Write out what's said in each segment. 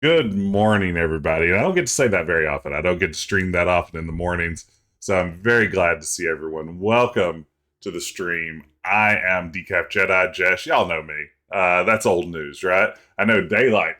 Good morning, everybody. And I don't get to say that very often. I don't get to stream that often in the mornings. So I'm very glad to see everyone. Welcome to the stream. I am Decaf Jedi Jesh. Y'all know me. That's old news, right? I know daylight.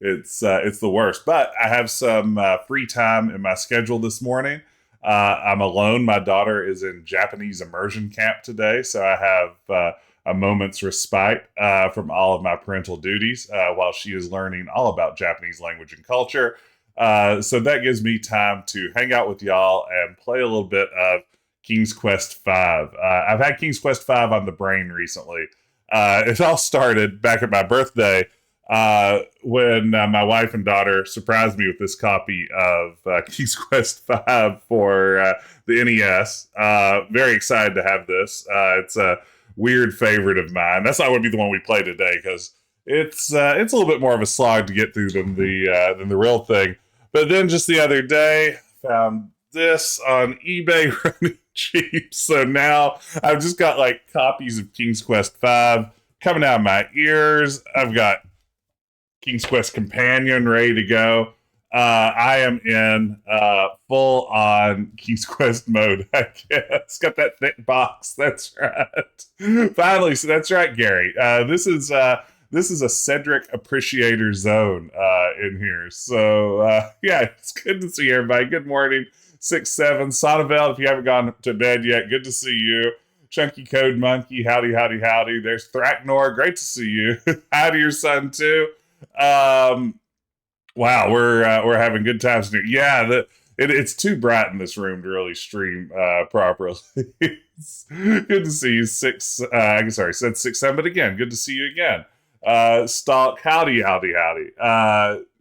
It's the worst. But I have some free time in my schedule this morning. I'm alone. My daughter is in Japanese immersion camp today, so I have a moment's respite from all of my parental duties while she is learning all about Japanese language and culture. So that gives me time to hang out with y'all and play a little bit of King's Quest V. I've had King's Quest V on the brain recently. It all started back at my birthday when my wife and daughter surprised me with this copy of King's Quest V for the NES. Very excited to have this. It's a weird favorite of mine. That's not going to be the one we play today because it's a little bit more of a slog to get through than the real thing. But then just the other day, found this on eBay running cheap. So now I've just got like copies of King's Quest V coming out of my ears. I've got King's Quest Companion ready to go. I am in full on King's Quest mode, I guess. Got that thick box. That's right. Finally, so that's right, Gary. This is a Cedric appreciator zone in here. So yeah, it's good to see everybody. Good morning, 6-7. Sonnevel, if you haven't gone to bed yet, good to see you. Chunky Code Monkey, howdy, howdy, howdy. There's Thraknor, great to see you. Hi to your son too. Wow, we're having good times here. Yeah, it's too bright in this room to really stream properly. It's good to see you. Said 6-7, but again, good to see you again. Stalk, howdy, howdy, howdy.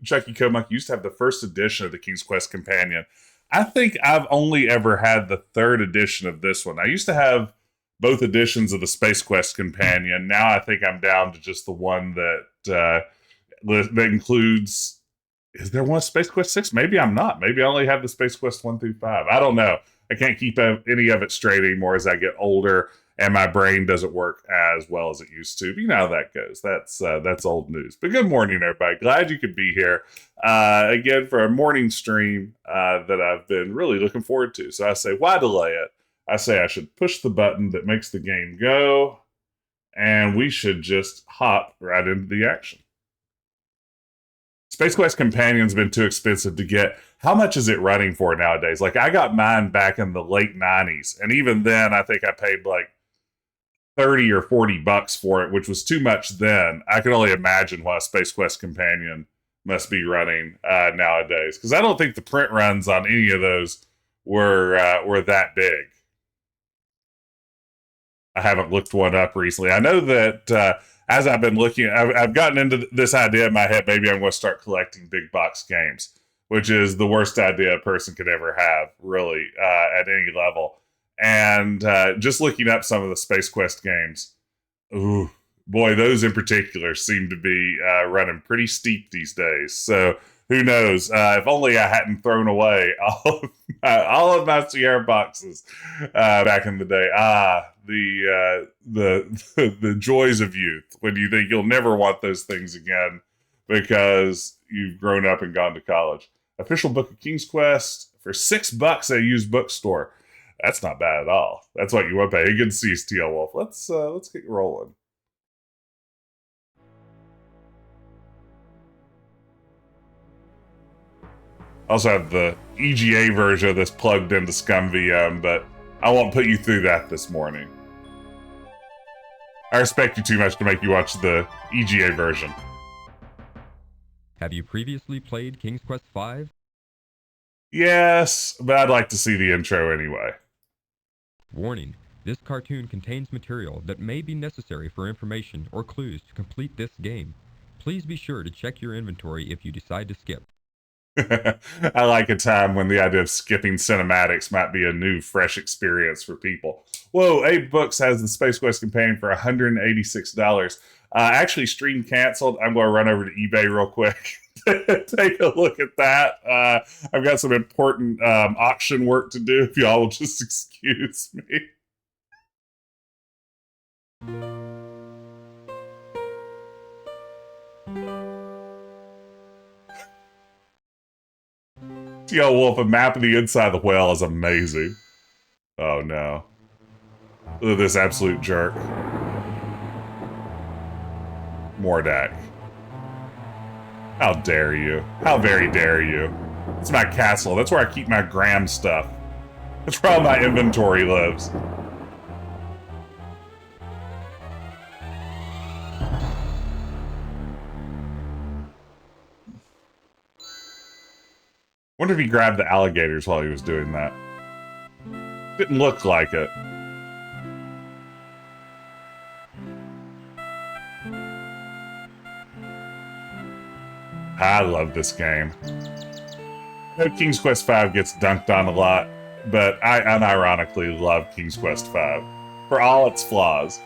Chucky Comuck used to have the first edition of the King's Quest Companion. I think I've only ever had the third edition of this one. I used to have both editions of the Space Quest Companion. Now I think I'm down to just the one that includes. Is there one Space Quest 6? Maybe I'm not. Maybe I only have the Space Quest 1 through 5. I don't know. I can't keep any of it straight anymore as I get older, and my brain doesn't work as well as it used to. But you know how that goes. That's old news. But good morning, everybody. Glad you could be here again for a morning stream that I've been really looking forward to. So I say, why delay it? I say I should push the button that makes the game go, and we should just hop right into the action. Space Quest Companion's been too expensive to get. How much is it running for nowadays? Like, I got mine back in the late 90s, and even then, I think I paid like 30 or 40 bucks for it, which was too much then. I can only imagine what a Space Quest Companion must be running nowadays, because I don't think the print runs on any of those were that big. I haven't looked one up recently. I know that as I've been looking, I've gotten into this idea in my head, maybe I'm going to start collecting big box games, which is the worst idea a person could ever have, really, at any level. And just looking up some of the Space Quest games, ooh, boy, those in particular seem to be running pretty steep these days. So who knows? If only I hadn't thrown away all of my Sierra boxes back in the day. The joys of youth, when you think you'll never want those things again because you've grown up and gone to college. Official book of King's Quest for $6 at a used bookstore. That's not bad at all. That's what you want to pay. Hey, good to see you, Steel Wolf. Let's get rolling. Also have the EGA version of this plugged into ScumVM, but I won't put you through that this morning. I respect you too much to make you watch the EGA version. Have you previously played King's Quest V? Yes, but I'd like to see the intro anyway. Warning, this cartoon contains material that may be necessary for information or clues to complete this game. Please be sure to check your inventory if you decide to skip. I like a time when the idea of skipping cinematics might be a new, fresh experience for people. Whoa, Abe Books has the Space Quest companion for $186. Actually, stream canceled. I'm going to run over to eBay real quick. Take a look at that. I've got some important auction work to do, if y'all will just excuse me. Yo, Wolf, a map of the inside of the whale is amazing. Oh no. Look at this absolute jerk. Mordack. How dare you? How very dare you? It's my castle. That's where I keep my Graham stuff. That's where all my inventory lives. Wonder if he grabbed the alligators while he was doing that. Didn't look like it. I love this game. I know King's Quest V gets dunked on a lot, but I unironically love King's Quest V for all its flaws.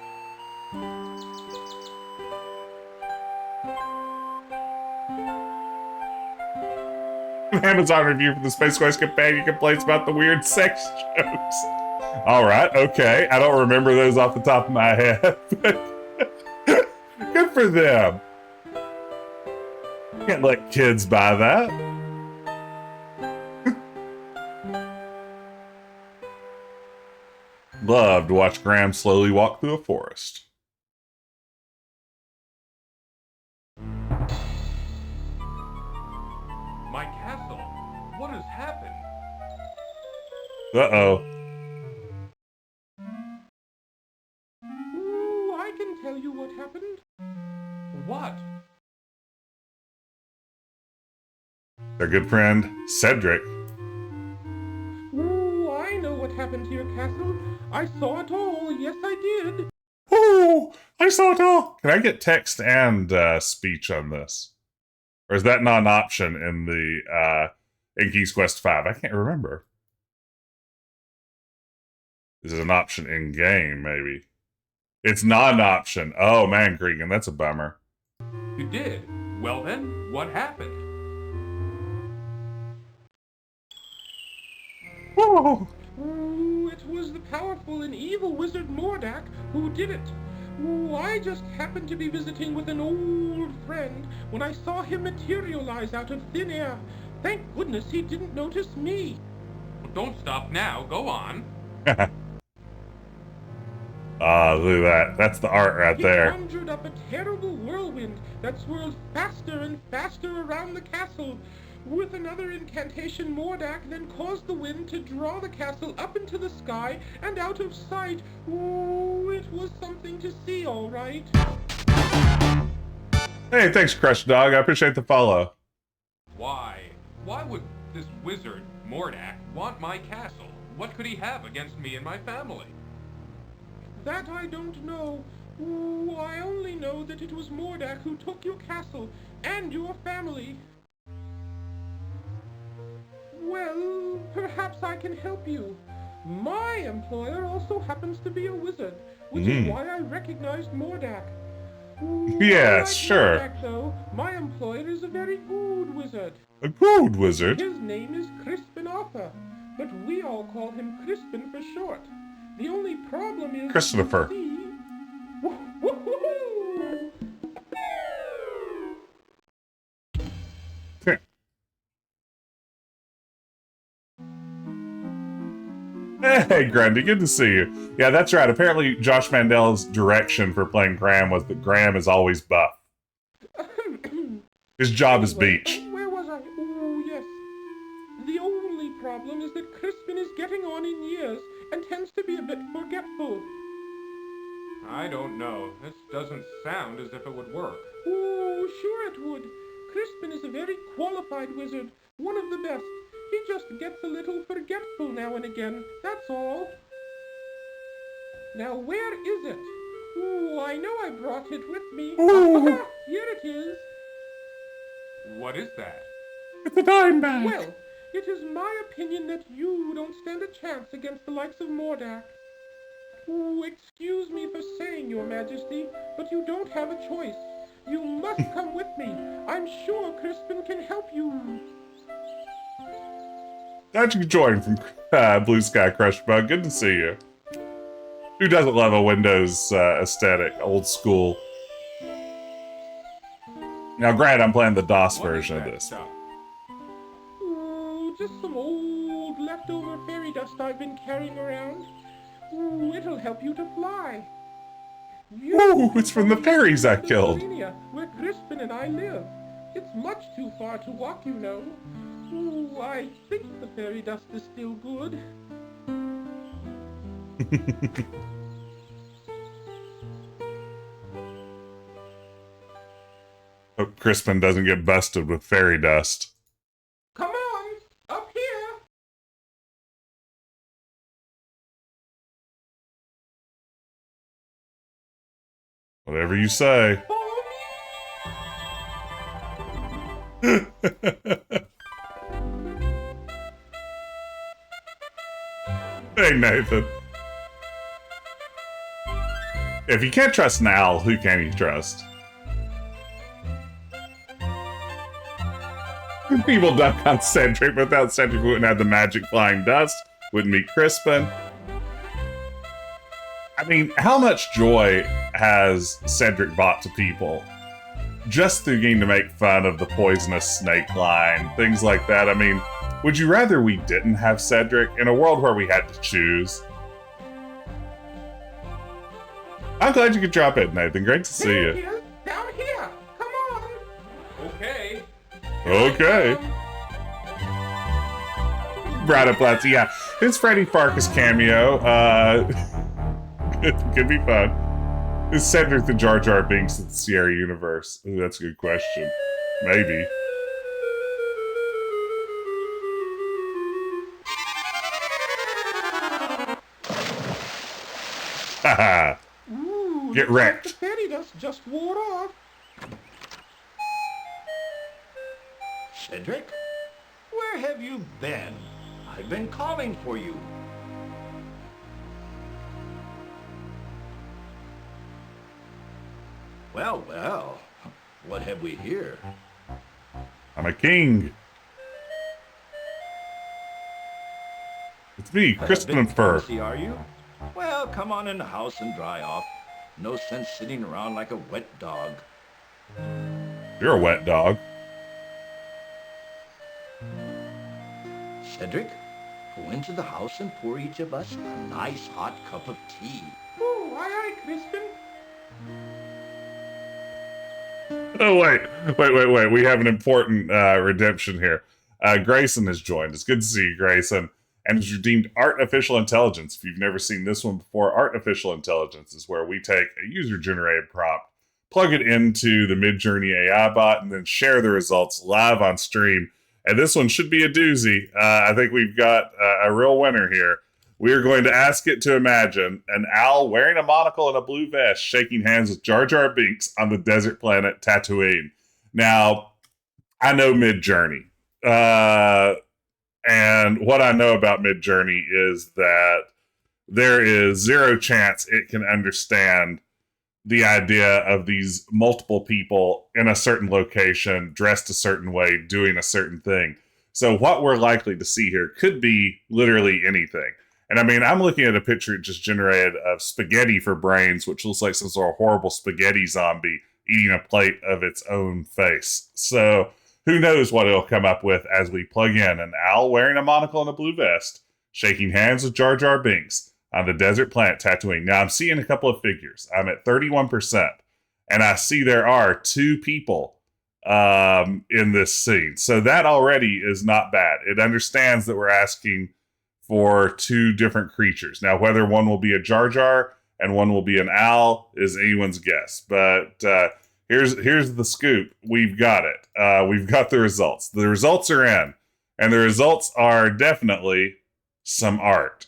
Amazon review for the Space Quest companion complaints about the weird sex jokes. Alright, okay. I don't remember those off the top of my head. Good for them. Can't let kids buy that. Love to watch Graham slowly walk through a forest. My castle? What has happened? Uh-oh. Ooh, I can tell you what happened. What? Their good friend, Cedric. Ooh, I know what happened to your castle. I saw it all. Yes, I did. Oh, I saw it all. Can I get text and speech on this? Or is that not an option in the in King's Quest V? I can't remember. Is it an option in game, maybe? It's not an option. Oh man, Cregan, that's a bummer. You did? Well then, what happened? Oh. Ooh, it was the powerful and evil wizard Mordack who did it. Ooh, I just happened to be visiting with an old friend when I saw him materialize out of thin air. Thank goodness he didn't notice me. Well, don't stop now. Go on. Ah, look at that. That's the art right there. He conjured up a terrible whirlwind that swirled faster and faster around the castle. With another incantation, Mordack then caused the wind to draw the castle up into the sky and out of sight. Ooh, it was something to see, all right. Hey, thanks, Crush Dog. I appreciate the follow. Why? Why would this wizard, Mordack, want my castle? What could he have against me and my family? That I don't know. Ooh, I only know that it was Mordack who took your castle and your family. Well, perhaps I can help you. My employer also happens to be a wizard, which is why I recognized Mordack. Ooh, Yes, unlike sure. Mordack, though, my employer is a very good wizard. A good wizard? His name is Crispin Arthur, but we all call him Crispin for short. The only problem is, Christopher. Woo-hoo-hoo! Hey, Grundy, good to see you. Yeah, that's right. Apparently, Josh Mandel's direction for playing Graham was that Graham is always buff. His job is beach. Where was I? Oh, yes. The only problem is that Crispin is getting on in years and tends to be a bit forgetful. I don't know. This doesn't sound as if it would work. Oh, sure it would. Crispin is a very qualified wizard, one of the best. He just gets a little forgetful now and again, that's all. Now where is it? Ooh, I know I brought it with me. Ooh. Here it is. What is that? It's a dime bag. Well, it is my opinion that you don't stand a chance against the likes of Mordack. Ooh, excuse me for saying, Your Majesty, but you don't have a choice. You must come with me. I'm sure Crispin can help you. Glad you could join from Blue Sky Crush Bug. Good to see you. Who doesn't love a Windows aesthetic, old school? Now, granted, I'm playing the DOS version of this. Ooh, just some old leftover fairy dust I've been carrying around. Ooh, it'll help you to fly. Ooh, it's from the fairies I killed. Serenia, where Crispin and I live. It's much too far to walk, you know. Ooh, I think the fairy dust is still good. Hope Crispin doesn't get busted with fairy dust. Come on, up here. Whatever you say. Follow Hey, Nathan. If you can't trust an owl, who can you trust? People duck on Cedric, but without Cedric, we wouldn't have the magic flying dust. Wouldn't meet Crispin. I mean, how much joy has Cedric brought to people? Just through getting to make fun of the poisonous snake line, things like that. I mean, would you rather we didn't have Cedric in a world where we had to choose? I'm glad you could drop in, Nathan. Great to see There it you. is, down here. Come on. Okay. Okay. Brada Platz, yeah. It's Freddy Farkas cameo. Could be fun. Is Cedric the Jar Jar Binks of the Sierra universe? Ooh, that's a good question. Maybe. Haha. Ooh, Get looks like wrecked. the fairy dust just wore off. Cedric? Where have you been? I've been calling for you. Well, well, what have we here? I'm a king. It's me, Crispin and Fur. Fancy, are you? Well, come on in the house and dry off. No sense sitting around like a wet dog. You're a wet dog. Cedric, go into the house and pour each of us a nice hot cup of tea. Ooh, aye, aye, Crispin. Oh, wait. We have an important redemption here. Grayson has joined. It's good to see you, Grayson. And has redeemed Artificial Intelligence. If you've never seen this one before, Artificial Intelligence is where we take a user-generated prompt, plug it into the Midjourney AI bot, and then share the results live on stream. And this one should be a doozy. I think we've got a real winner here. We are going to ask it to imagine an owl wearing a monocle and a blue vest shaking hands with Jar Jar Binks on the desert planet Tatooine. Now, I know Midjourney. And what I know about Midjourney is that there is zero chance it can understand the idea of these multiple people in a certain location, dressed a certain way, doing a certain thing. So what we're likely to see here could be literally anything. And I mean, I'm looking at a picture it just generated of spaghetti for brains, which looks like some sort of horrible spaghetti zombie eating a plate of its own face. So who knows what it'll come up with as we plug in an owl wearing a monocle and a blue vest, shaking hands with Jar Jar Binks on the desert planet Tatooine. Now, I'm seeing a couple of figures. I'm at 31%, and I see there are two people in this scene. So that already is not bad. It understands that we're asking for two different creatures. Now, whether one will be a Jar Jar and one will be an owl is anyone's guess. But here's the scoop. We've got it. We've got the results. The results are in, and the results are definitely some art.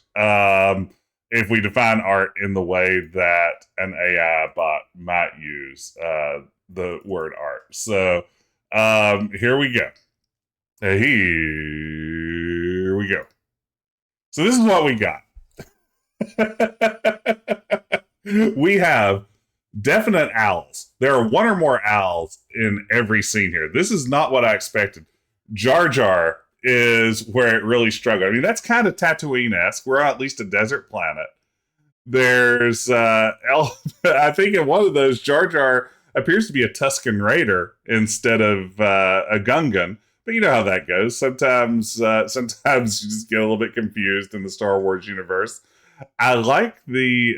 If we define art in the way that an AI bot might use the word art. So here we go. Here we go. So this is what we got. We have definite owls. There are one or more owls in every scene here. This is not what I expected. Jar Jar is where it really struggled. I mean, that's kind of Tatooine-esque. We're at least a desert planet. There's, I think in one of those, Jar Jar appears to be a Tusken Raider instead of a Gungan. But you know how that goes. Sometimes you just get a little bit confused in the Star Wars universe. I like the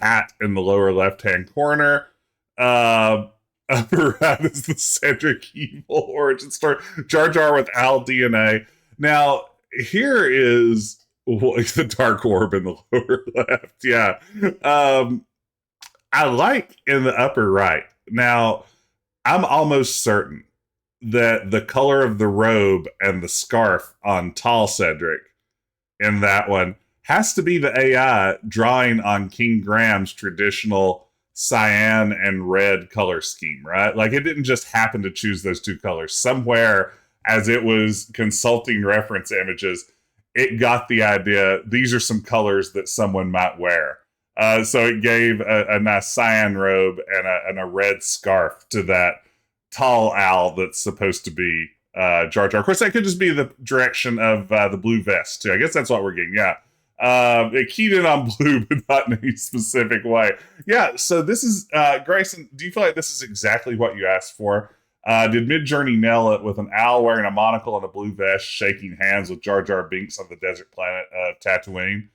hat in the lower left-hand corner. Upper right is the Cedric evil origin story. Jar Jar with owl DNA. Now, here is the dark orb in the lower left. Yeah. I like in the upper right. Now, I'm almost certain that the color of the robe and the scarf on tall Cedric in that one has to be the AI drawing on King Graham's traditional cyan and red color scheme, right? Like, it didn't just happen to choose those two colors. Somewhere, as it was consulting reference images, it got the idea, these are some colors that someone might wear. So it gave a nice cyan robe and a red scarf to that tall owl that's supposed to be Jar Jar. Of course, that could just be the direction of the blue vest, too. I guess that's what we're getting, yeah. It keyed in on blue, but not in any specific way. Yeah, so this is, Grayson, do you feel like this is exactly what you asked for? Did Midjourney nail it with an owl wearing a monocle and a blue vest, shaking hands with Jar Jar Binks on the desert planet of Tatooine?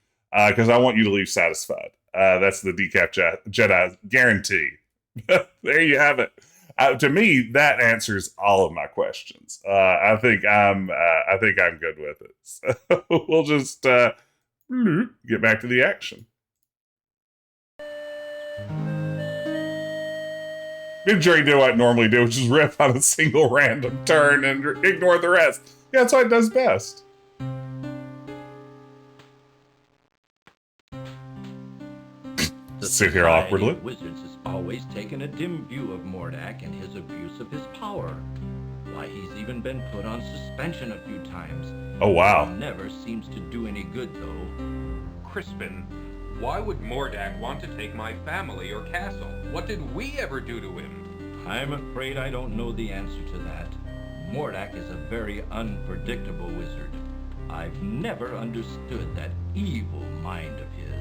Because I want you to leave satisfied. That's the Decaf Jedi guarantee. There you have it. To me, that answers all of my questions. I think I'm good with it. So we'll just get back to the action. Midjourney did what it normally do, which is rip on a single random turn and ignore the rest. Yeah, that's what it does best. Sit here awkwardly. Wizards has always taken a dim view of Mordack and his abuse of his power. Why, he's even been put on suspension a few times. Oh, wow. Never seems to do any good, though. Crispin, why would Mordack want to take my family or castle? What did we ever do to him? I'm afraid I don't know the answer to that. Mordack is a very unpredictable wizard. I've never understood that evil mind of his.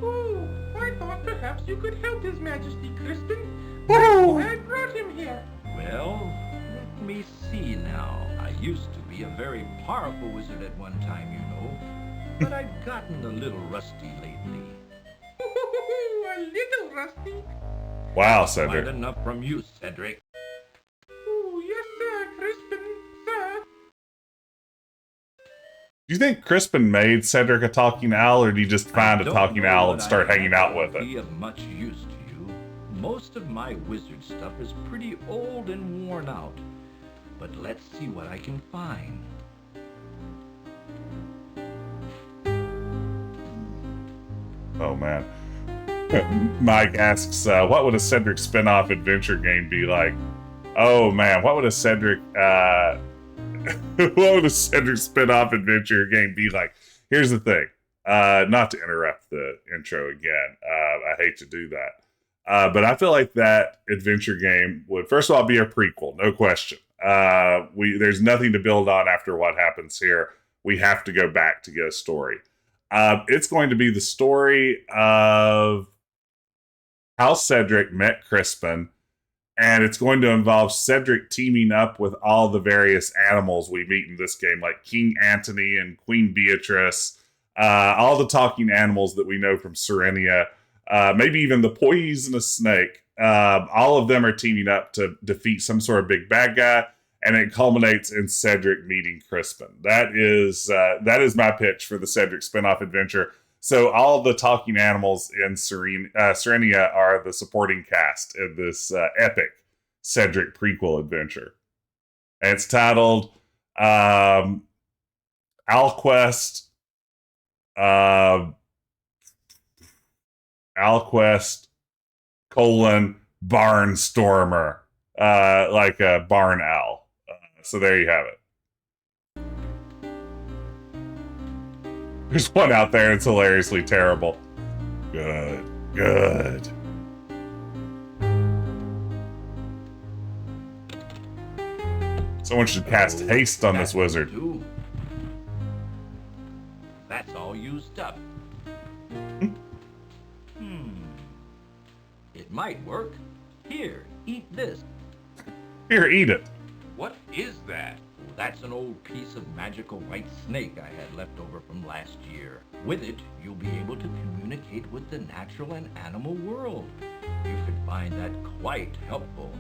Oh, I thought perhaps you could help His Majesty, Crispin. That's why I brought him here. Well, let me see now. I used to be a very powerful wizard at one time, you know. But I've gotten a little rusty lately. A little rusty? Wow, Cedric. Quite enough from you, Cedric. Oh, yes, sir, Crispin, sir. Do you think Crispin made Cedric a talking owl, or did he just find a talking owl and start hanging out with it? Be of much use to you. Most of my wizard stuff is pretty old and worn out. But let's see what I can find. Oh, man. Mike asks, what would a Cedric spin-off adventure game be like? Oh, man, what would a Cedric spin-off adventure game be like? Here's the thing. Not to interrupt the intro again. I hate to do that. But I feel like that adventure game would, first of all, be a prequel, no question. There's nothing to build on after what happens here. We have to go back to get a story. It's going to be the story of how Cedric met Crispin, and it's going to involve Cedric teaming up with all the various animals we meet in this game, like King Antony and Queen Beatrice, all the talking animals that we know from Serenia, maybe even the poisonous snake. All of them are teaming up to defeat some sort of big bad guy, and it culminates in Cedric meeting Crispin. That is my pitch for the Cedric spinoff adventure. So all the talking animals in Serenia are the supporting cast in this epic Cedric prequel adventure. And it's titled Alquest Barnstormer, like a barn owl. So there you have it. There's one out there that's hilariously terrible. Good. Someone should cast haste on this wizard. That's all used up. It might work. Here, eat this. Here, eat it. What is that? That's an old piece of magical white snake I had left over from last year. With it, you'll be able to communicate with the natural and animal world. You could find that quite helpful.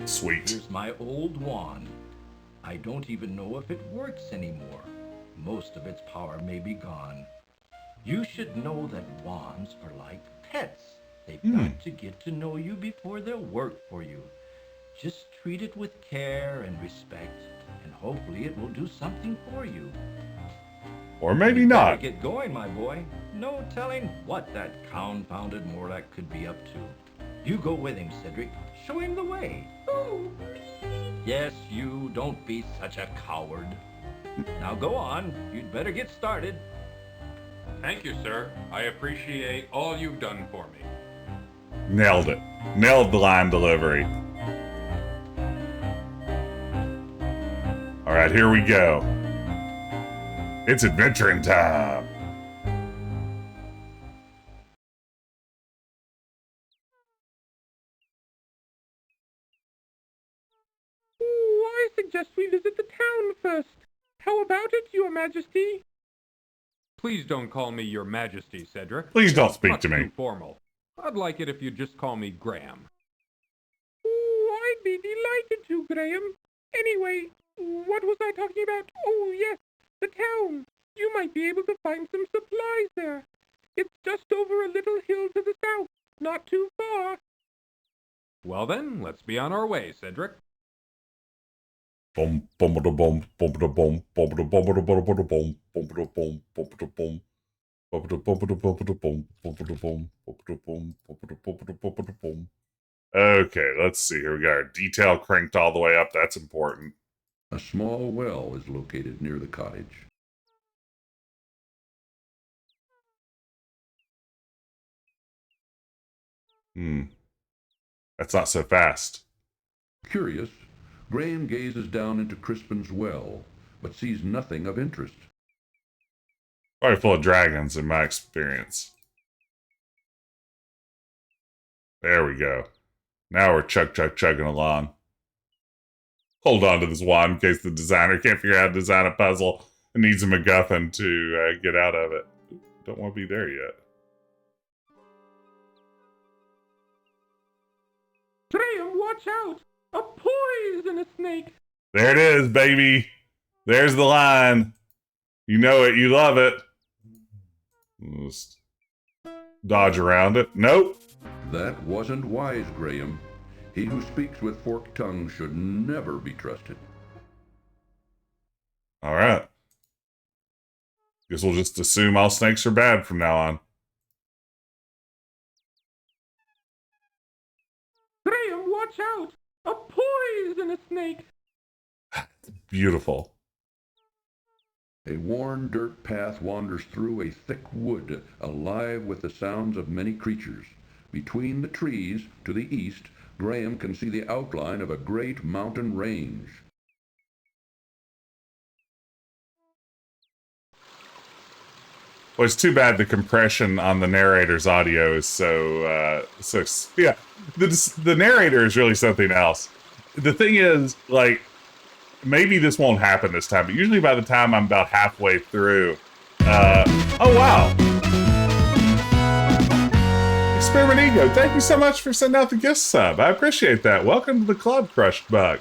Sweet. Here's my old wand. I don't even know if it works anymore. Most of its power may be gone. You should know that wands are like pets. They've got to get to know you before they'll work for you. Just treat it with care and respect, and hopefully it will do something for you. Or maybe not. Get going, my boy. No telling what that confounded Mordack could be up to. You go with him, Cedric. Show him the way. Oh, Yes, you. Don't be such a coward. Now go on. You'd better get started. Thank you, sir. I appreciate all you've done for me. Nailed it. Nailed the line delivery. All right, here we go. It's adventuring time. I suggest we visit the town first. How about it, Your Majesty? Please don't call me Your Majesty, Cedric. Please don't speak Much to me. too formal. I'd like it if you'd just call me Graham. Oh, I'd be delighted to, Graham. Anyway, what was I talking about? Oh, yes, the town. You might be able to find some supplies there. It's just over a little hill to the south, not too far. Well then, let's be on our way, Cedric. Bum bum da bum bum da bum bum da bum da bum da bum bum da bum bum da bum bum da bum da bum da bum bum da bum bum da bum bum da bum da bum da bum. Okay, let's see here. We got our detail cranked all the way up. That's important. A small well is located near the cottage. That's not so fast. Curious, Graham gazes down into Crispin's well, but sees nothing of interest. Probably full of dragons in my experience. There we go. Now we're chugging along. Hold on to this wand in case the designer can't figure out how to design a puzzle and needs a MacGuffin to get out of it. Don't want to be there yet. Graham, watch out! A poisonous snake! There it is, baby. There's the line. You know it. You love it. Just dodge around it. Nope. That wasn't wise, Graham. He who speaks with forked tongue should never be trusted. All right. Guess we'll just assume all snakes are bad from now on. Graham, watch out! A poisonous snake! Beautiful. A worn dirt path wanders through a thick wood, alive with the sounds of many creatures. Between the trees, to the east, Graham can see the outline of a great mountain range. Well, it's too bad the compression on the narrator's audio is so yeah. The narrator is really something else. The thing is, like, maybe this won't happen this time, but usually by the time I'm about halfway through, oh wow. Experiment Ego, thank you so much for sending out the gift sub. I appreciate that. Welcome to the club, Crushed Bug.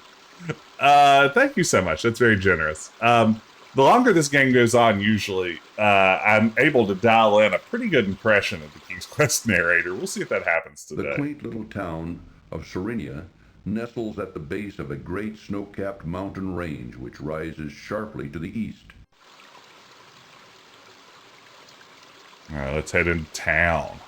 Thank you so much. That's very generous. The longer this game goes on, usually, I'm able to dial in a pretty good impression of the King's Quest narrator. We'll see if that happens today. The quaint little town of Serenia nestles at the base of a great snow-capped mountain range which rises sharply to the east. All right, let's head into town.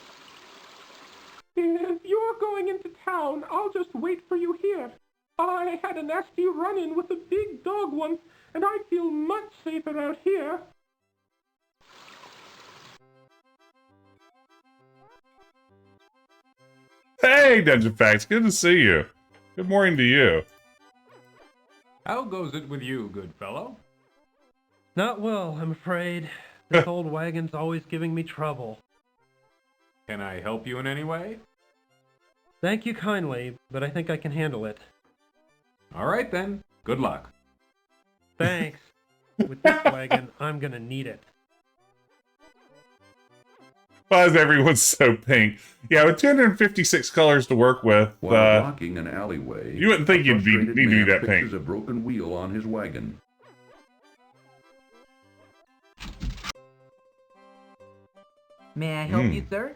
If you're going into town, I'll just wait for you here. I had a nasty run-in with a big dog once, and I feel much safer out here. Hey, Dungeon Facts, good to see you. Good morning to you. How goes it with you, good fellow? Not well, I'm afraid. This old wagon's always giving me trouble. Can I help you in any way? Thank you kindly, but I think I can handle it. All right then. Good luck. Thanks. With this wagon, I'm gonna need it. Why is everyone so pink? Yeah, with 256 colors to work with, While walking an alleyway, you wouldn't think a you'd need frustrated to be man that fixes pink. a broken wheel on his wagon. May I help you, sir?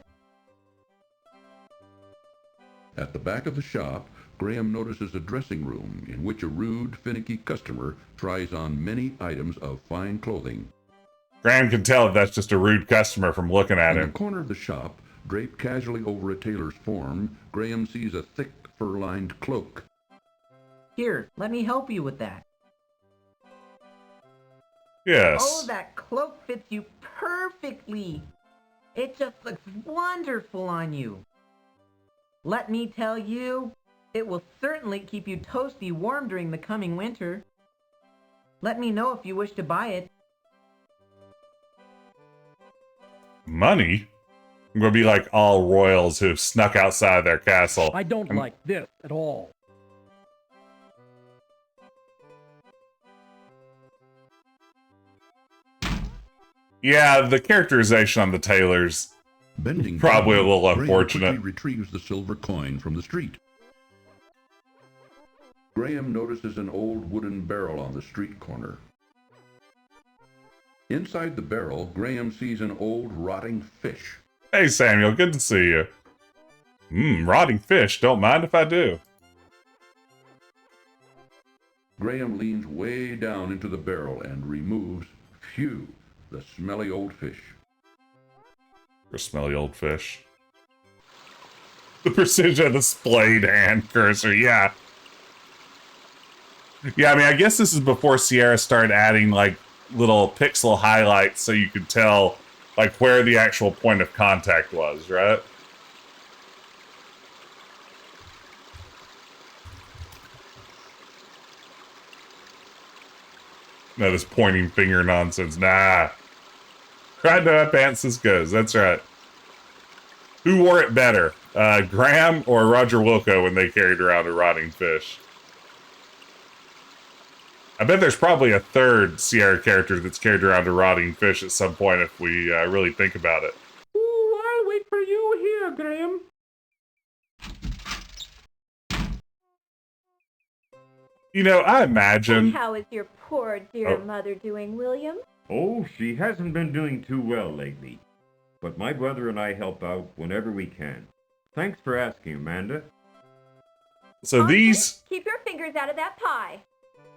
At the back of the shop, Graham notices a dressing room in which a rude, finicky customer tries on many items of fine clothing. Graham can tell if that's just a rude customer from looking at In the him. corner of the shop, draped casually over a tailor's form, Graham sees a thick, fur-lined cloak. Here, let me help you with that. Yes. Oh, that cloak fits you perfectly. It just looks wonderful on you. Let me tell you, it will certainly keep you toasty warm during the coming winter. Let me know if you wish to buy it. Money? I'm gonna be like all royals who have snuck outside their castle. I don't like this at all. Yeah, the characterization on the tailors Bending probably a down, little Graham unfortunate. quickly retrieves the silver coin from the street. Graham notices an old wooden barrel on the street corner. Inside the barrel, Graham sees an old rotting fish. Hey Samuel, good to see you. Rotting fish, don't mind if I do. Graham leans way down into the barrel and removes, phew, the smelly old fish. For smelly old fish. The precision of the splayed hand cursor, yeah. Yeah, I mean, I guess this is before Sierra started adding, like, little pixel highlights so you could tell, like, where the actual point of contact was, right? No, this pointing finger nonsense. Nah. Cried to my pants this goes. That's right. Who wore it better? Graham or Roger Wilco when they carried around a rotting fish? I bet there's probably a third Sierra character that's carried around a rotting fish at some point if we really think about it. Ooh, I'll wait for you here, Graham. You know, I imagine... And how is your poor dear mother doing, William? Oh, she hasn't been doing too well lately. But my brother and I help out whenever we can. Thanks for asking, Amanda. So Austin, these... keep your fingers out of that pie.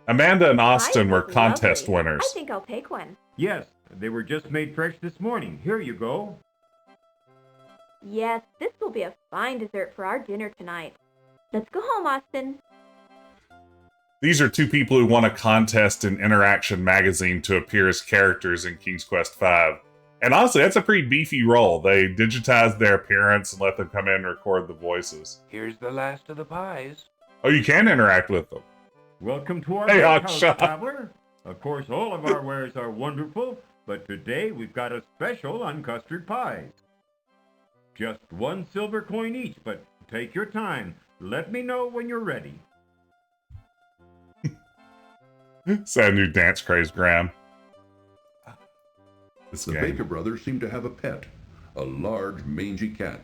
Amanda and Austin Pie were is contest lovely. winners. I think I'll take one. Yes, they were just made fresh this morning. Here you go. Yes, this will be a fine dessert for our dinner tonight. Let's go home, Austin. These are two people who won a contest in Interaction magazine to appear as characters in King's Quest V. And honestly, that's a pretty beefy role. They digitized their appearance and let them come in and record the voices. Here's the last of the pies. Oh, you can interact with them. Welcome to our Hey, house, Hotshot. traveler. Of course, all of our wares are wonderful, but today we've got a special on custard pies. Just one silver coin each, but take your time. Let me know when you're ready. Sad new dance craze, Graham. This The game. Baker brothers seem to have a pet, a large, mangy cat.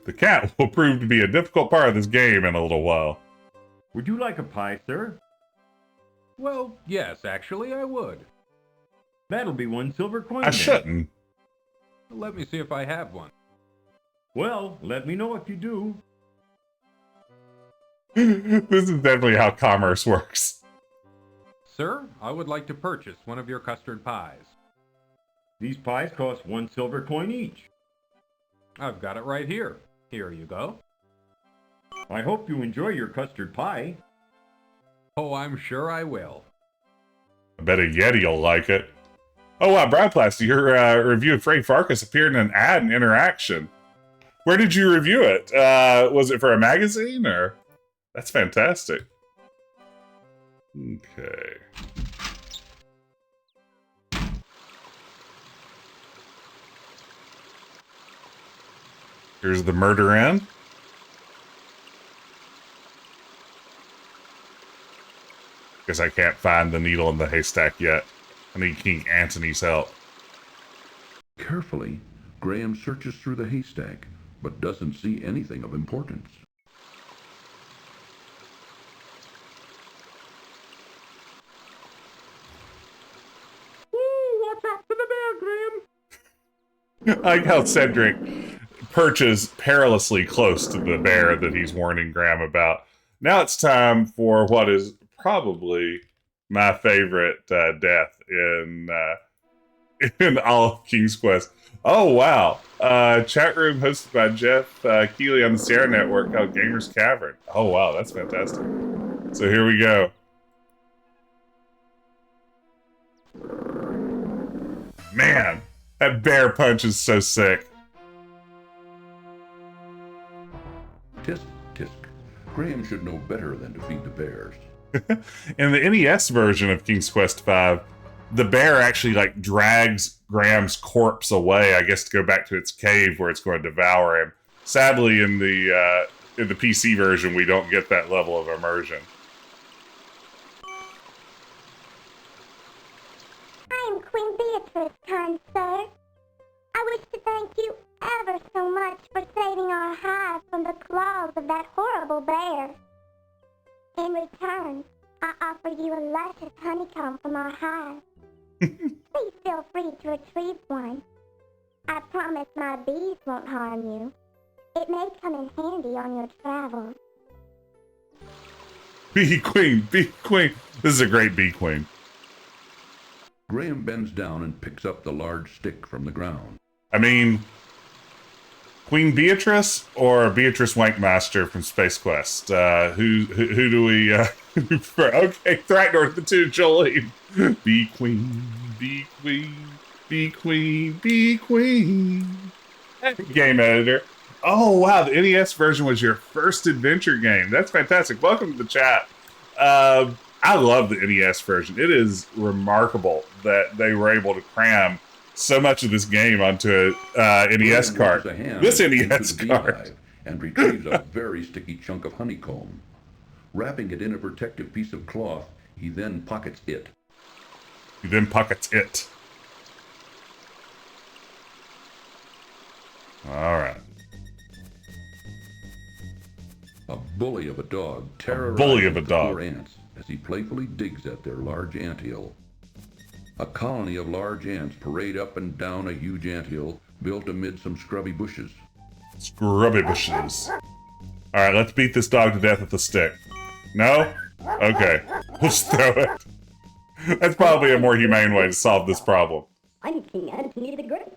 The cat will prove to be a difficult part of this game in a little while. Would you like a pie, sir? Well, yes, actually, I would. That'll be 1 silver coin. I then. shouldn't. Let me see if I have one. Well, let me know if you do. This is definitely how commerce works. Sir, I would like to purchase one of your custard pies. These pies cost 1 silver coin each. I've got it right here. Here you go. I hope you enjoy your custard pie. Oh, I'm sure I will. I bet a Yeti will like it. Oh wow, Brownplasty, your review of Frey Farkas appeared in an ad and interaction. Where did you review it? Was it for a magazine or? That's fantastic. Okay. Here's the murder end. Guess I can't find the needle in the haystack yet. I need King Antony's help. Carefully, Graham searches through the haystack, but doesn't see anything of importance. Ooh, watch out for the bear, Graham. I like how Cedric perches perilously close to the bear that he's warning Graham about. Now it's time for what is probably my favorite death in all of King's Quest. Oh, wow. Chat room hosted by Jeff Keighley on the Sierra Network called Gamer's Cavern. Oh, wow. That's fantastic. So here we go. Man, that bear punch is so sick. Tisk, tisk. Graham should know better than to feed the bears. In the NES version of King's Quest V, the bear actually like drags Graham's corpse away, I guess, to go back to its cave where it's going to devour him. Sadly, in the PC version, we don't get that level of immersion. I am Queen Beatrice, kind sir. I wish to thank you ever so much for saving our hive from the claws of that horrible bear. In return, I offer you a luscious honeycomb from our hive. Please feel free to retrieve one. I promise my bees won't harm you. It may come in handy on your travels. Bee Queen, Bee Queen. This is a great Bee Queen. Graham bends down and picks up the large stick from the ground. I mean, Queen Beatrice or Beatrice Wankmaster from Space Quest? Who do we... okay, Thracknor the two, Jolene. Bee Queen, Bee Queen, Bee Queen, Bee Queen. Game editor. Oh, wow, the NES version was your first adventure game. That's fantastic. Welcome to the chat. I love the NES version. It is remarkable that they were able to cram so much of this game onto a NES cart. This NES cart. And retrieves a very sticky chunk of honeycomb. Wrapping it in a protective piece of cloth, he then pockets it. All right. A bully of a dog terrorizes the poor ants as he playfully digs at their large anthill. A colony of large ants parade up and down a huge anthill built amid some scrubby bushes. Scrubby bushes. All right, let's beat this dog to death with a stick. No? Okay. We'll just throw it. That's probably a more humane way to solve this problem. I'm King Antony the Great.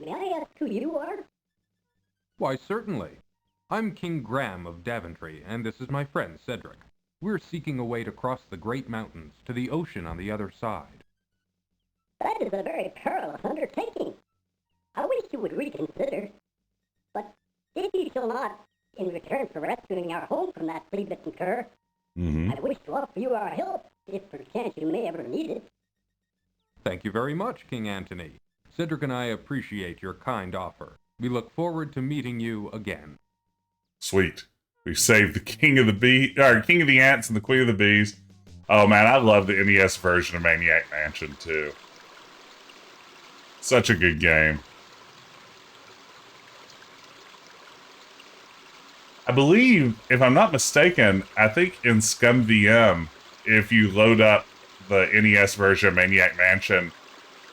May I ask who you are? Why, certainly. I'm King Graham of Daventry, and this is my friend Cedric. We're seeking a way to cross the Great Mountains to the ocean on the other side. That is a very perilous undertaking. I wish you would reconsider. But if you shall not, in return for rescuing our home from that flea-bitten cur, I wish to offer you our help, if perchance you may ever need it. Thank you very much, King Antony. Cedric and I appreciate your kind offer. We look forward to meeting you again. Sweet. We've saved the King of the Ants and the Queen of the Bees. Oh man, I love the NES version of Maniac Mansion too. Such a good game. I believe, if I'm not mistaken, I think in Scum VM, if you load up the NES version of Maniac Mansion,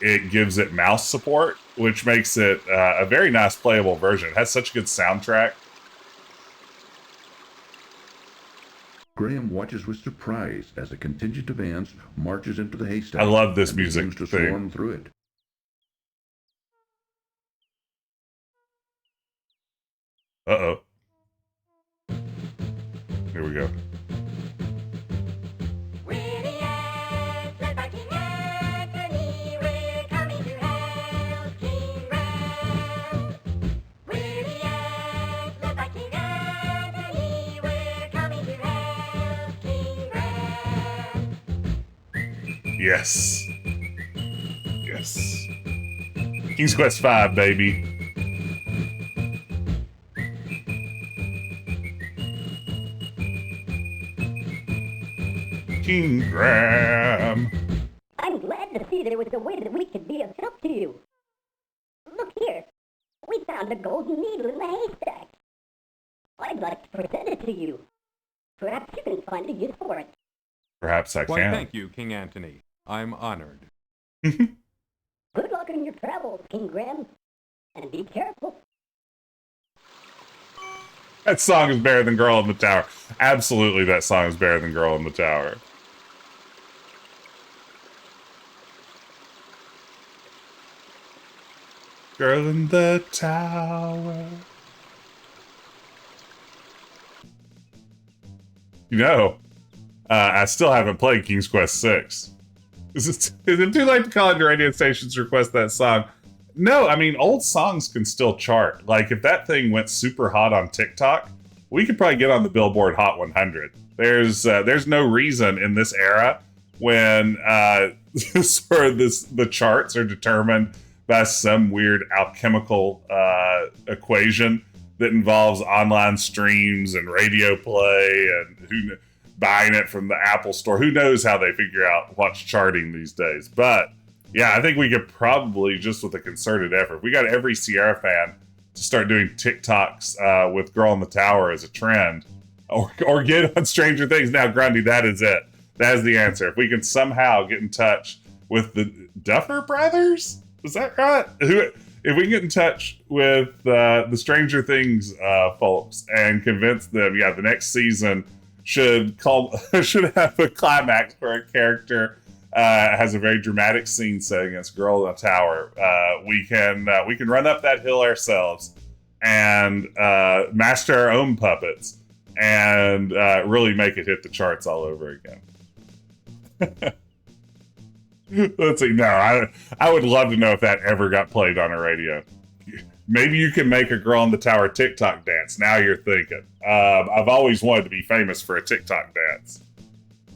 it gives it mouse support, which makes it a very nice playable version. It has such a good soundtrack. Graham watches with surprise as a contingent of ants marches into the haystack. I love this and music begins to thing. swarm through it. Uh-oh. Here we go. Yes. Yes. King's Quest V, baby. King Graham. I'm glad to see there was a way that we could be of help to you. Look here. We found a golden needle in the haystack. I'd like to present it to you. Perhaps you can find a use for it. Perhaps I Why, can. thank you, King Antony. I'm honored. Good luck in your travels, King Graham. And be careful. That song is better than Girl in the Tower. Absolutely, that song is better than Girl in the Tower. Girl in the Tower. You know, I still haven't played King's Quest VI. Is it too late to call into radio stations to request that song? No, I mean, old songs can still chart. Like, if that thing went super hot on TikTok, we could probably get on the Billboard Hot 100. There's no reason in this era when the charts are determined by some weird alchemical equation that involves online streams and radio play and buying it from the Apple Store. Who knows how they figure out what's charting these days. But yeah, I think we could probably, just with a concerted effort, we got every Sierra fan to start doing TikToks with Girl in the Tower as a trend, or get on Stranger Things. Now, Grundy, that is it. That is the answer. If we can somehow get in touch with the Duffer Brothers, is that right? If we can get in touch with the Stranger Things folks and convince them, yeah, the next season should have a climax where a character has a very dramatic scene set against Girl in a Tower, we can run up that hill ourselves and master our own puppets and really make it hit the charts all over again. Let's see. No, I would love to know if that ever got played on a radio. Maybe you can make a Girl in the Tower TikTok dance. Now you're thinking. I've always wanted to be famous for a TikTok dance.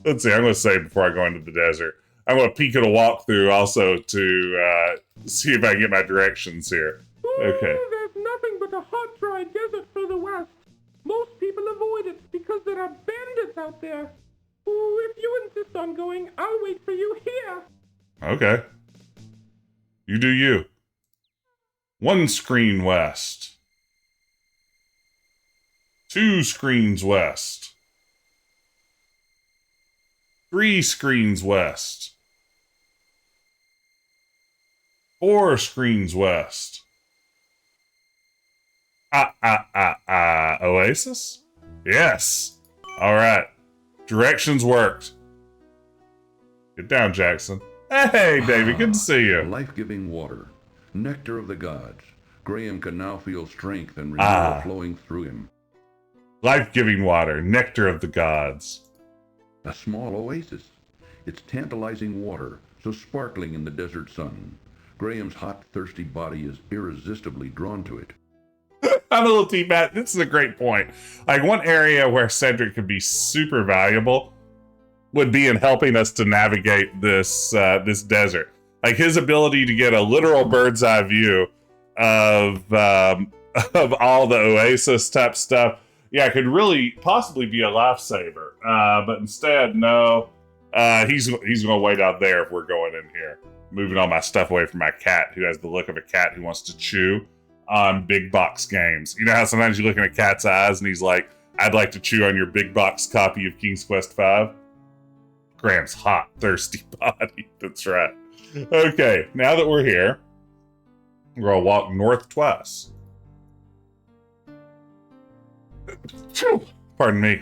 Let's see. I'm going to say before I go into the desert, I'm going to peek at a walkthrough also to see if I can get my directions here. Okay. Ooh, there's nothing but a hot, dry desert for the west. Most people avoid it because there are bandits out there. Ooh, if you insist on going, I'll wait for you here. Okay. You do you. 1 screen west. 2 screens west. 3 screens west. 4 screens west. Oasis? Yes. All right. Directions worked. Get down, Jackson. Hey, David, good to see you. Life-giving water, nectar of the gods. Graham can now feel strength and renewal flowing through him. Life-giving water, nectar of the gods. A small oasis. It's tantalizing water, so sparkling in the desert sun. Graham's hot, thirsty body is irresistibly drawn to it. I'm a little teapot. This is a great point. Like, one area where Cedric could be super valuable would be in helping us to navigate this desert. Like, his ability to get a literal bird's eye view of all the Oasis type stuff, yeah, could really possibly be a lifesaver. But instead, no. He's gonna wait out there if we're going in here. Moving all my stuff away from my cat, who has the look of a cat who wants to chew. on big box games. You know how sometimes you look in a cat's eyes and he's like, I'd like to chew on your big box copy of King's Quest V? Graham's hot, thirsty body. That's right. Okay, now that we're here, we're going to walk north twice. Pardon me.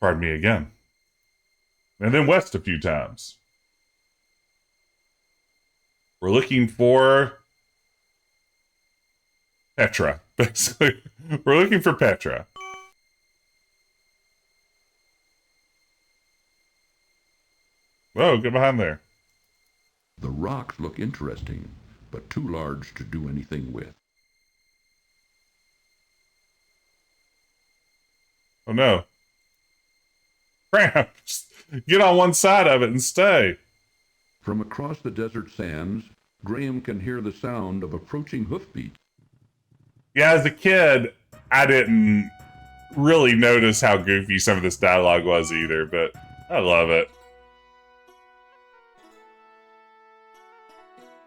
Pardon me again. And then west a few times. We're looking for Petra. Basically, we're looking for Petra. Whoa, get behind there. The rocks look interesting, but too large to do anything with. Oh no. Crap. Just get on one side of it and stay. From across the desert sands, Graham can hear the sound of approaching hoofbeats. Yeah, as a kid, I didn't really notice how goofy some of this dialogue was either, but I love it.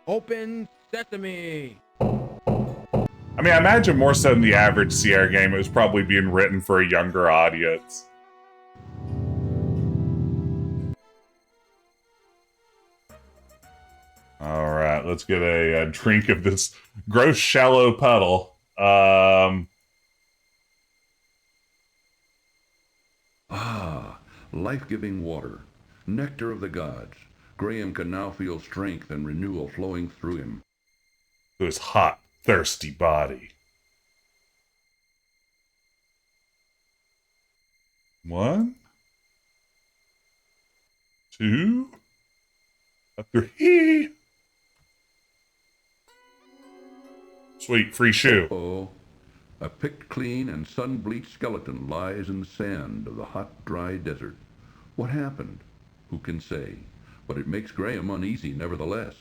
Open sesame! I mean, I imagine more so than the average Sierra game, it was probably being written for a younger audience. Alright, let's get a drink of this gross shallow puddle. Life-giving water, nectar of the gods. Graham can now feel strength and renewal flowing through him. To his hot, thirsty body. 1, 2, 3. Sweet, free shoe. Uh-oh. A picked clean and sun-bleached skeleton lies in the sand of the hot, dry desert. What happened? Who can say? But it makes Graham uneasy nevertheless.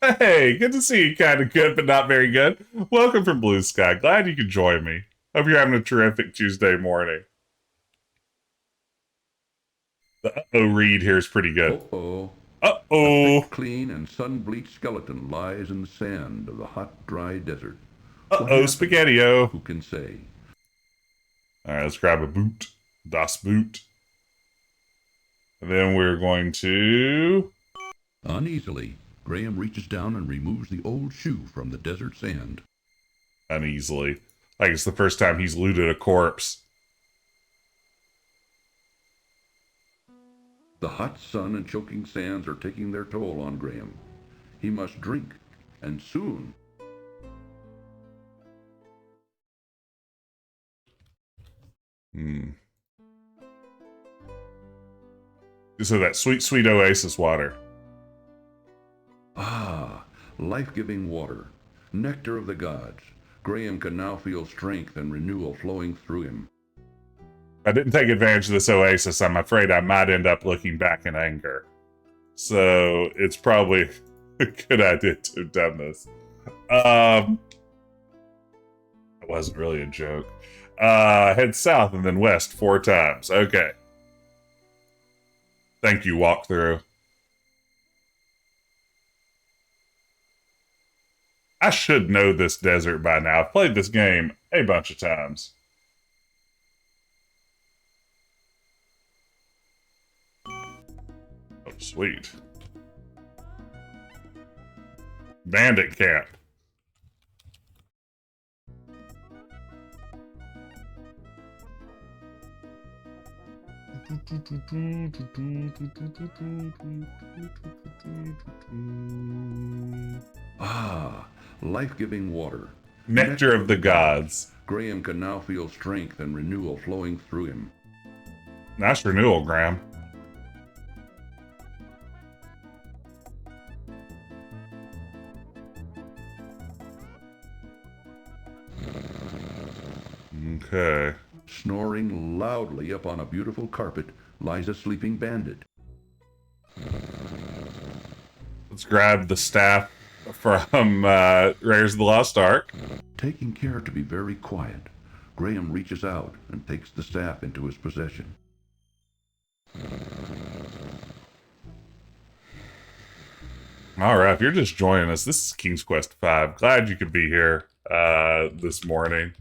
Hey, good to see you, kind of good, but not very good. Welcome from Blue Sky. Glad you could join me. Hope you're having a terrific Tuesday morning. The uh-oh read here is pretty good. Uh-oh. Uh-oh. A thick, clean and sun-bleached skeleton lies in the sand of the hot, dry desert. Uh-oh, Spaghetti-O. Who can say? Alright, let's grab a boot. Das Boot. And then we're going to... Uneasily, Graham reaches down and removes the old shoe from the desert sand. Uneasily. Like it's the first time he's looted a corpse. The hot sun and choking sands are taking their toll on Graham. He must drink, and soon. So that sweet, sweet oasis water. Life-giving water, nectar of the gods. Graham can now feel strength and renewal flowing through him. If I didn't take advantage of this oasis, I'm afraid I might end up looking back in anger. So it's probably a good idea to have done this. That wasn't really a joke. Head south and then west 4 times. Okay. Thank you, walkthrough. I should know this desert by now. I've played this game a bunch of times. Oh, sweet. Bandit camp. Life-giving water. Nectar of the gods. Graham can now feel strength and renewal flowing through him. Nice renewal, Graham. Okay. Snoring loudly upon a beautiful carpet lies a sleeping bandit. Let's grab the staff from Raiders of the Lost Ark. Taking care to be very quiet, Graham reaches out and takes the staff into his possession. All right, if you're just joining us, this is King's Quest 5. Glad you could be here this morning.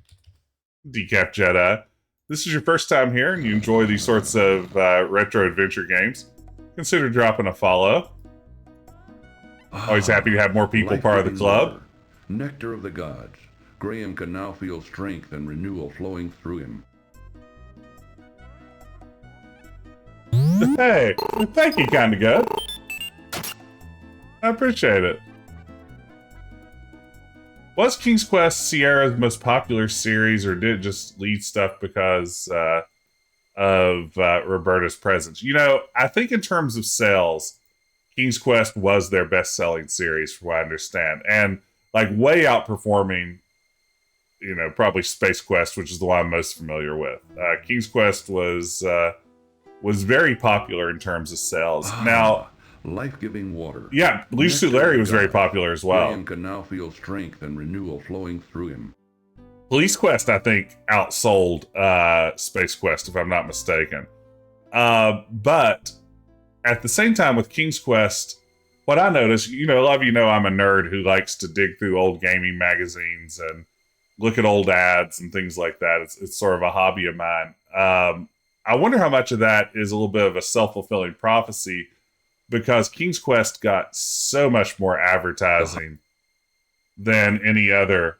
Decaf Jedi. This is your first time here and you enjoy these sorts of retro adventure games, consider dropping a follow. Always happy to have more people part of the club. Water, nectar of the gods. Graham can now feel strength and renewal flowing through him. Hey, thank you, kind of good. I appreciate it. Was King's Quest Sierra's most popular series, or did it just lead stuff because of Roberta's presence? You know, I think in terms of sales, King's Quest was their best-selling series, from what I understand, and like way outperforming, you know, probably Space Quest, which is the one I'm most familiar with. King's Quest was very popular in terms of sales. Now, life-giving water. Yeah, Leash to Larry was very popular as well. Graham can now feel strength and renewal flowing through him. Police Quest, I think, outsold Space Quest, if I'm not mistaken. But at the same time with King's Quest, what I noticed, you know, a lot of you know I'm a nerd who likes to dig through old gaming magazines and look at old ads and things like that. It's sort of a hobby of mine. I wonder how much of that is a little bit of a self-fulfilling prophecy, because King's Quest got so much more advertising than any other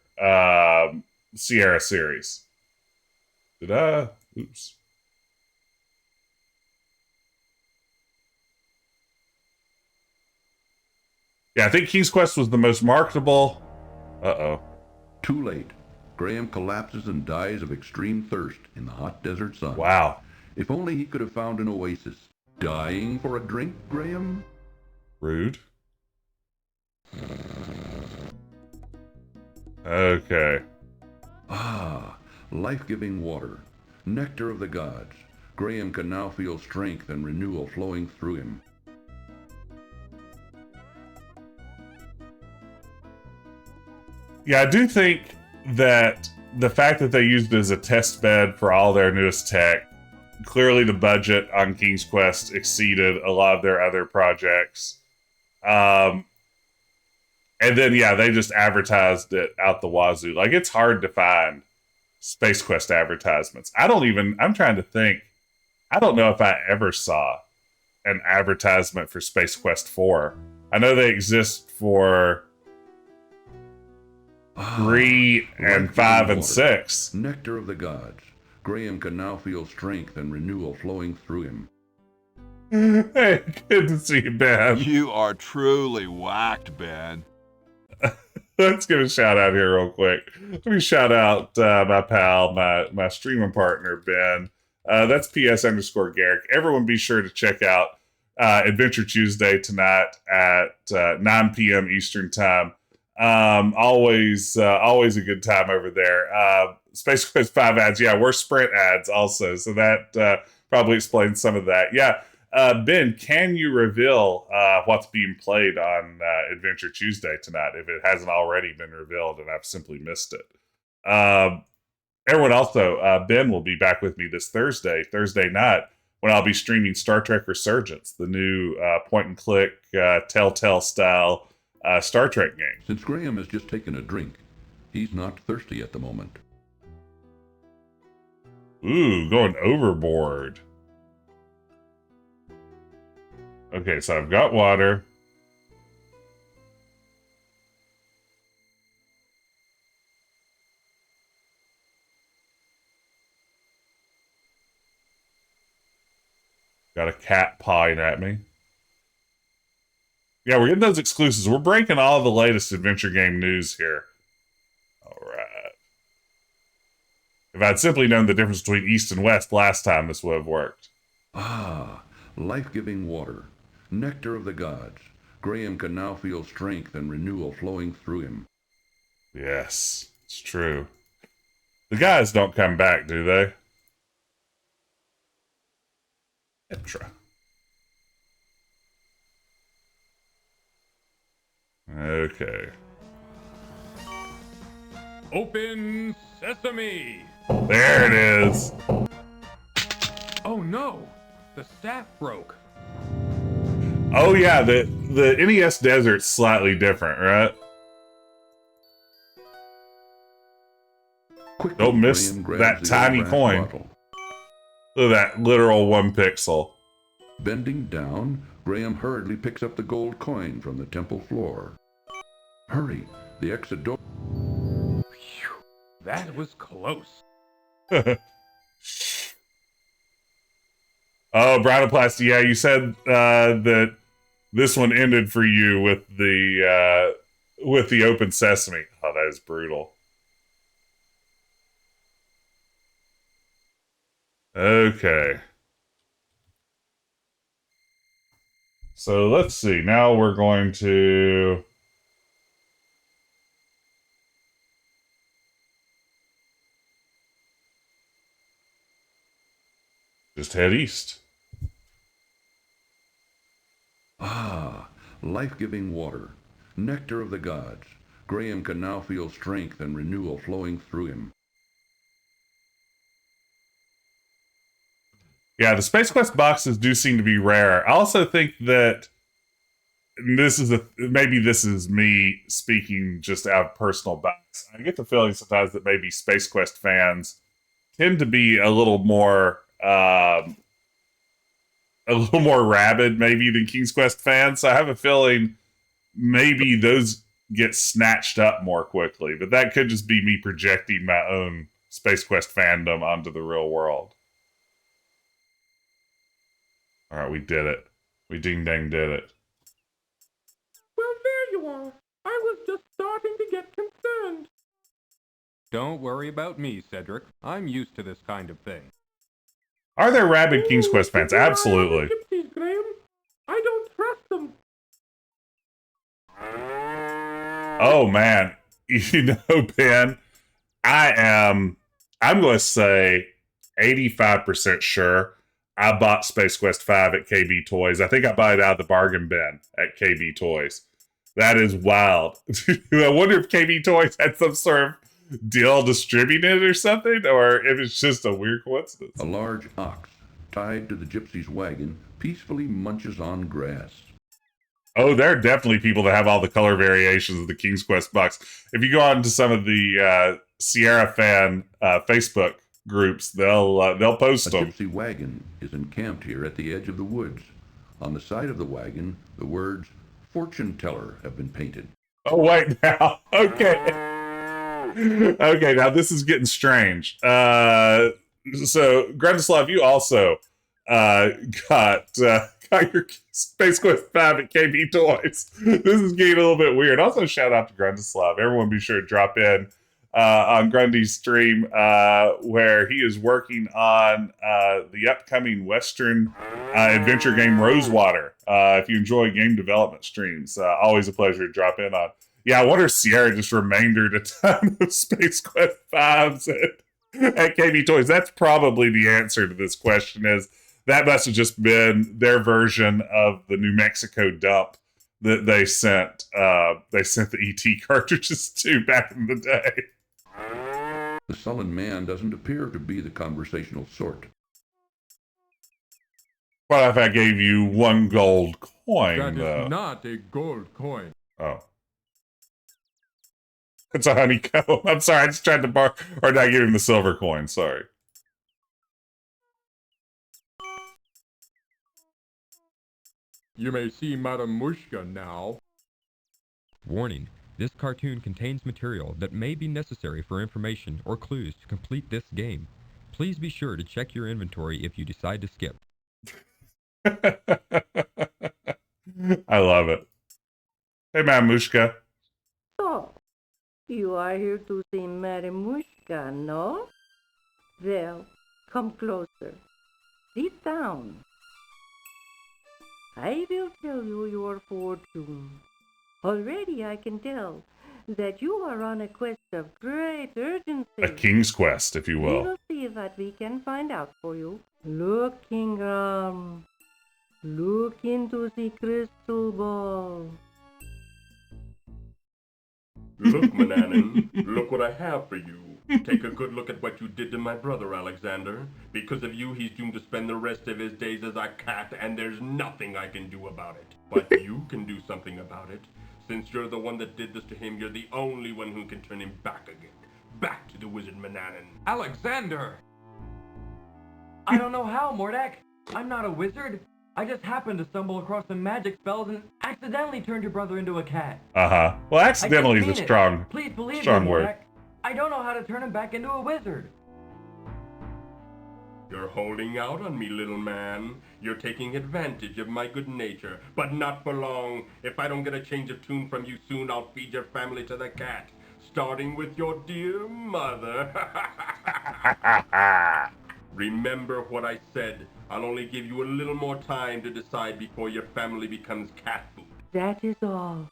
Sierra series. Oops. Yeah, I think King's Quest was the most marketable. Uh-oh. Too late. Graham collapses and dies of extreme thirst in the hot desert sun. Wow. If only he could have found an oasis. Dying for a drink, Graham? Rude. Okay. Life-giving water. Nectar of the gods. Graham can now feel strength and renewal flowing through him. Yeah, I do think that the fact that they used it as a test bed for all their newest tech, clearly the budget on King's Quest exceeded a lot of their other projects. And then, yeah, they just advertised it out the wazoo. Like, it's hard to find Space Quest advertisements. I'm trying to think. I don't know if I ever saw an advertisement for Space Quest 4. I know they exist for 3 and 5 and 6. Nectar of the gods. Graham can now feel strength and renewal flowing through him. Hey, good to see you, Ben. You are truly whacked, Ben. Let's give a shout out here real quick. Let me shout out my pal, my streaming partner, Ben. That's PS_Garrick. Everyone be sure to check out Adventure Tuesday tonight at 9 p.m. Eastern Time. Always a good time over there. Space Quest 5 ads. Yeah, we're Sprint ads also. So that probably explains some of that. Yeah. Ben, can you reveal what's being played on Adventure Tuesday tonight if it hasn't already been revealed and I've simply missed it? Everyone also, Ben will be back with me this Thursday night, when I'll be streaming Star Trek Resurgence, the new point-and-click Telltale style Star Trek game. Since Graham has just taken a drink, he's not thirsty at the moment. Ooh, going overboard. Okay, so I've got water. Got a cat pawing at me. Yeah, we're getting those exclusives. We're breaking all the latest adventure game news here. All right. If I'd simply known the difference between East and West last time, this would have worked. Life-giving water. Nectar of the gods. Graham can now feel strength and renewal flowing through him. Yes, it's true. The guys don't come back, do they? Petra. Okay. Open sesame! There it is. Oh no! The staff broke. Oh yeah, the NES Desert's slightly different, right? Quickly, Don't miss Graham grabs that the tiny old brass coin. bottle. Look at that literal 1 pixel. Bending down, Graham hurriedly picks up the gold coin from the temple floor. Hurry, the exit door. That was close. Oh, Bronoplasty, yeah, you said that this one ended for you with the open sesame. Oh, that is brutal. Okay. So let's see. Now we're going to just head east. Ah, life-giving water, nectar of the gods. Graham can now feel strength and renewal flowing through him. Yeah, the Space Quest boxes do seem to be rare. I also think that maybe this is me speaking just out of personal bias. I get the feeling sometimes that maybe Space Quest fans tend to be a little more rabid maybe than King's Quest fans. So I have a feeling maybe those get snatched up more quickly, but that could just be me projecting my own Space Quest fandom onto the real world. All right, we did it. We ding-dang did it. Well, there you are. I was just starting to get concerned. Don't worry about me, Cedric. I'm used to this kind of thing. Are there rabid King's Quest fans? Absolutely. Gypsies, Graham. I don't trust them. Oh, man. You know, Ben, I'm going to say 85% sure I bought Space Quest 5 at KB Toys. I think I bought it out of the bargain bin at KB Toys. That is wild. I wonder if KB Toys had some sort of deal distributing it or something, or if it's just a weird coincidence. A large ox, tied to the gypsy's wagon, peacefully munches on grass. Oh, there are definitely people that have all the color variations of the King's Quest box. If you go on to some of the Sierra fan Facebook groups, they'll post them. A gypsy wagon is encamped here at the edge of the woods. On the side of the wagon, the words "Fortune Teller" have been painted. Oh, wait now. Okay. Okay, now this is getting strange. So, Gruntislav, you also got your Space Quest 5 at KB Toys. This is getting a little bit weird. Also, shout out to Gruntislav. Everyone be sure to drop in on Grundy's stream where he is working on the upcoming Western adventure game Rosewater. If you enjoy game development streams, always a pleasure to drop in on. Yeah, I wonder if Sierra just remaindered a ton of Space Quest 5s at KB Toys. That's probably the answer to this question. Is that must have just been their version of the New Mexico dump that they sent the ET cartridges to back in the day. The sullen man doesn't appear to be the conversational sort. What if I gave you 1 gold coin, That though? is not a gold coin. Oh. It's a honeycomb. I'm sorry, I just tried to or did I give him the silver coin? Sorry. You may see Madame Mushka now. Warning. This cartoon contains material that may be necessary for information or clues to complete this game. Please be sure to check your inventory if you decide to skip. I love it. Hey, Mamushka. Oh, you are here to see Marimushka, no? Well, come closer. Sit down. I will tell you your fortune. Already I can tell that you are on a quest of great urgency. A king's quest, if you We will. will see what we can find out for you. Look, King Ram. Look into the crystal ball. Look, Mananan, look what I have for you. Take a good look at what you did to my brother, Alexander. Because of you, he's doomed to spend the rest of his days as a cat, and there's nothing I can do about it. But you can do something about it. Since you're the one that did this to him, you're the only one who can turn him back again. Back to the wizard Manannan. Alexander! I don't know how, Mordack. I'm not a wizard. I just happened to stumble across some magic spells and accidentally turned your brother into a cat. Well, accidentally is a strong, Please believe strong me, word. Mordack. I don't know how to turn him back into a wizard. You're holding out on me, little man. You're taking advantage of my good nature, but not for long. If I don't get a change of tune from you soon, I'll feed your family to the cat, starting with your dear mother. Remember what I said. I'll only give you a little more time to decide before your family becomes cat food. That is all.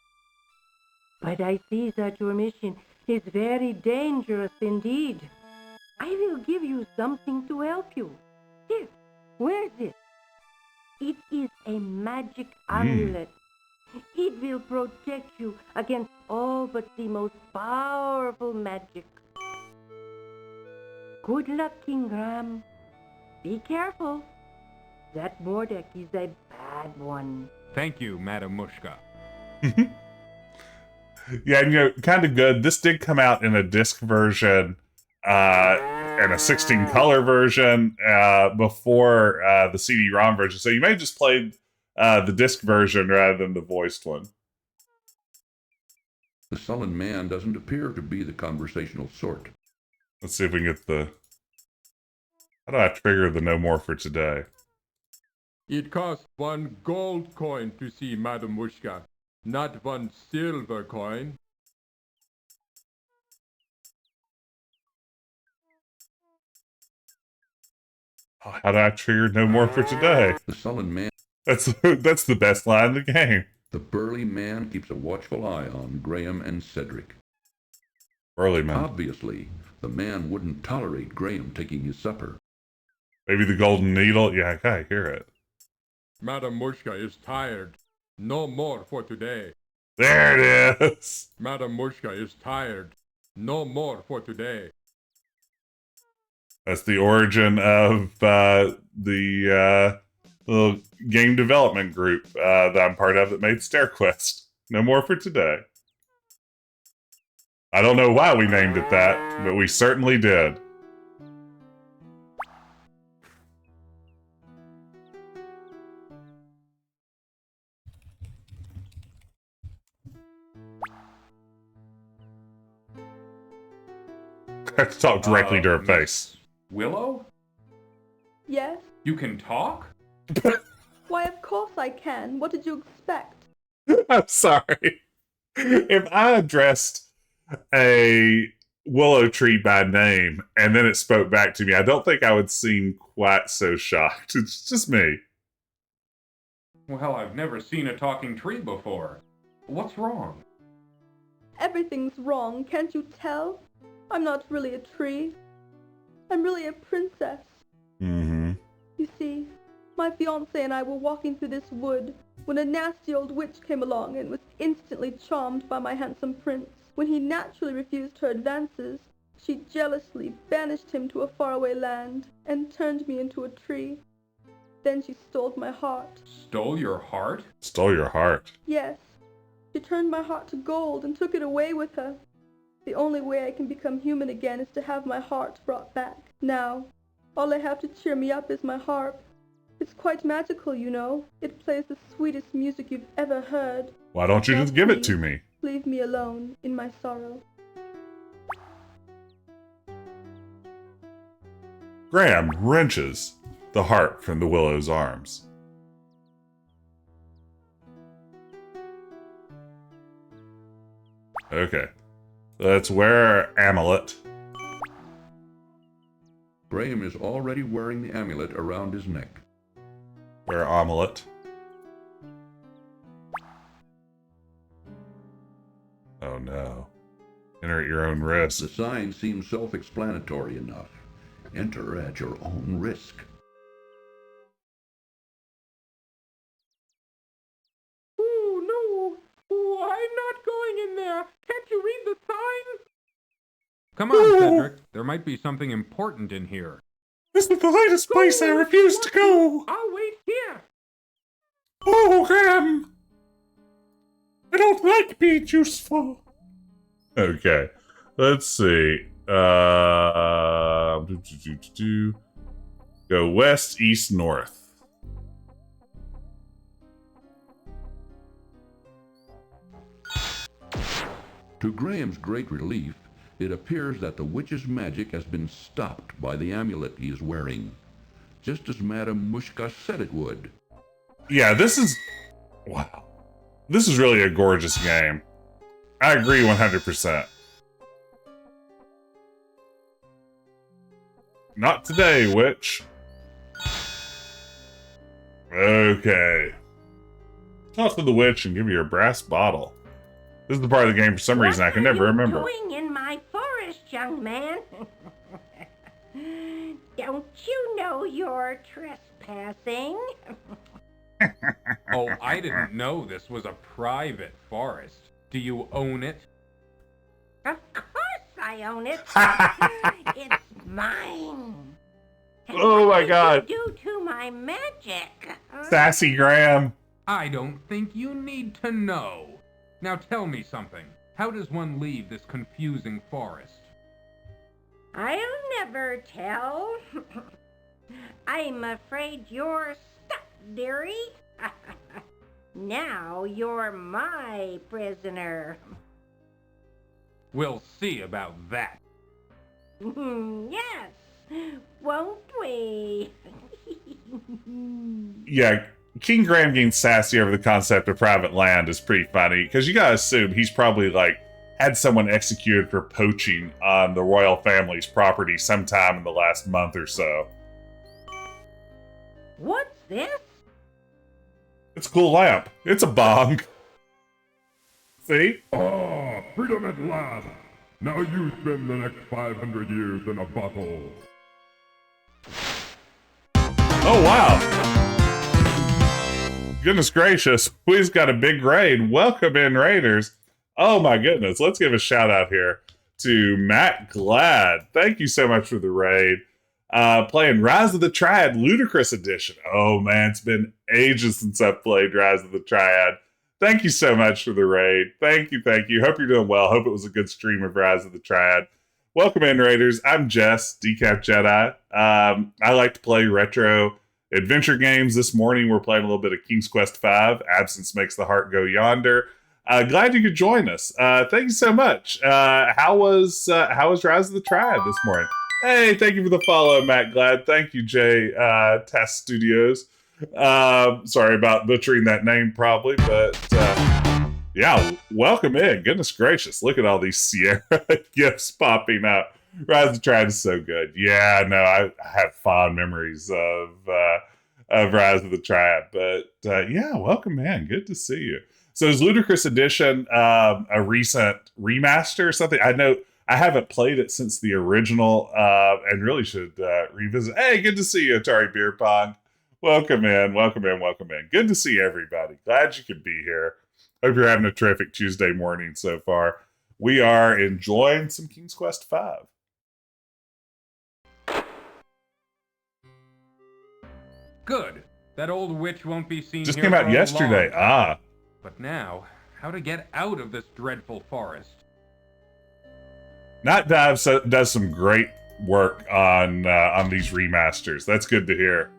But I see that your mission is very dangerous indeed. I will give you something to help you. Here, wear this. It is a magic amulet. It will protect you against all but the most powerful magic. Good luck, King Graham. Be careful. That Mordack is a bad one. Thank you, Madam Mushka. Yeah, you know, kind of good. This did come out in a disc version and a 16-color version before the CD-ROM version. So you may have just played the disc version rather than the voiced one. The sullen man doesn't appear to be the conversational sort. Let's see if we can get the... How do I trigger the no more for today? It costs 1 gold coin to see Madam Mushka, not 1 silver coin. How do I trigger no more for today? The sullen man... That's the best line in the game. The burly man keeps a watchful eye on Graham and Cedric. Burly man. Obviously, the man wouldn't tolerate Graham taking his supper. Maybe the golden needle? Yeah, I hear it. Madam Mushka is tired. No more for today. There it is. Madam Mushka is tired. No more for today. That's the origin of the little game development group that I'm part of that made StairQuest. No more for today. I don't know why we named it that, but we certainly did. I have to talk directly to her face. Willow? Yes? You can talk? Why, of course I can. What did you expect? I'm sorry. If I addressed a willow tree by name and then it spoke back to me, I don't think I would seem quite so shocked. It's just me. Well, I've never seen a talking tree before. What's wrong? Everything's wrong, can't you tell? I'm not really a tree. I'm really a princess. Mm-hmm. You see, my fiancé and I were walking through this wood when a nasty old witch came along and was instantly charmed by my handsome prince. When he naturally refused her advances, she jealously banished him to a faraway land and turned me into a tree. Then she stole my heart. Stole your heart? Stole your heart? Yes. She turned my heart to gold and took it away with her. The only way I can become human again is to have my heart brought back. Now, all I have to cheer me up is my harp. It's quite magical, you know. It plays the sweetest music you've ever heard. Why don't you just give it to me? Leave me alone in my sorrow. Graham wrenches the harp from the willow's arms. Okay. Let's wear our amulet. Graham is already wearing the amulet around his neck. Wear amulet. Oh no. Enter at your own risk. The sign seems self-explanatory enough. Enter at your own risk. Oh, no. Oh, I'm not going in there. Can't you read the sign? Come on, Cedric. There might be something important in here. This is the latest place I refuse to go. I'll wait here. Oh, Graham. I don't like being useful. Okay. Let's see. Go west, east, north. To Graham's great relief, it appears that the witch's magic has been stopped by the amulet he is wearing, just as Madame Mushka said it would. Yeah, this is... Wow. This is really a gorgeous game. I agree 100%. Not today, witch. Okay. Talk to the witch and give you a brass bottle. This is the part of the game for some reason I can never remember. What are you doing in my forest, young man? Don't you know you're trespassing? Oh, I didn't know this was a private forest. Do you own it? Of course I own it. It's mine. And Oh my what god. did you do to my magic? Sassy Graham. I don't think you need to know. Now tell me something. How does one leave this confusing forest? I'll never tell. I'm afraid you're stuck, dearie. Now you're my prisoner. We'll see about that. Yes, won't we? Yeah, King Graham getting sassy over the concept of private land is pretty funny, because you gotta assume he's probably, like, had someone executed for poaching on the royal family's property sometime in the last month or so. What's this? It's a cool lamp. It's a bong. See? Ah, freedom at last! Now you spend the next 500 years in a bottle. Oh, wow. Goodness gracious. We've got a big raid. Welcome in, Raiders. Oh, my goodness. Let's give a shout out here to Matt Glad. Thank you so much for the raid. Playing Rise of the Triad Ludicrous Edition. Oh, man. It's been ages since I've played Rise of the Triad. Thank you so much for the raid. Thank you, thank you. Hope you're doing well. Hope it was a good stream of Rise of the Triad. Welcome in, Raiders. I'm Jess, Decaf Jedi. I like to play retro adventure games. This morning, we're playing a little bit of King's Quest V. Absence makes the heart go yonder. Glad you could join us. Thank you so much. How was Rise of the Triad this morning? Hey, thank you for the follow, Matt Glad. Thank you, Jay Test Studios. Sorry about butchering that name probably, but yeah, welcome in. Goodness gracious, look at all these Sierra gifts popping up. Rise of the Triad is so good. Yeah, no, I have fond memories of Rise of the Triad, but yeah, welcome in. Good to see you. So is Ludicrous Edition a recent remaster or something? I know I haven't played it since the original and really should revisit. Hey, good to see you, Atari Beer Pong. Welcome in, welcome in, welcome in. Good to see everybody. Glad you could be here. Hope you're having a terrific Tuesday morning so far. We are enjoying some King's Quest V. Good. That old witch won't be seen Just here came out for a yesterday. long. But now, how to get out of this dreadful forest? Not Dive does some great work on these remasters. That's good to hear.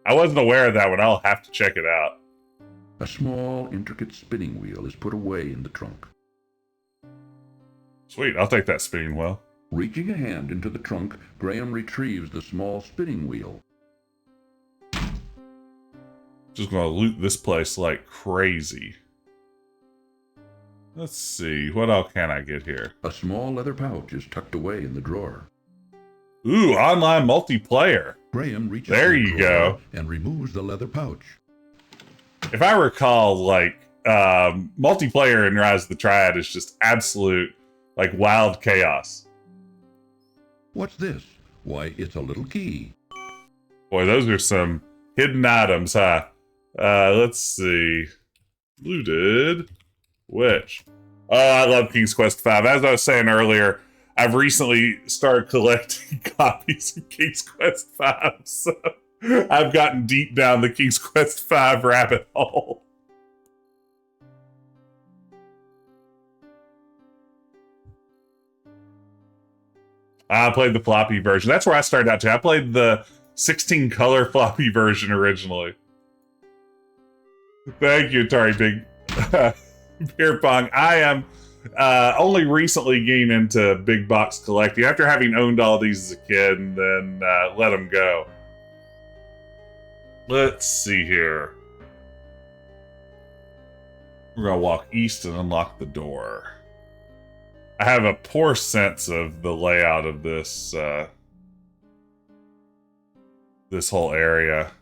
I wasn't aware of that one. I'll have to check it out. A small, intricate spinning wheel is put away in the trunk. Sweet, I'll take that spinning wheel. Reaching a hand into the trunk, Graham retrieves the small spinning wheel. Just gonna loot this place like crazy. Let's see, what else can I get here? A small leather pouch is tucked away in the drawer. Ooh, online multiplayer. Graham reaches there the you drawer go. And removes the leather pouch. If I recall, like, multiplayer in Rise of the Triad is just absolute, like, wild chaos. What's this? Why, it's a little key. Boy, those are some hidden items, huh? Let's see. Looted. Which? Oh, I love King's Quest V. As I was saying earlier, I've recently started collecting copies of King's Quest V, so I've gotten deep down the King's Quest V rabbit hole. I played the floppy version. That's where I started out to. I played the 16 color floppy version originally. Thank you, Atari Big Beer Pong. I am only recently getting into big box collecting after having owned all these as a kid and then let them go. Let's see here. We're going to walk east and unlock the door. I have a poor sense of the layout of this this whole area.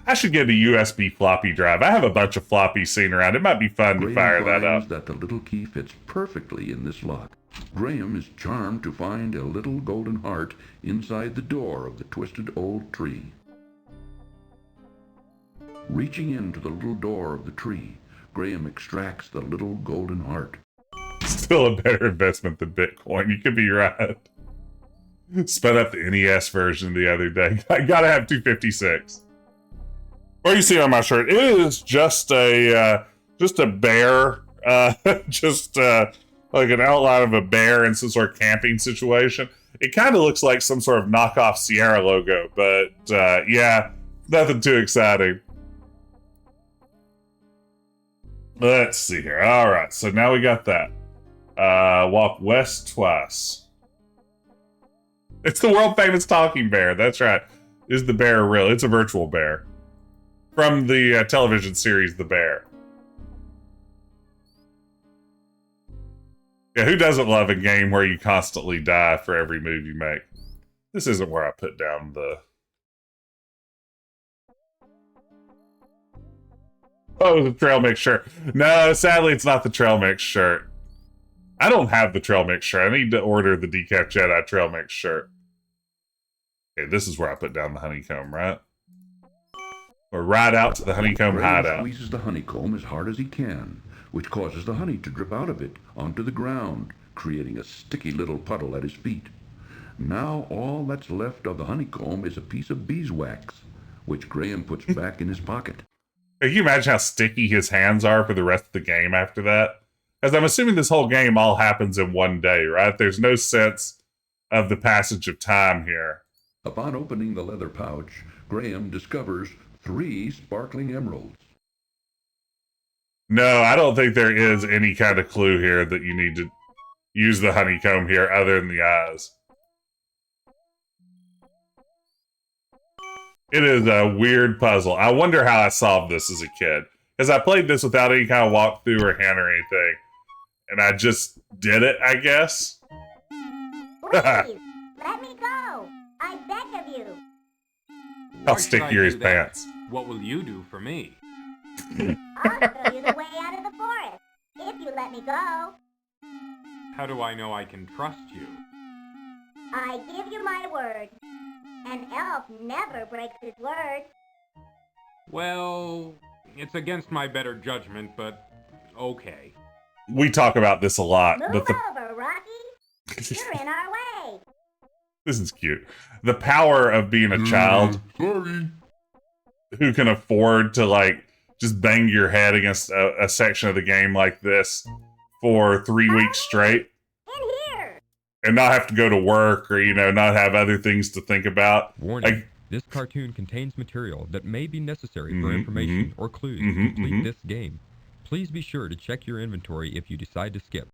I should get a USB floppy drive. I have a bunch of floppies sitting around. It might be fun to fire that up. That the little key fits perfectly in this lock. Graham is charmed to find a little golden heart inside the door of the twisted old tree. Reaching into the little door of the tree, Graham extracts the little golden heart. Still a better investment than Bitcoin. You could be right. Sped up the NES version the other day. I gotta have 256. What you see on my shirt? It is just a bear, like an outline of a bear in some sort of camping situation. It kind of looks like some sort of knockoff Sierra logo, but yeah, nothing too exciting. Let's see here. All right, so now we got that. Walk west twice. It's the world famous talking bear. That's right. Is the bear real? It's a virtual bear from the television series The Bear. Yeah, who doesn't love a game where you constantly die for every move you make? This isn't where I put down the... Oh, the trail mix shirt. No, sadly, it's not the trail mix shirt. I don't have the trail mix shirt. I need to order the Decaf Jedi trail mix shirt. Okay, this is where I put down the honeycomb, right? Or ride out to the honeycomb hideout. Squeezes the honeycomb as hard as he can, which causes the honey to drip out of it onto the ground, creating a sticky little puddle at his feet. Now all that's left of the honeycomb is a piece of beeswax, which Graham puts back in his pocket. Can you imagine how sticky his hands are for the rest of the game after that? Because I'm assuming this whole game all happens in one day, right? There's no sense of the passage of time here. Upon opening the leather pouch, Graham discovers 3 sparkling emeralds. No, I don't think there is any kind of clue here that you need to use the honeycomb here other than the eyes. It is a weird puzzle. I wonder how I solved this as a kid. Because I played this without any kind of walkthrough or hint or anything. And I just did it, I guess. Please, let me go. I beg of you. I'll stick you his pants. What will you do for me? I'll show you the way out of the forest, if you let me go. How do I know I can trust you? I give you my word. An elf never breaks his word. Well, it's against my better judgment, but okay. We talk about this a lot. Move over, Rocky. You're in our way. This is cute. The power of being a child who can afford to, like, just bang your head against a section of the game like this for 3 weeks straight. And not have to go to work or, you know, not have other things to think about. Warning. This cartoon contains material that may be necessary for information or clues to complete this game. Please be sure to check your inventory if you decide to skip.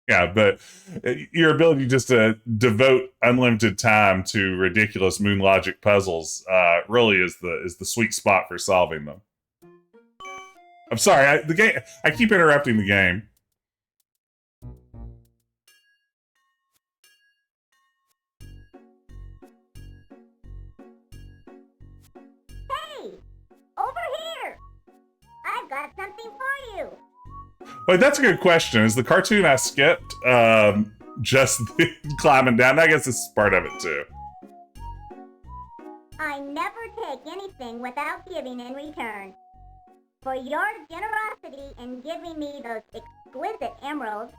Yeah, but your ability just to devote unlimited time to ridiculous moon logic puzzles really is the sweet spot for solving them. I'm sorry, I keep interrupting the game. I've got something for you. Wait, that's a good question. Is the cartoon I skipped just climbing down? I guess this is part of it too. I never take anything without giving in return. For your generosity in giving me those exquisite emeralds,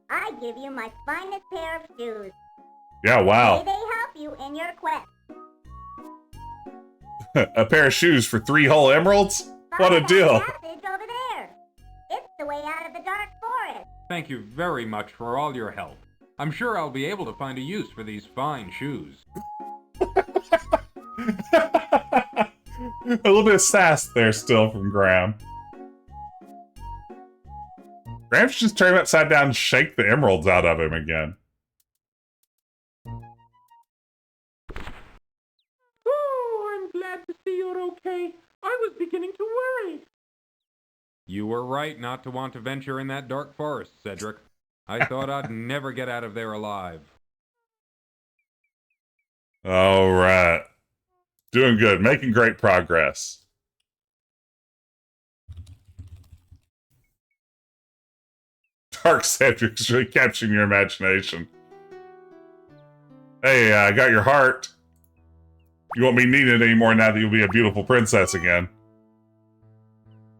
I give you my finest pair of shoes. Yeah, wow. May they help you in your quest. A pair of shoes for 3 whole emeralds? What a deal. Passage over there. It's the way out of the dark forest. Thank you very much for all your help. I'm sure I'll be able to find a use for these fine shoes. A little bit of sass there still from Graham. Graham should just turn him upside down and shake the emeralds out of him again. Oh, I'm glad to see you're okay. I was beginning to worry. You were right not to want to venture in that dark forest, Cedric. I thought I'd never get out of there alive. All right. Doing good. Making great progress. Dark Cedric's really capturing your imagination. Hey, I got your heart. You won't be needed anymore now that you'll be a beautiful princess again.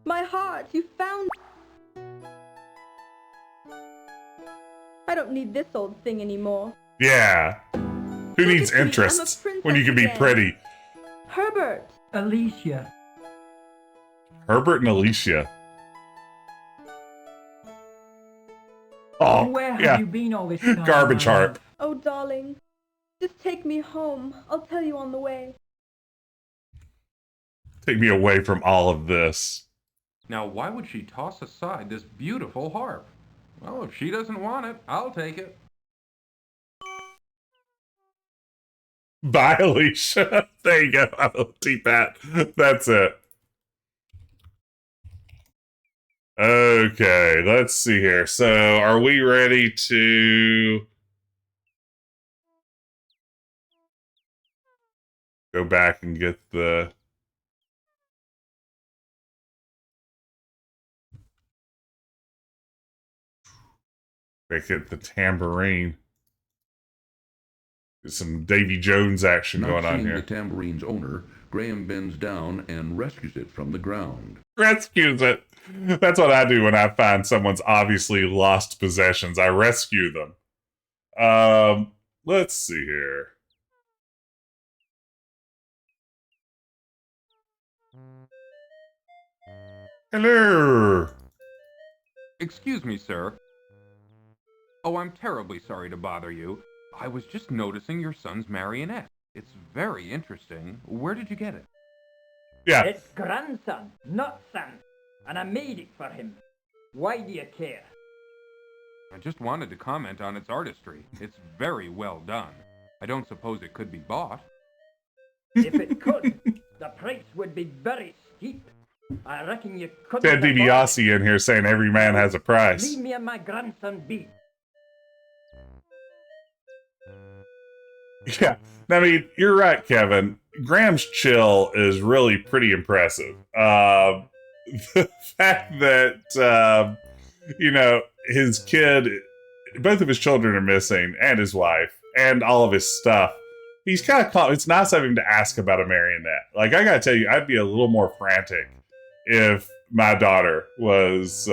My heart, you found... I don't need this old thing anymore. Yeah. Who needs interests when you can be pretty? Herbert. Alicia. Herbert and Alicia. Oh, Where have yeah. you been all this time? Garbage heart. Oh, darling. Just take me home. I'll tell you on the way. Take me away from all of this. Now, why would she toss aside this beautiful harp? Well, if she doesn't want it, I'll take it. Bye, Alicia. There you go. I will T-Pat. That's it. Okay, let's see here. So, are we ready to go back and get the... Get the tambourine. There's some Davy Jones action Not going on seeing here. the tambourine's owner, Graham bends down and rescues it from the ground. Rescues it. That's what I do when I find someone's obviously lost possessions. I rescue them. Let's see here. Hello. Excuse me, sir. Oh, I'm terribly sorry to bother you. I was just noticing your son's marionette. It's very interesting. Where did you get it? Yeah. It's grandson, not son. And I made it for him. Why do you care? I just wanted to comment on its artistry. It's very well done. I don't suppose it could be bought. If it could, the price would be very steep. I reckon you couldn't. Ted DiBiase in here saying every man has a price. Leave me and my grandson be. Yeah, I mean, you're right, Kevin. Graham's chill is really pretty impressive. The fact that, you know, his kid, both of his children are missing, and his wife, and all of his stuff. He's kind of caught. It's nice of him to ask about a marionette. Like, I gotta tell you, I'd be a little more frantic if my daughter was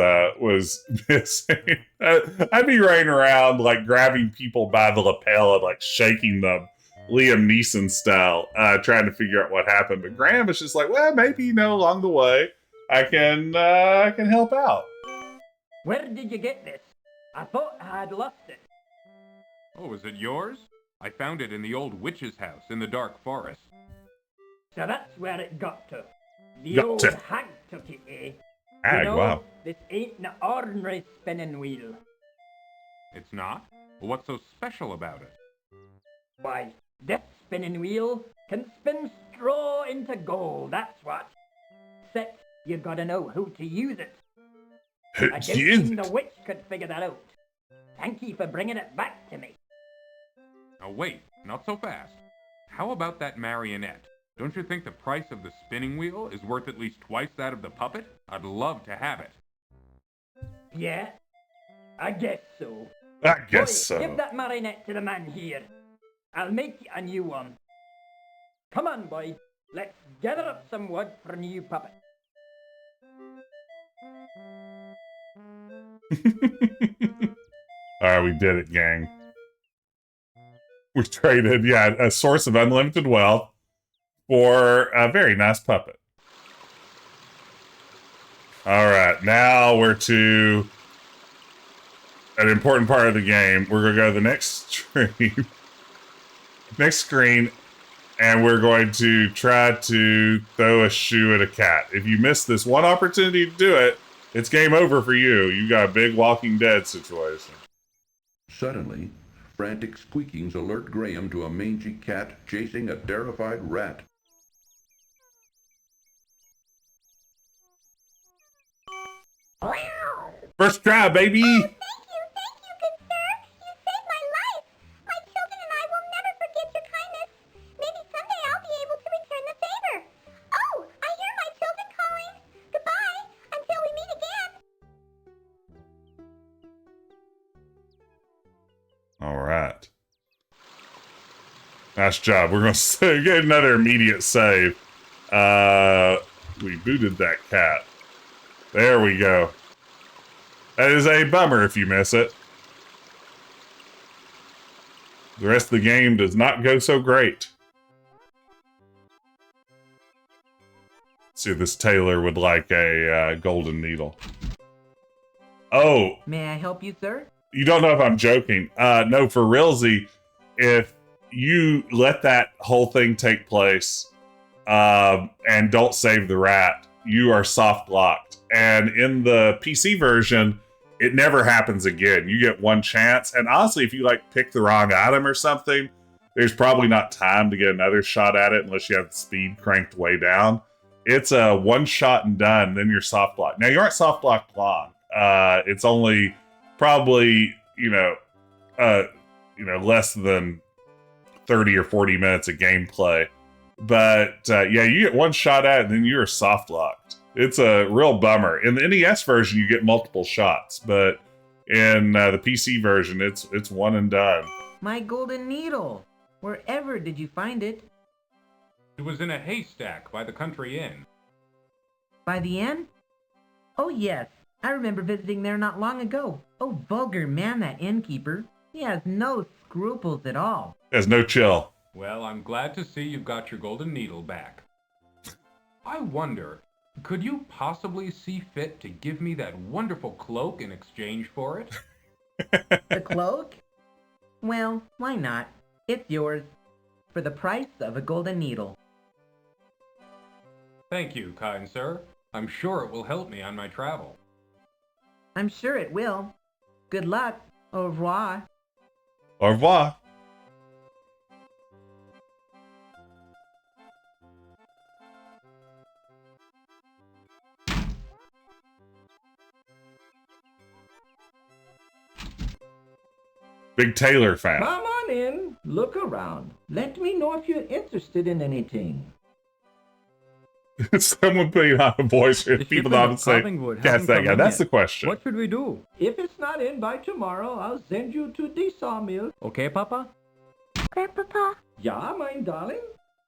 missing. I'd be running around, like, grabbing people by the lapel and, like, shaking them, Liam Neeson style, trying to figure out what happened. But Graham is just like, well, maybe, you know, along the way, I can help out. Where did you get this? I thought I had lost it. Oh, is it yours? I found it in the old witch's house in the dark forest. So that's where it got to. The old hag took it, eh? Hag, you know, wow. This ain't an ordinary spinning wheel. It's not? Well, what's so special about it? Why, this spinning wheel can spin straw into gold, that's what. Except you gotta know how to use it. I don't think the witch could figure that out. Thank you for bringing it back to me. Now wait, not so fast. How about that marionette? Don't you think the price of the spinning wheel is worth at least twice that of the puppet? I'd love to have it. Yeah, I guess so. I guess Boy, so. Give that marionette to the man here. I'll make you a new one. Come on, boy. Let's gather up some wood for a new puppet. Alright, we did it, gang. We traded, yeah, a source of unlimited wealth for a very nice puppet. Alright, now we're to an important part of the game. We're going to go to the next screen, and we're going to try to throw a shoe at a cat. If you miss this one opportunity to do it, it's game over for you. You got a big Walking Dead situation. Suddenly, frantic squeakings alert Graham to a mangy cat chasing a terrified rat. First try, baby! Thank you, good sir. You saved my life. My children and I will never forget your kindness. Maybe someday I'll be able to return the favor. Oh, I hear my children calling. Goodbye, until we meet again. Alright. Nice job. We're going to get another immediate save. We booted that cat. There we go. That is a bummer if you miss it. The rest of the game does not go so great. Let's see if this tailor would like a golden needle. Oh! May I help you, sir? You don't know if I'm joking. No, for realsy, if you let that whole thing take place and don't save the rat, you are soft locked. And in the PC version, it never happens again. You get one chance. And honestly, if you like pick the wrong item or something, there's probably not time to get another shot at it unless you have the speed cranked way down. It's a one shot and done, then you're soft locked. Now you aren't soft locked long. It's only probably, less than 30 or 40 minutes of gameplay. But yeah, you get one shot at it and then you're soft locked. It's a real bummer. In the NES version, you get multiple shots, but in the PC version, it's one and done. My golden needle. Wherever did you find it? It was in a haystack by the country inn. By the inn? Oh yes, I remember visiting there not long ago. Oh, vulgar man, that innkeeper. He has no scruples at all. There's no chill. Well, I'm glad to see you've got your golden needle back. I wonder, could you possibly see fit to give me that wonderful cloak in exchange for it? The cloak? Well, why not? It's yours. For the price of a golden needle. Thank you, kind sir. I'm sure it will help me on my travel. I'm sure it will. Good luck. Au revoir. Au revoir. Big Taylor fan. Come on in. Look around. Let me know if you're interested in anything. Someone putting on a voice here. People don't say, "Yes, that guy." That's the question. What should we do? If it's not in by tomorrow, I'll send you to the sawmill. Okay, Papa? Grandpapa, Yeah, my darling?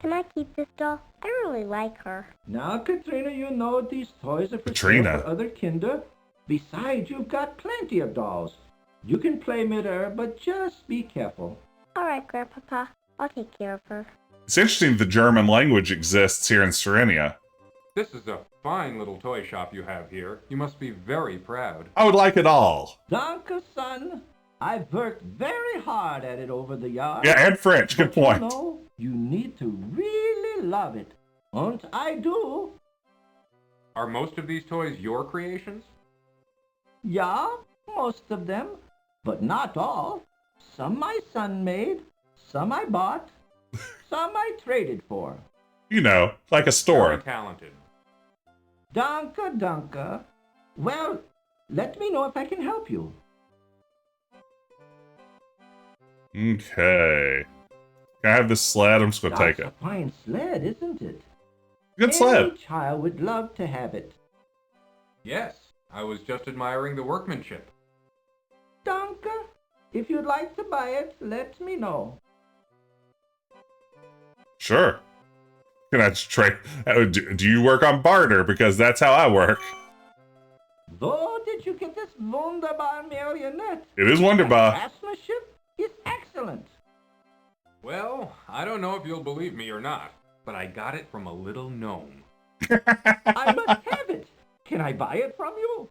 can I keep this doll? I really like her. Now, Katrina, you know these toys are for Katrina. sale for other kinder. Besides, you've got plenty of dolls. You can play mid-air, but just be careful. All right, Grandpapa, I'll take care of her. It's interesting the German language exists here in Serenia. This is a fine little toy shop you have here. You must be very proud. I would like it all. Danke, son. I've worked very hard at it over the years. Yeah, and French. Good point. You know, you need to really love it. And I do. Are most of these toys your creations? Yeah, most of them. But not all. Some my son made. Some I bought. Some I traded for. You know, like a store. Very talented. Danke, danke. Well, let me know if I can help you. Okay. Can I have this sled? I'm just going to take it. That's a fine sled, isn't it? Good sled. Any child would love to have it. Yes, I was just admiring the workmanship. Danke. If you'd like to buy it, let me know. Sure. Can I just trade? Do you work on barter? Because that's how I work. Though did you get this wunderbar marionette? It is wunderbar. Craftsmanship is excellent. Well, I don't know if you'll believe me or not, but I got it from a little gnome. I must have it. Can I buy it from you?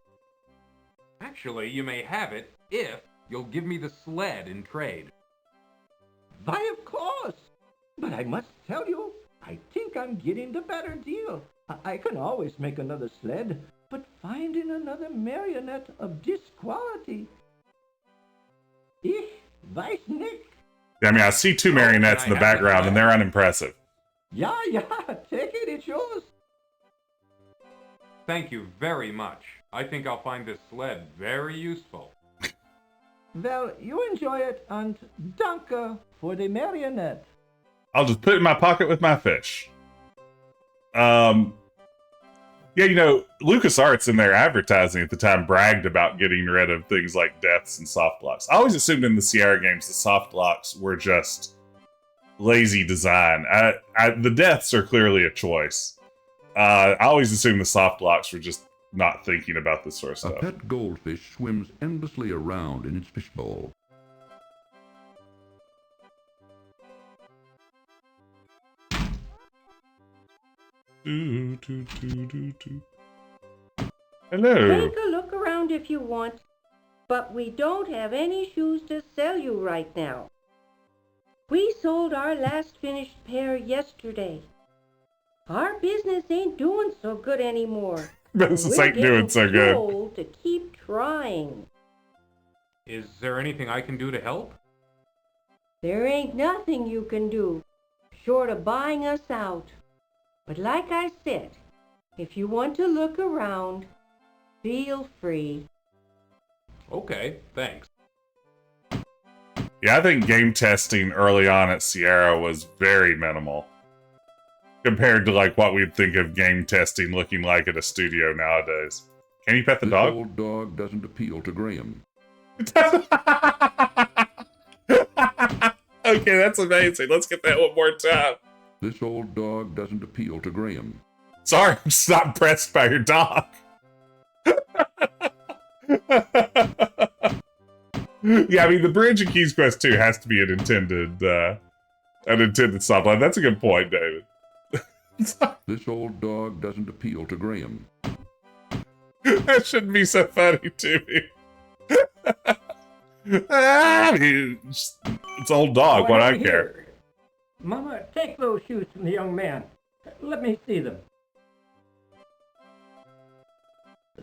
Actually, you may have it if you'll give me the sled in trade. Why, of course. But I must tell you, I think I'm getting the better deal. I can always make another sled, but finding another marionette of this quality... Ich weiß nicht. I mean, I see two marionettes in the background, and they're unimpressive. Yeah, take it, it's yours. Thank you very much. I think I'll find this sled very useful. Well, you enjoy it, and danke for the marionette. I'll just put it in my pocket with my fish. Yeah, you know, LucasArts in their advertising at the time bragged about getting rid of things like deaths and soft locks. I always assumed in the Sierra games the soft locks were just lazy design. The deaths are clearly a choice. I always assumed the soft locks were just not thinking about this sort of stuff. A pet goldfish swims endlessly around in its fishbowl. Hello. Take a look around if you want, but we don't have any shoes to sell you right now. We sold our last finished pair yesterday. Our business ain't doing so good anymore. Business ain't doing so good. We're getting to keep trying. Is there anything I can do to help? There ain't nothing you can do, short of buying us out. But like I said, if you want to look around, feel free. Okay, thanks. Yeah, I think game testing early on at Sierra was very minimal compared to like what we'd think of game testing looking like at a studio nowadays. Can you pet the dog? This old dog doesn't appeal to Graham. Okay, that's amazing. Let's get that one more time. This old dog doesn't appeal to Graham. Sorry, I'm just not impressed by your dog. Yeah, I mean, the Bridge and Keys Quest 2 has to be an intended soft line. That's a good point, David. This old dog doesn't appeal to Graham. That shouldn't be so funny to me. I mean, it's old dog. What I care. Mama, take those shoes from the young man. Let me see them.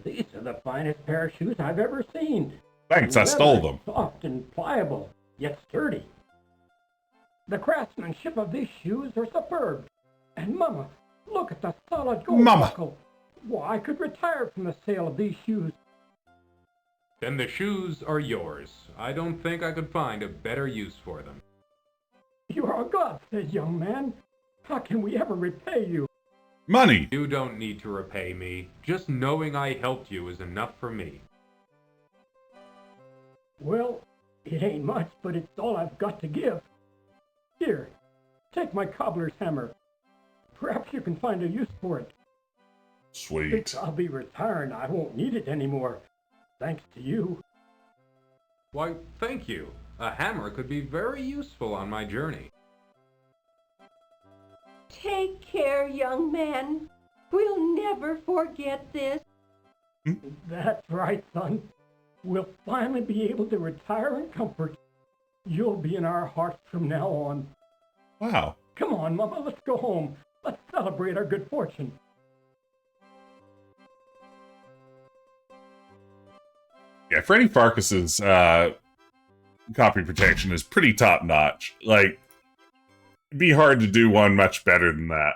These are the finest pair of shoes I've ever seen. Thanks, I stole them. Soft and pliable, yet sturdy. The craftsmanship of these shoes are superb. And Mama, look at the solid gold buckle. Why, I could retire from the sale of these shoes. Then the shoes are yours. I don't think I could find a better use for them. You are a godsend, young man. How can we ever repay you? Money! You don't need to repay me. Just knowing I helped you is enough for me. Well, it ain't much, but it's all I've got to give. Here, take my cobbler's hammer. Perhaps you can find a use for it. Sweet. Since I'll be retiring, I won't need it anymore. Thanks to you. Why, thank you. A hammer could be very useful on my journey. Take care, young man. We'll never forget this. That's right, son. We'll finally be able to retire in comfort. You'll be in our hearts from now on. Wow. Come on, Mama, let's go home. Let's celebrate our good fortune. Yeah, Freddy Farkas's copy protection is pretty top notch. Like, it'd be hard to do one much better than that.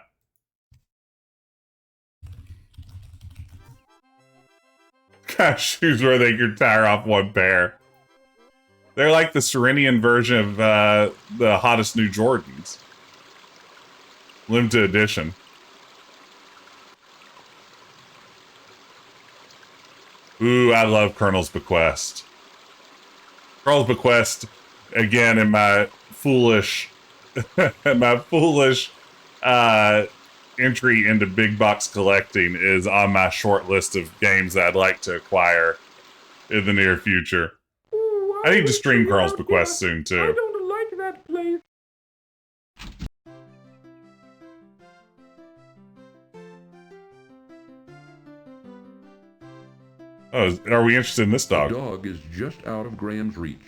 Got shoes where they could tire off one pair. They're like the Serenian version of the hottest new Jordans. Limited edition. Ooh, I love Colonel's Bequest. Colonel's Bequest, again, in my foolish entry into big box collecting is on my short list of games that I'd like to acquire in the near future. Ooh, I need to stream get Carl's out Bequest here. soon, I too. don't like that place. Oh, are we interested in this dog? The dog is just out of Graham's reach.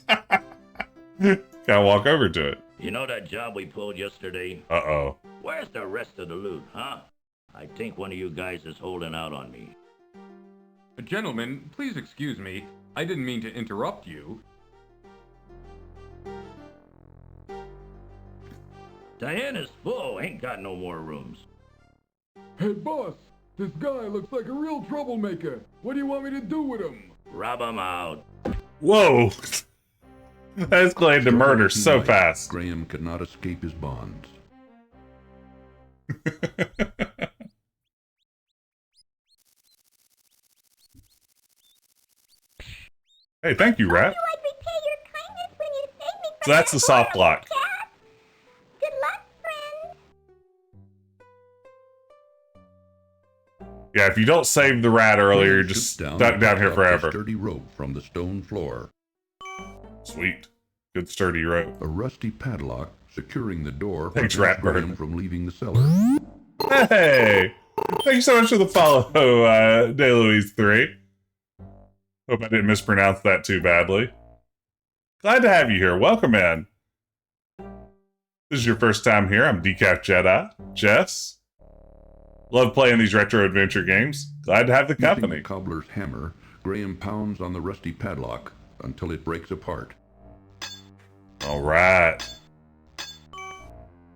Gotta walk over to it. You know that job we pulled yesterday? Uh-oh. Where's the rest of the loot, huh? I think one of you guys is holding out on me. Gentlemen, please excuse me. I didn't mean to interrupt you. Diana's full, ain't got no more rooms. Hey, boss, this guy looks like a real troublemaker. What do you want me to do with him? Rob him out. Whoa! That escalated to murder so fast. Graham could not escape his bonds. Hey, thank you, Rat. So that's the soft lock. Good luck, friend. Yeah, if you don't save the rat earlier, you're just stuck down here forever. A sturdy rope from the stone floor. Sweet. Good sturdy rope. A rusty padlock securing the door Thanks, prevents Ratbird. Graham from leaving the cellar. Hey! Thank you so much for the follow, DeLuise3. Hope I didn't mispronounce that too badly. Glad to have you here. Welcome in. This is your first time here. I'm Decaf Jedi. Jess. Love playing these retro adventure games. Glad to have the company. Using the cobbler's hammer, Graham pounds on the rusty padlock until it breaks apart. All right.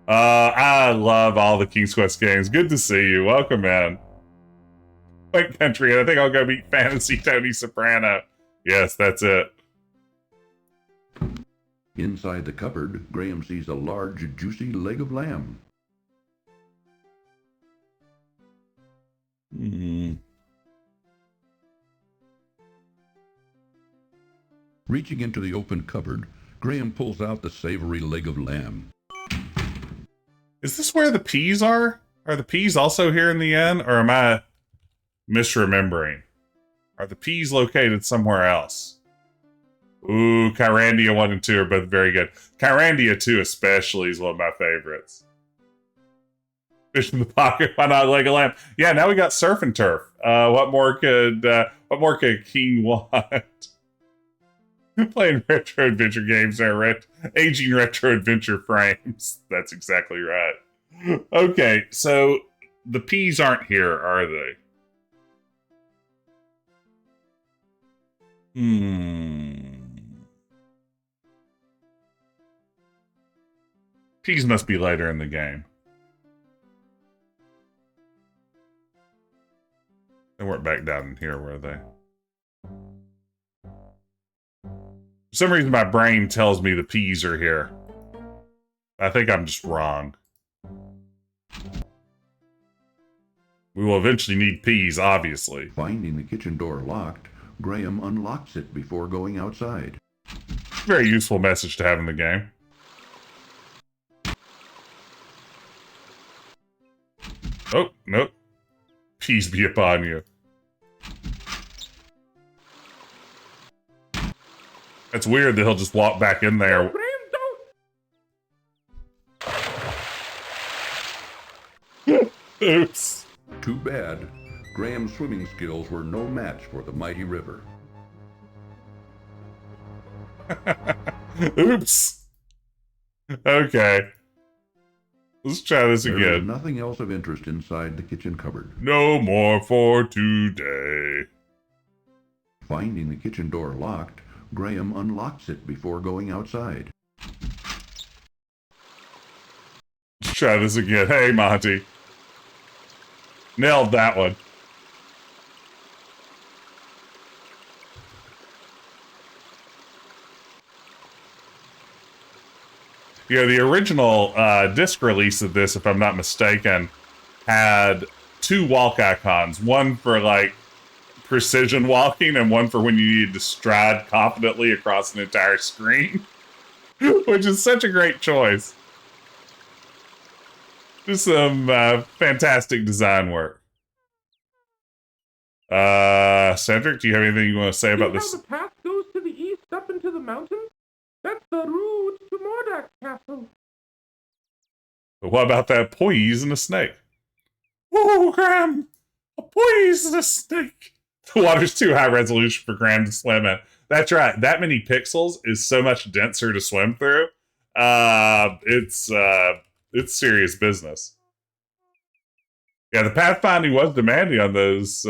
I love all the King's Quest games. Good to see you. Welcome in. Wait, country, and I think I'll go meet Fantasy Tony Soprano. Yes, that's it. Inside the cupboard, Graham sees a large, juicy leg of lamb. Reaching into the open cupboard, Graham pulls out the savory leg of lamb. Is this where the peas are? Are the peas also here in the inn, or am I misremembering? Are the peas located somewhere else? Ooh, Kyrandia 1 and 2 are both very good. Kyrandia 2 especially is one of my favorites. Fish in the pocket, why not leg of lamb? Yeah, now we got surf and turf. What more could King want? Playing retro adventure games are aging retro adventure frames. That's exactly right. Okay, so the peas aren't here, are they? Peas must be later in the game. They weren't back down in here, were they? For some reason, my brain tells me the peas are here. I think I'm just wrong. We will eventually need peas, obviously. Finding the kitchen door locked, Graham unlocks it before going outside. Very useful message to have in the game. Oh, nope. Peace be upon you. It's weird that he'll just walk back in there. Oops. Too bad. Graham's swimming skills were no match for the mighty river. Oops. Okay. Let's try this again. There is nothing else of interest inside the kitchen cupboard. No more for today. Finding the kitchen door locked, Graham unlocks it before going outside. Let's try this again. Hey, Monty. Nailed that one. Yeah, the original disc release of this, if I'm not mistaken, had two walk icons. One for, like, precision walking and one for when you needed to stride confidently across an entire screen. Which is such a great choice. Just some fantastic design work. Cedric, do you have anything you want to say about this? See how the path goes to the east up into the mountains? That's the route to Mordack Castle. But what about that poise and a snake? Oh, Graham! A poise and a snake! The water's too high resolution for Graham to swim in. That's right. That many pixels is so much denser to swim through. It's serious business. Yeah, the pathfinding was demanding on those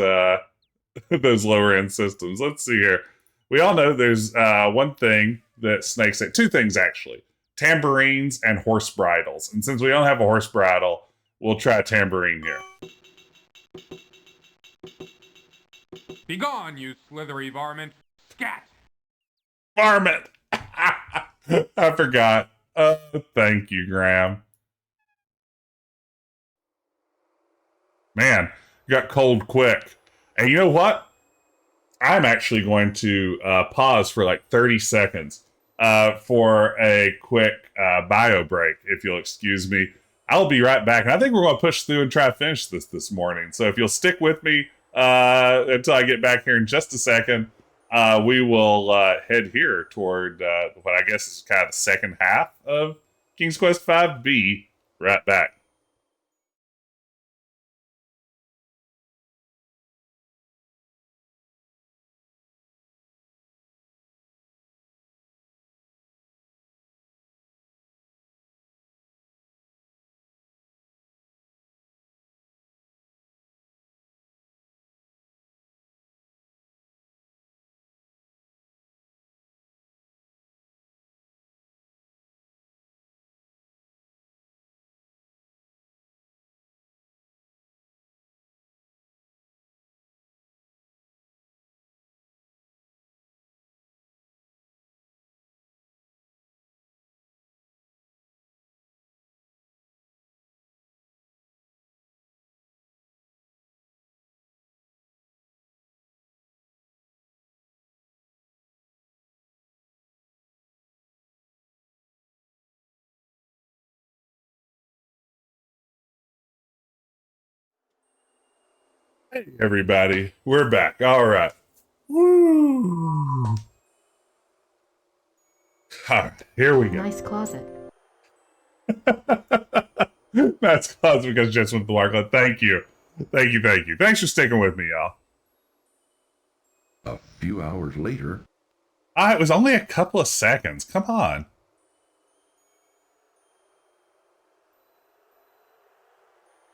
those lower end systems. Let's see here. We all know there's one thing that snakes say. Two things actually: tambourines and horse bridles. And since we don't have a horse bridle, we'll try a tambourine here. Begone, you slithery varmint! Scat! Varmint! I forgot. Thank you, Graham. Man, got cold quick. And you know what? I'm actually going to pause for like 30 seconds for a quick bio break, if you'll excuse me. I'll be right back. And I think we're going to push through and try to finish this morning. So if you'll stick with me until I get back here in just a second, we will head here toward what I guess is kind of the second half of King's Quest V. Right back. Hey, everybody. We're back. All right. Woo! All right, here we go. Nice closet. That's close because Jess went to the water. Thank you. Thank you. Thanks for sticking with me, y'all. A few hours later. It was only a couple of seconds. Come on.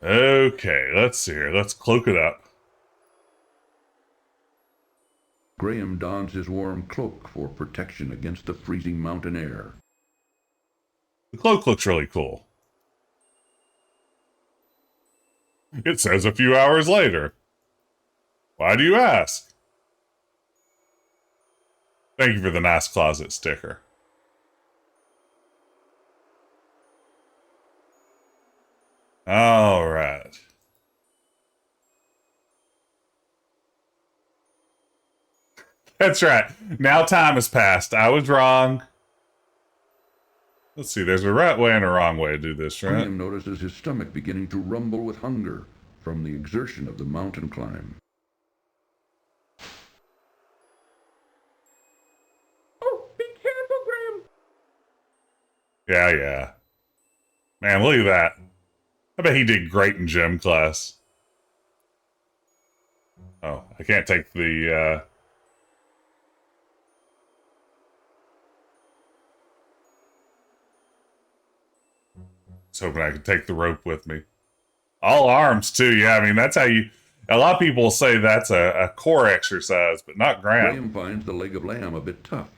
Okay, let's see here. Let's cloak it up. Graham dons his warm cloak for protection against the freezing mountain air. The cloak looks really cool. It says a few hours later. Why do you ask? Thank you for the nice closet sticker. All right. That's right. Now time has passed. I was wrong. Let's see. There's a right way and a wrong way to do this, right? Graham notices his stomach beginning to rumble with hunger from the exertion of the mountain climb. Oh, be careful, Yeah, Graham! yeah. Man, look at that. I bet he did great in gym class. Oh, I can't take the, I was hoping I could take the rope with me. All arms, too. Yeah, I mean, that's how you... A lot of people say that's a core exercise, but not Graham. Graham finds the leg of lamb a bit tough,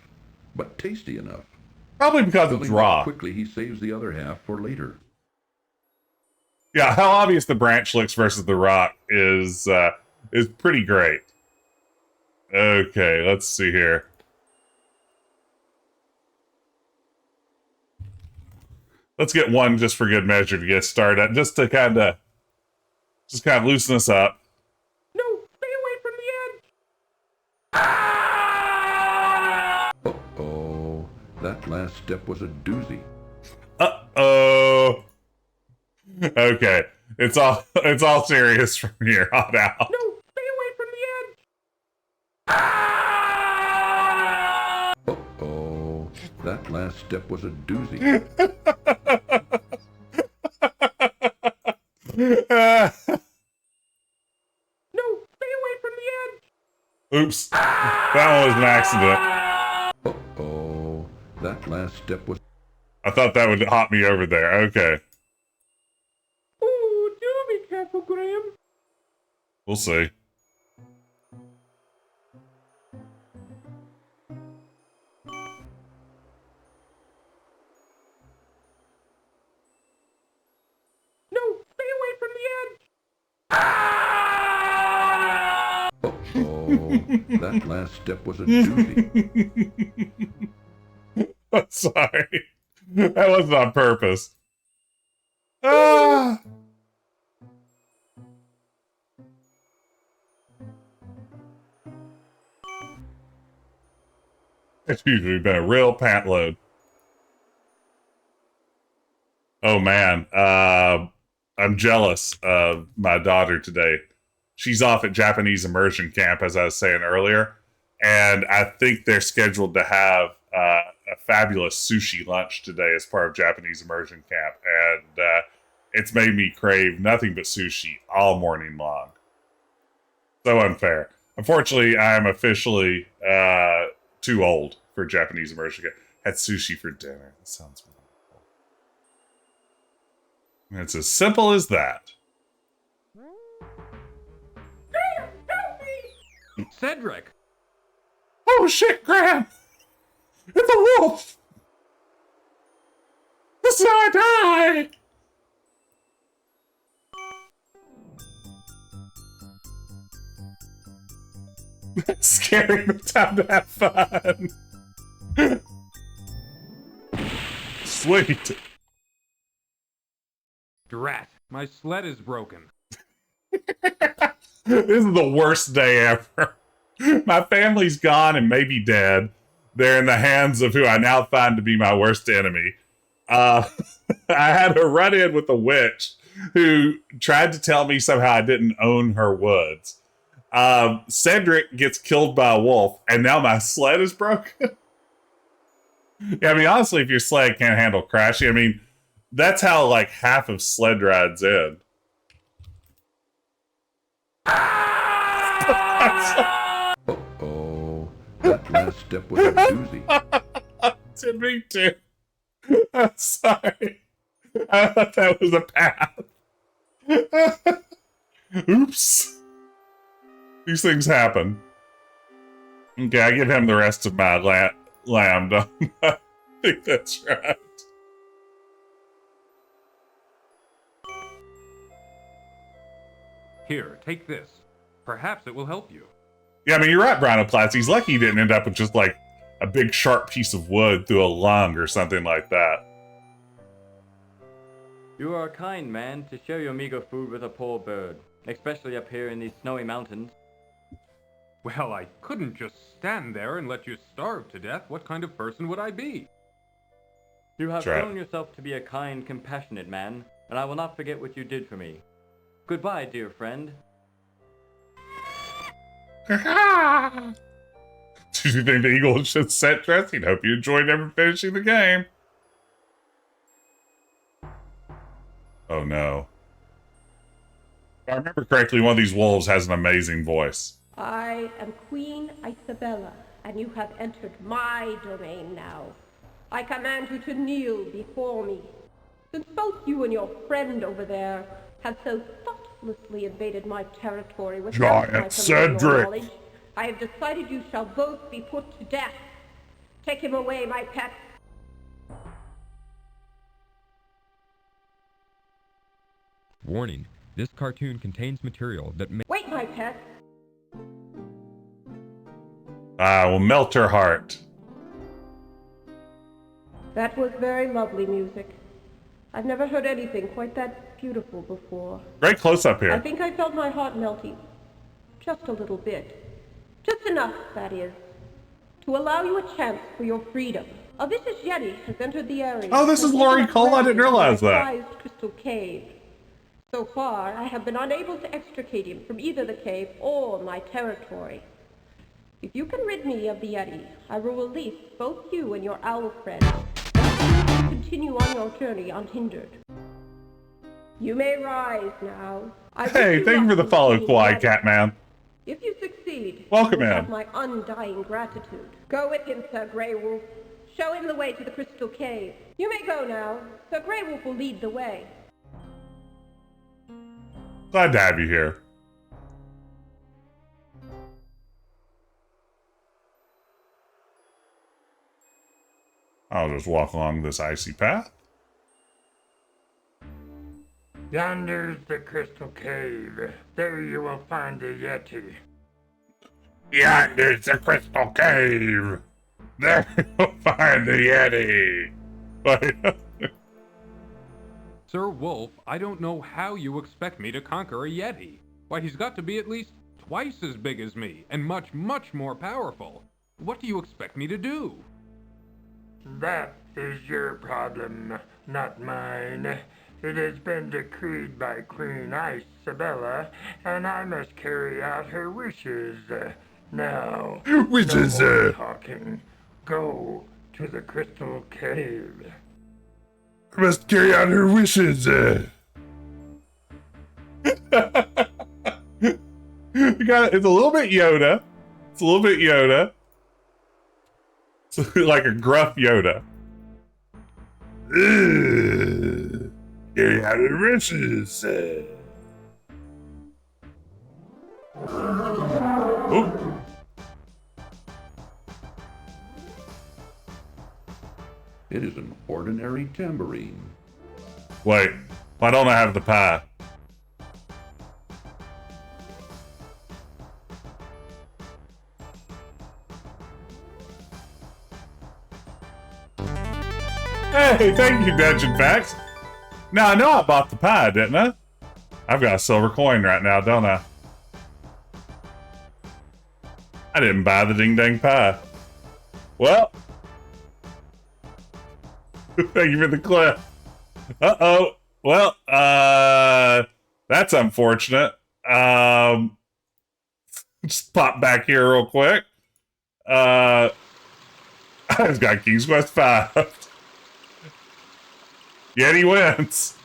but tasty enough. Probably because it's raw. Quickly, he saves the other half for later. Yeah, how obvious the branch looks versus the rock is pretty great. Okay, let's see here. Let's get one just for good measure to get started, just to kind of loosen us up. No, stay away from the edge! Uh-oh, that last step was a doozy. Uh-oh. Okay. It's all serious from here on out. No, stay away from the edge. Uh-oh. That last step was a doozy. No, stay away from the edge. Oops. That one was an accident. Uh-oh. That last step was... I thought that would hop me over there. Okay. Oh, do be careful, Graham. We'll see. No, stay away from the edge. Uh-oh. That last step was a doozy. I'm sorry. That wasn't on purpose. Ah! It's usually been a real pant load. Oh man, I'm jealous of my daughter today. She's off at Japanese immersion camp, as I was saying earlier, and I think they're scheduled to have a fabulous sushi lunch today as part of Japanese immersion camp, and it's made me crave nothing but sushi all morning long. So unfair. Unfortunately, I am officially too old for Japanese immersion camp. Had sushi for dinner. That sounds wonderful. It's as simple as that. Cedric! Oh shit, Graham! It's a wolf! This is how I die! That's scary, but time to have fun. Sweet. Drat, my sled is broken. This is the worst day ever. My family's gone and maybe dead. They're in the hands of who I now find to be my worst enemy. I had a run-in with a witch who tried to tell me somehow I didn't own her woods. Cedric gets killed by a wolf, and now my sled is broken. Yeah, I mean, honestly, if your sled can't handle crashing, I mean, that's how, like, half of sled rides end. Uh-oh. That last step was a doozy. To me, too. I'm sorry. I thought that was a path. Oops. These things happen. Okay, I give him the rest of my lamb. I think that's right. Here, take this. Perhaps it will help you. Yeah, I mean, you're right, Bronoplatz. He's lucky he didn't end up with just, like, a big sharp piece of wood through a lung or something like that. You are a kind man to share your meager food with a poor bird, especially up here in these snowy mountains. Well, I couldn't just stand there and let you starve to death. What kind of person would I be? You have shown yourself to be a kind, compassionate man, and I will not forget what you did for me. Goodbye, dear friend. Did you think the eagle should set dressing? Hope you enjoyed never finishing the game. Oh no. If I remember correctly, one of these wolves has an amazing voice. I am Queen Icebella, and you have entered my domain now. I command you to kneel before me. Since both you and your friend over there have so thoughtlessly invaded my territory without my permission or knowledge, I have decided you shall both be put to death. Take him away, my pet. Warning, this cartoon contains material that may— Wait, my pet. I will melt her heart. That was very lovely music. I've never heard anything quite that beautiful before. Great close up here. I think I felt my heart melting. Just a little bit. Just enough, that is, to allow you a chance for your freedom. A vicious Yeti has entered the area. Oh, this is Laurie Cole. I didn't realize that. Crystal cave. So far, I have been unable to extricate him from either the cave or my territory. If you can rid me of the Yeti, I will release both you and your owl friend, and you can continue on your journey unhindered. You may rise now. Hey, thank you for the follow, Kawaii Catman. If you succeed, welcome you will in. have my undying gratitude. Go with him, Sir Grey Wolf. Show him the way to the Crystal Cave. You may go now. Sir Grey Wolf will lead the way. Glad to have you here. I'll just walk along this icy path. Yonder's the Crystal Cave. There you will find the Yeti. Yonder's the Crystal Cave. There you'll find the Yeti. Sir Wolf, I don't know how you expect me to conquer a Yeti. Why, he's got to be at least twice as big as me, and much, much more powerful. What do you expect me to do? That is your problem, not mine. It has been decreed by Queen Icebella, and I must carry out her wishes. Now, wishes, no more talking. Go to the Crystal Cave. I must carry out her wishes. It's a little bit Yoda. It's a little bit Yoda. It's like a gruff Yoda. Carry out her wishes. Oop. It is an ordinary tambourine. Wait, why don't I have the pie? Hey, thank you, Dungeon Facts. Now, I know I bought the pie, didn't I? I've got a silver coin right now, don't I? I didn't buy the ding-dang pie. Well. Thank you for the clip. Uh-oh. Well, that's unfortunate. Just pop back here real quick. I just got King's Quest 5. Yeti wins.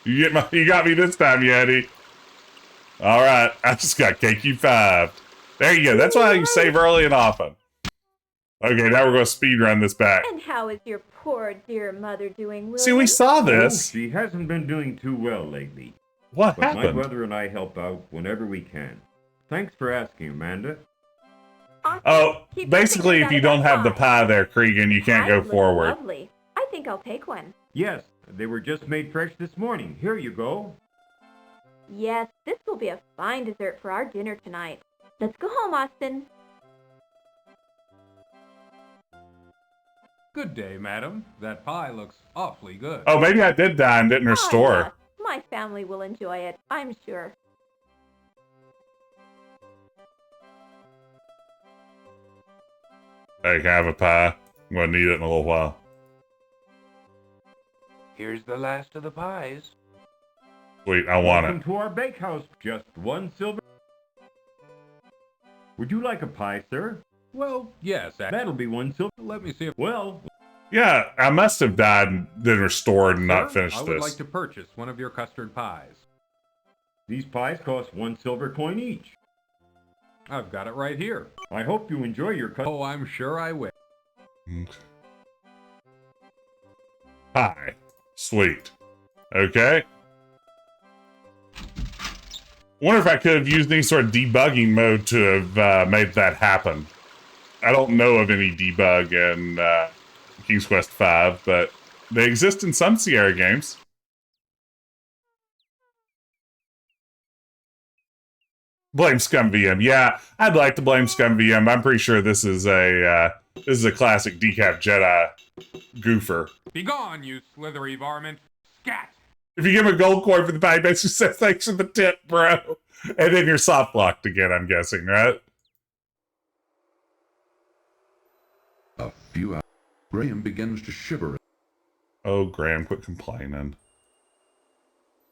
You got me this time, Yeti. All right, I just got KQ5. There you go. That's why you save early and often. Okay, now we're going to speed run this back. And how is your poor dear mother doing, William? See, we saw this. Oh, she hasn't been doing too well lately. What but happened? My brother and I help out whenever we can. Thanks for asking, Amanda. Oh, basically, if you don't have the pie there, Cregan, you can't go forward. Lovely. I think I'll take one. Yes, they were just made fresh this morning. Here you go. Yes, this will be a fine dessert for our dinner tonight. Let's go home, Austin. Good day, madam. That pie looks awfully good. Oh, maybe I did die and didn't restore. Yes. My family will enjoy it, I'm sure. Hey, can I have a pie? I'm going to need it in a little while. Here's the last of the pies. Sweet, I want Welcome it. to our bakehouse. Just one silver. Would you like a pie, sir? Well, yes. That'll be one silver. Let me see if... Well... Yeah, I must have died and then restored and not Sir, finished I would this. like to purchase one of your custard pies. These pies cost 1 silver coin each. I've got it right here. I hope you enjoy your custard. Oh, I'm sure I will. Pie. Sweet. Okay. Wonder if I could have used any sort of debugging mode to have made that happen. I don't know of any debug in King's Quest V, but they exist in some Sierra games. Blame Scum VM. Yeah, I'd like to blame Scum VM. I'm pretty sure this is a classic Decaf Jedi goofer. Begone, you slithery varmint. Scat! If you give him a gold coin for the pie, he basically says thanks for the tip, bro. And then you're soft locked again, I'm guessing, right? A few hours, Graham begins to shiver. Oh, Graham, quit complaining.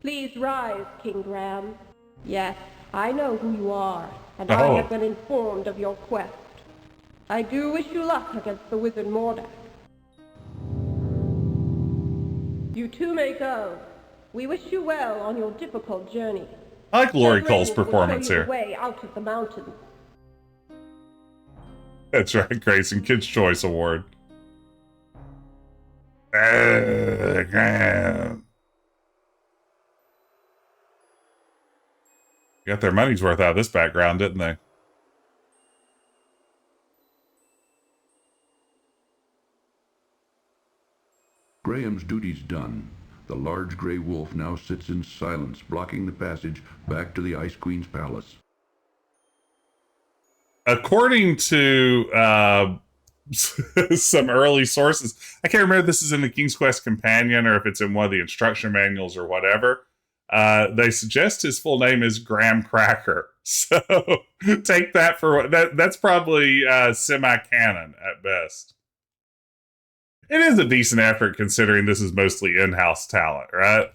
Please rise, King Graham. Yes, I know who you are, and Oh. I have been informed of your quest. I do wish you luck against the wizard Mordack. You two may go. We wish you well on your difficult journey. I like Lori Cedric Cole's will performance show you here. the way out of the mountains. That's right, Grayson. Kids' Choice Award. Graham. Got their money's worth out of this background, didn't they? Graham's duty's done. The large gray wolf now sits in silence, blocking the passage back to the Ice Queen's palace. According to some early sources, I can't remember if this is in the King's Quest Companion or if it's in one of the instruction manuals or whatever. They suggest his full name is Graham Cracker. So take that for that. That's probably semi-canon at best. It is a decent effort considering this is mostly in-house talent, right?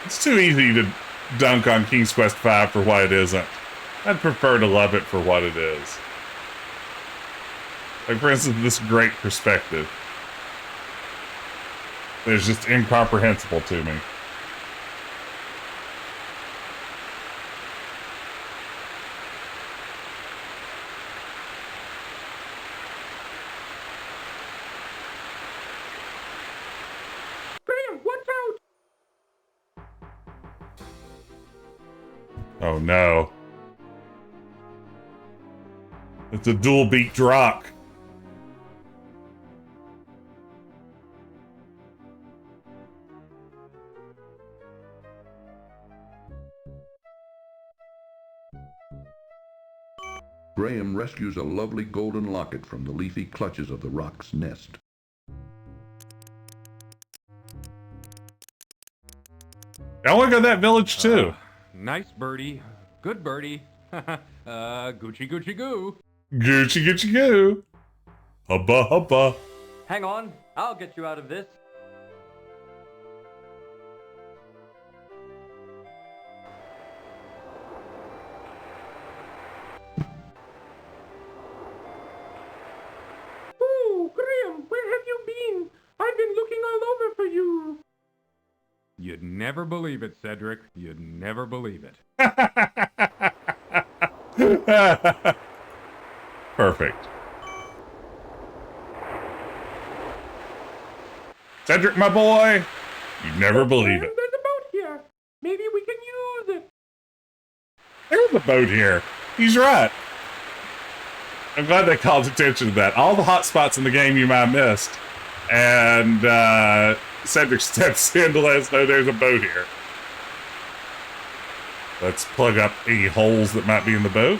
It's too easy to dunk on King's Quest V for what it isn't. I'd prefer to love it for what it is. Like, for instance, this great perspective is just incomprehensible to me. Graham, watch out! Oh no. It's a dual-beaked rock. Graham rescues a lovely golden locket from the leafy clutches of the rock's nest. I want to go to that village too. Nice birdie. Good birdie. Gucci Gucci Goo. Gucci Gucci Goo. Hubba hubba. Hang on, I'll get you out of this. Oh, Graham, where have you been? I've been looking all over for you. You'd never believe it, Cedric. You'd never believe it. Perfect. Cedric, my boy, you'd never believe it. There's a boat here. Maybe we can use it. There's a boat here. He's right. I'm glad they called attention to that. All the hot spots in the game you might have missed. And Cedric steps in to let us know there's a boat here. Let's plug up any holes that might be in the boat.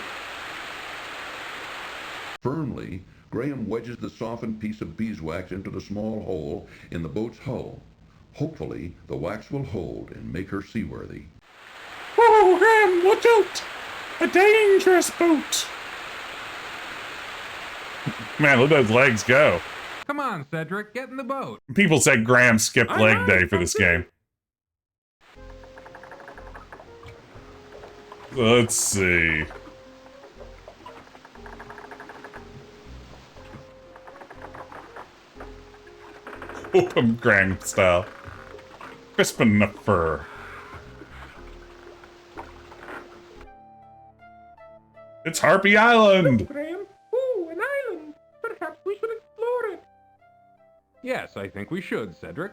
Firmly, Graham wedges the softened piece of beeswax into the small hole in the boat's hull. Hopefully, the wax will hold and make her seaworthy. Oh, Graham, watch out! A dangerous boat. Man, look at those legs go. Come on, Cedric, get in the boat. People said Graham skipped leg day for this game. Let's see. Open Graham style. Crispin the fur. It's Harpy Island! Look, Graham. Ooh, an island. Perhaps we should explore it. Yes, I think we should, Cedric.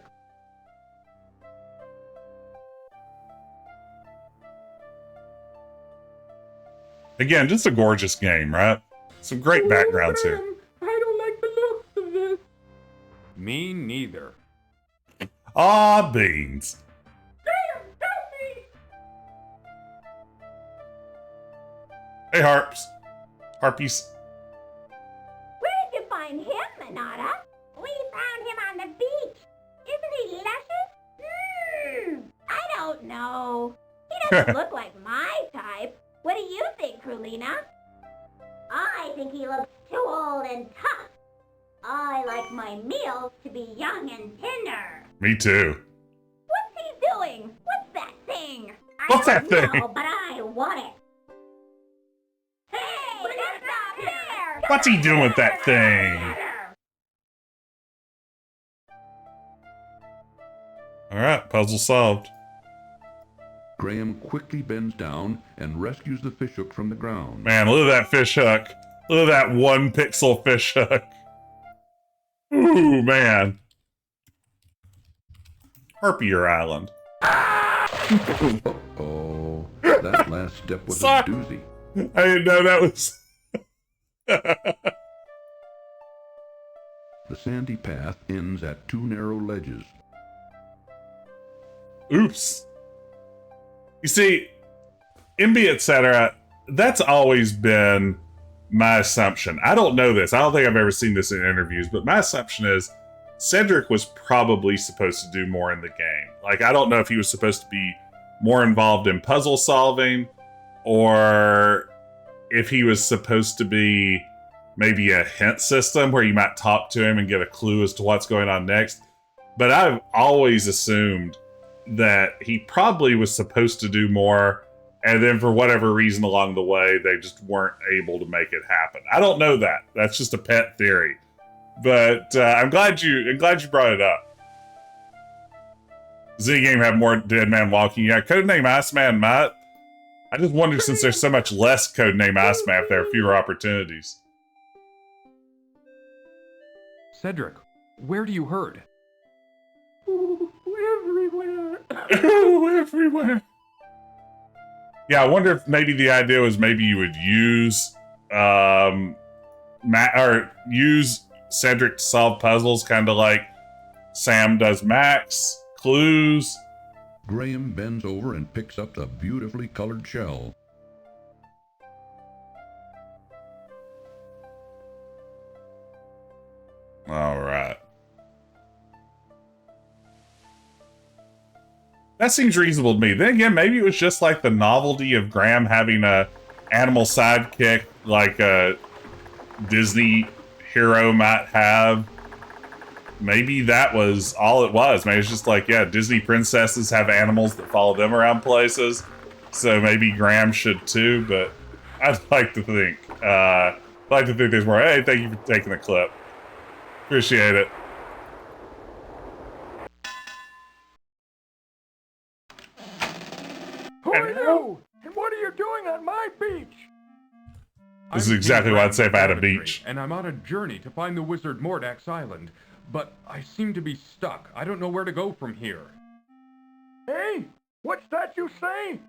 Again, just a gorgeous game, right? Some great backgrounds here. I don't like the looks of this. Me neither. Ah, beans. Graham, help me! Hey, Harps. Harpies. Where did you find him, Manada? We found him on the beach. Isn't he luscious? I don't know. He doesn't look like my type. What do you think, Krulina? I think he looks too old and tough. I like my meals to be young and tender. Me too. What's he doing? What's that thing? What's I that don't thing? know, but I want it. Hey, That's not fair! What's he doing with that thing? Alright, puzzle solved. Graham quickly bends down and rescues the fishhook from the ground. Man, look at that fish hook. Look at that 1 pixel fish hook. Ooh, man. Harpier Island. Uh-oh. That last step was a doozy. I didn't know that was... The sandy path ends at 2 narrow ledges. Oops. You see, MB etc., that's always been my assumption. I don't know this. I don't think I've ever seen this in interviews, but my assumption is Cedric was probably supposed to do more in the game. Like, I don't know if he was supposed to be more involved in puzzle solving, or if he was supposed to be maybe a hint system where you might talk to him and get a clue as to what's going on next. But I've always assumed that he probably was supposed to do more, and then for whatever reason along the way, they just weren't able to make it happen. I don't know that. That's just a pet theory. But I'm glad you brought it up. Does any game have more dead man walking? Yeah, Codename Iceman might. I just wonder, since there's so much less Codename Iceman, if there are fewer opportunities. Cedric, where do you herd? Everywhere. Everywhere. Yeah, I wonder if maybe the idea was maybe you would use use Cedric to solve puzzles, kind of like Sam does Max, clues. Graham bends over and picks up the beautifully colored shell. All right. That seems reasonable to me. Then again, maybe it was just like the novelty of Graham having a animal sidekick like a Disney hero might have. Maybe that was all it was. Maybe it's just like, yeah, Disney princesses have animals that follow them around places. So maybe Graham should too, but I'd like to think there's more. Hey, thank you for taking the clip. Appreciate it. Who are you? And what are you doing on my beach? This is exactly what I'd say if I had a beach. And I'm on a journey to find the wizard Mordack's island. But I seem to be stuck. I don't know where to go from here. Hey, what's that you say?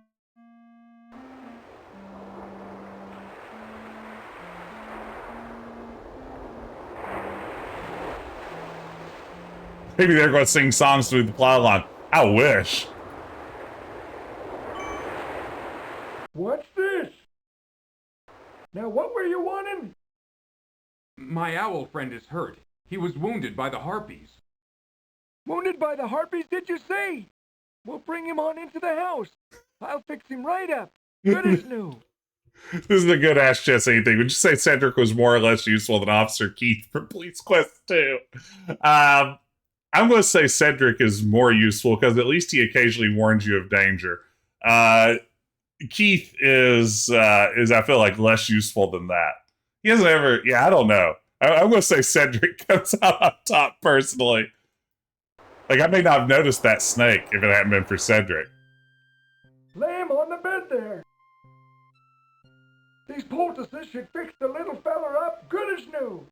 Maybe they're going to sing songs through the plow line. I wish. What's this? Now, what were you wanting? My owl friend is hurt. He was wounded by the harpies. Wounded by the harpies, did you say? We'll bring him on into the house. I'll fix him right up. Good as new. This is a good Ask Jesse thing. Would you say Cedric was more or less useful than Officer Keith from Police Quest 2? I'm going to say Cedric is more useful because at least he occasionally warns you of danger. Keith is I feel like less useful than that. He hasn't ever. Yeah, I don't know. I'm going to say Cedric comes out on top personally. Like, I may not have noticed that snake if it hadn't been for Cedric. Lay him on the bed there. These poultices should fix the little feller up good as new.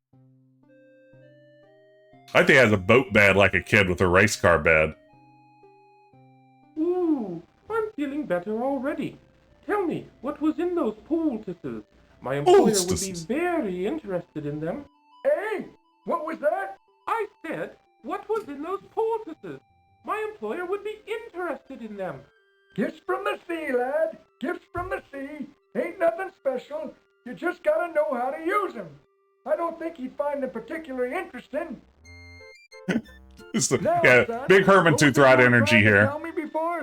I think he has a boat bed like a kid with a race car bed. Ooh, I'm feeling better already. Tell me, what was in those poultices? My employer would be very interested in them. Hey, what was that? I said, what was in those poultices? My employer would be interested in them. Gifts from the sea, lad. Gifts from the sea. Ain't nothing special. You just gotta know how to use them. I don't think he'd find them particularly interesting. Yeah, big Herman Tooth-Rod energy here.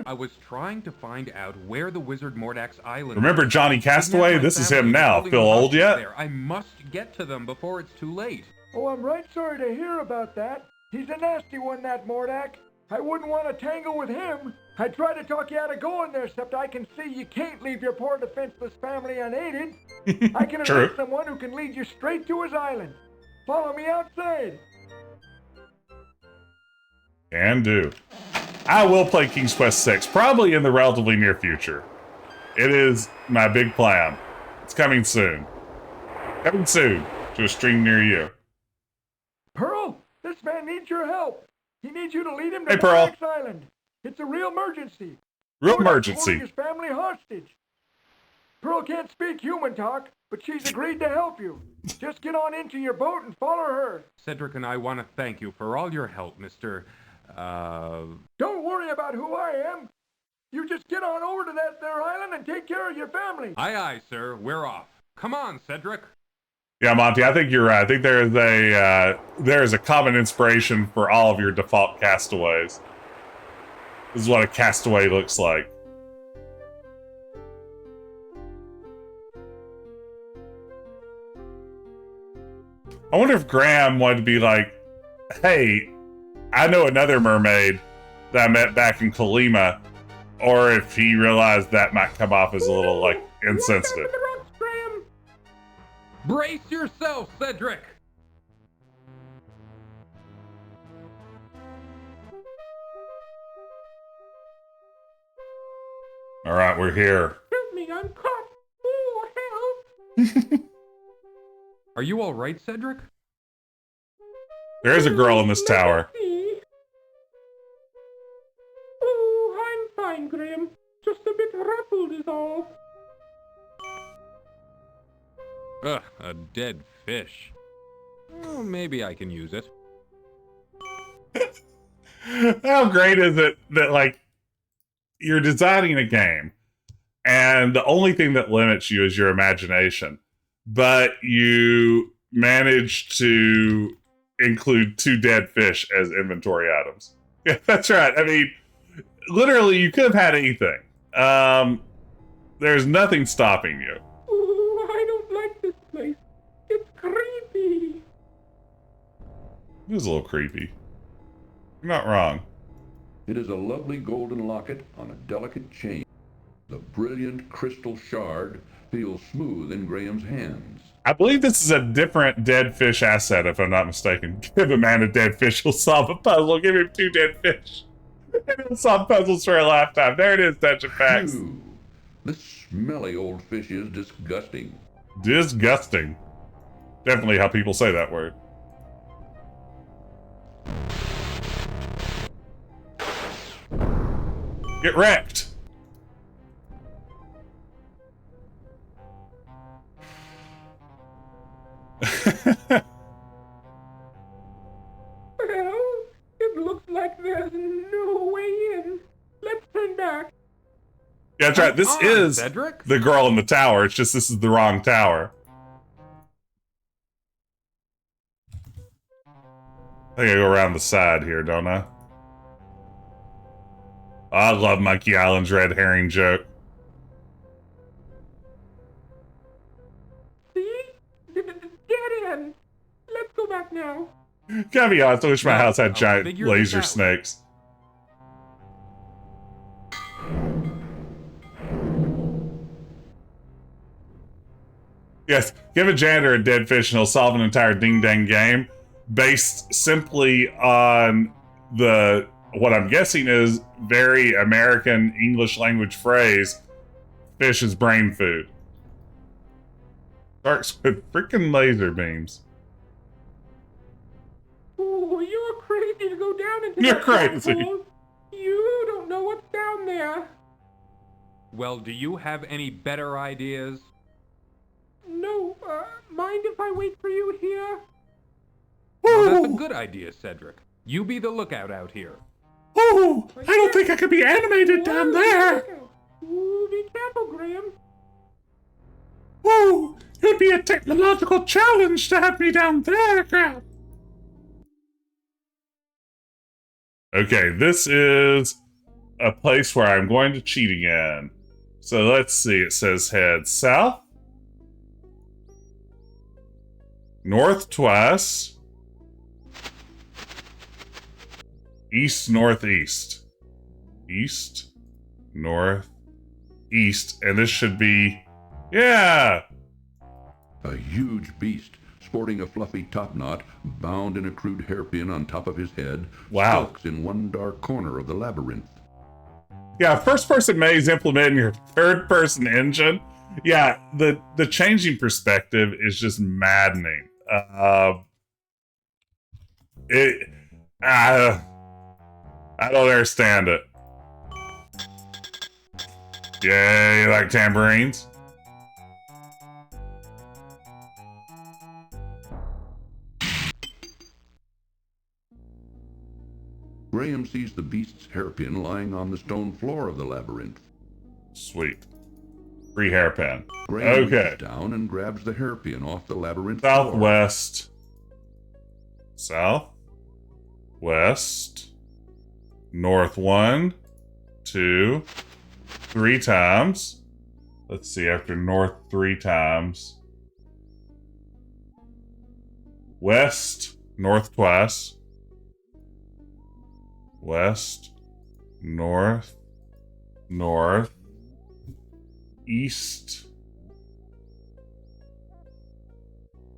I was trying to find out where the wizard Mordack's island. Remember Johnny Castaway? This is him now. Feel old yet? I must get to them before it's too late. Oh, I'm right sorry to hear about that. He's a nasty one, that Mordack. I wouldn't want to tangle with him. I tried to talk you out of going there, except I can see you can't leave your poor defenseless family unaided. I can arrange someone who can lead you straight to his island. Follow me outside. Can do. I will play King's Quest VI, probably in the relatively near future. It is my big plan. It's coming soon. Coming soon to a stream near you. Pearl, this man needs your help. He needs you to lead him to Pearl. Mordack's island. It's a real emergency. Real Mordack's emergency. holding his family hostage. Pearl can't speak human talk, but she's agreed to help you. Just get on into your boat and follow her. Cedric and I want to thank you for all your help, Mr. Don't worry about who I am. You just get on over to that there island and take care of your family. Aye, aye, sir. We're off. Come on, Cedric. Yeah, Monty, I think you're right. I think there is a common inspiration for all of your default castaways. This is what a castaway looks like. I wonder if Graham wanted to be like, hey, I know another mermaid that I met back in Kalima, or if he realized that might come off as a little, like, insensitive. Brace yourself, Cedric! Alright, we're here. Help me, I'm caught. Oh, help! Are you alright, Cedric? There is a girl in this tower. Oh, I'm fine, Graham. Just a bit ruffled is all. Ugh, a dead fish. Well, maybe I can use it. How great is it that, like, you're designing a game, and the only thing that limits you is your imagination, but you manage to include 2 dead fish as inventory items. Yeah, that's right. I mean, literally, you could have had anything. There's nothing stopping you. Oh, I don't like this place. It's creepy. It is a little creepy. You're not wrong. It is a lovely golden locket on a delicate chain. The brilliant crystal shard feels smooth in Graham's hands. I believe this is a different dead fish asset, if I'm not mistaken. Give a man a dead fish, he'll solve a puzzle. Give him 2 dead fish. And he'll solve puzzles for a lifetime. There it is, Dungeon Facts. Phew. This smelly old fish is disgusting. Disgusting. Definitely how people say that word. Get wrecked. Well, it looks like there's no way in. Let's turn back. Yeah, that's right. This is Cedric? the girl in the tower. It's just this is the wrong tower. I think I go around the side here, don't I? I love Monkey Island's red herring joke. See? Dead end. Let's go back now. Gotta be honest, I wish my house had giant figure this laser out. snakes. Yes, give a janitor a dead fish and he'll solve an entire ding-dang game based simply on the, what I'm guessing is very American English language phrase, fish is brain food. Sharks with freaking laser beams. Oh, you're crazy to go down into You're that crazy. black hole. You don't know what's down there. Well, do you have any better ideas? No, mind if I wait for you here? Well, that's a good idea, Cedric. You be the lookout out here. Oh, I don't think I could be animated down there. Ooh, be careful, Graham. Oh, it would be a technological challenge to have me down there, Graham. Okay, this is a place where I'm going to cheat again. So let's see, it says head south, north twice, East, northeast. East, north, east. And this should be... Yeah! A huge beast, sporting a fluffy topknot, bound in a crude hairpin on top of his head, skulks in one dark corner of the labyrinth. Yeah, first-person maze implementing your third-person engine. Yeah, the changing perspective is just maddening. I don't understand it. Yeah, you like tambourines? Graham sees the beast's hairpin lying on the stone floor of the labyrinth. Sweet. Free hairpin. Graham Okay. reaches down and grabs the hairpin off the labyrinth Southwest. South. West. North 1, 2, 3 times. Let's see, after north 3 times. West. North twice. West. North. North. East.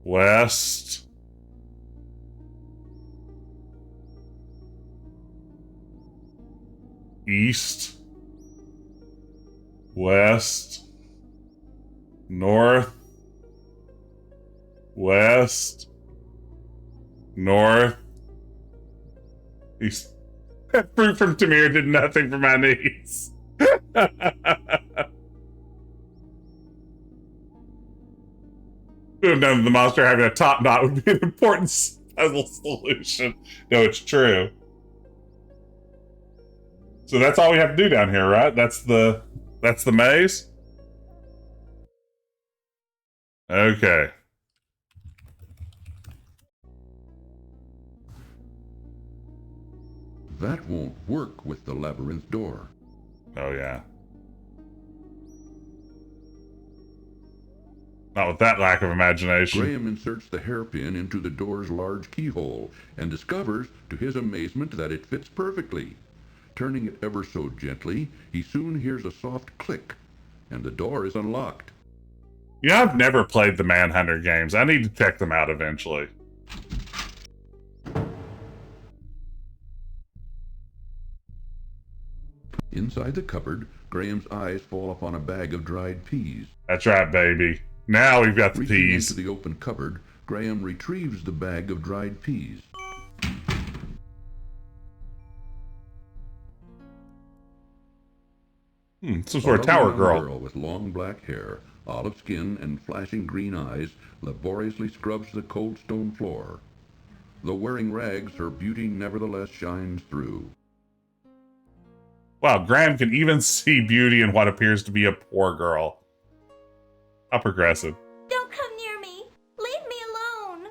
West. East. West. North. West. North. East. Fruit from Tamir did nothing for my needs. Could have done the monster having a top knot would be an important puzzle solution. No, it's true. So that's all we have to do down here, right? That's the maze? Okay. That won't work with the labyrinth door. Oh, yeah. Not with that lack of imagination. Graham inserts the hairpin into the door's large keyhole and discovers, to his amazement, that it fits perfectly. Turning it ever so gently, he soon hears a soft click, and the door is unlocked. Yeah, I've never played the Manhunter games. I need to check them out eventually. Inside the cupboard, Graham's eyes fall upon a bag of dried peas. That's right, baby. Now we've got the Reaching peas. into the open cupboard, Graham retrieves the bag of dried peas. This for a tower girl. Girl with long black hair, olive skin, and flashing green eyes laboriously scrubs the cold stone floor. Though wearing rags, her beauty nevertheless shines through. Wow, Graham can even see beauty in what appears to be a poor girl. How progressive. Don't come near me. Leave me alone.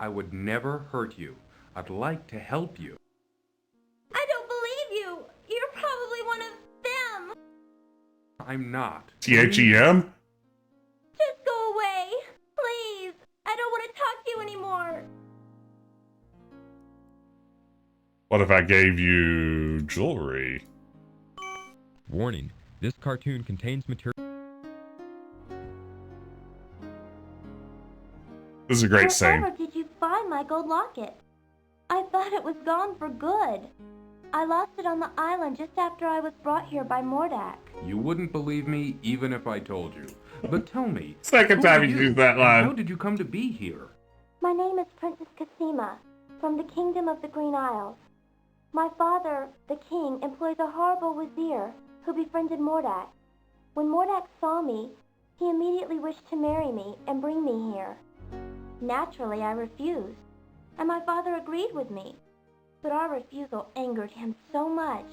I would never hurt you. I'd like to help you. I don't believe you. You're probably one of them. I'm not. THEM? Just go away. Please. I don't want to talk to you anymore. What if I gave you jewelry? Warning, this cartoon contains material. This is a great scene. Wherever did you find my gold locket? I thought it was gone for good. I lost it on the island just after I was brought here by Mordack. You wouldn't believe me even if I told you. But tell me, Second time you used that line. How did you come to be here? My name is Princess Cassima, from the Kingdom of the Green Isles. My father, the king, employs a horrible wizir who befriended Mordack. When Mordack saw me, he immediately wished to marry me and bring me here. Naturally, I refused, and my father agreed with me. But our refusal angered him so much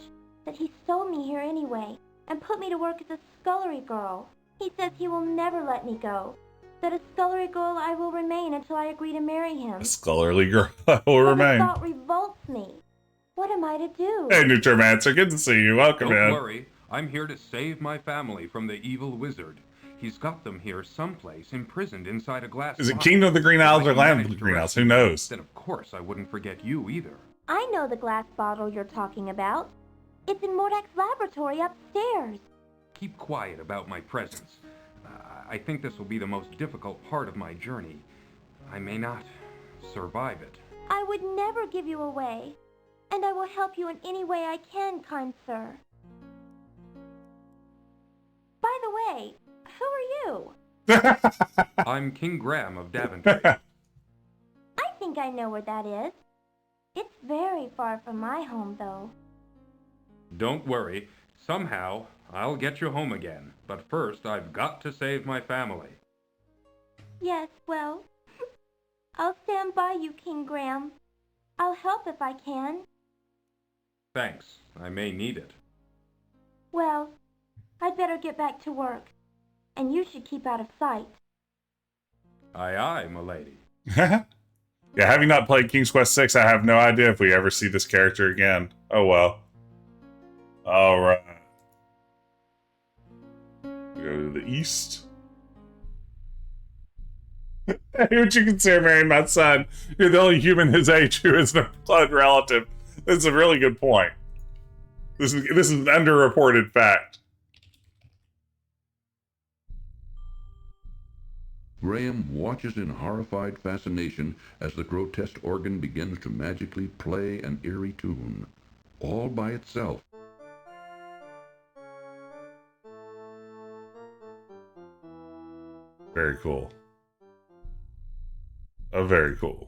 that he sold me here anyway and put me to work as a scullery girl. He says he will never let me go, that a scullery girl I will remain until I agree to marry him. A scholarly girl will But remain. the thought revolts me. What am I to do? Hey, Nutromancer, good to see you. Welcome in. Don't worry. I'm here to save my family from the evil wizard. He's got them here someplace, imprisoned inside a glass Is it box. Kingdom of the Green Isles or If I Land manage of the to Green Isles? rescue Who them, knows? Then of course I wouldn't forget you either. I know the glass bottle you're talking about. It's in Mordack's laboratory upstairs. Keep quiet about my presence. I think this will be the most difficult part of my journey. I may not survive it. I would never give you away, and I will help you in any way I can, kind sir. By the way, who are you? I'm King Graham of Daventry. I think I know where that is. It's very far from my home, though. Don't worry. Somehow, I'll get you home again. But first, I've got to save my family. Yes, well, I'll stand by you, King Graham. I'll help if I can. Thanks. I may need it. Well, I'd better get back to work. And you should keep out of sight. Aye, aye, m'lady. Yeah, having not played King's Quest VI, I have no idea if we ever see this character again. Oh well. Alright. We go to the east. Hey, what you consider marrying my son? You're the only human his age who is a blood relative. This is a really good point. This is an underreported fact. Graham watches in horrified fascination as the grotesque organ begins to magically play an eerie tune, all by itself. Very cool. Oh, very cool.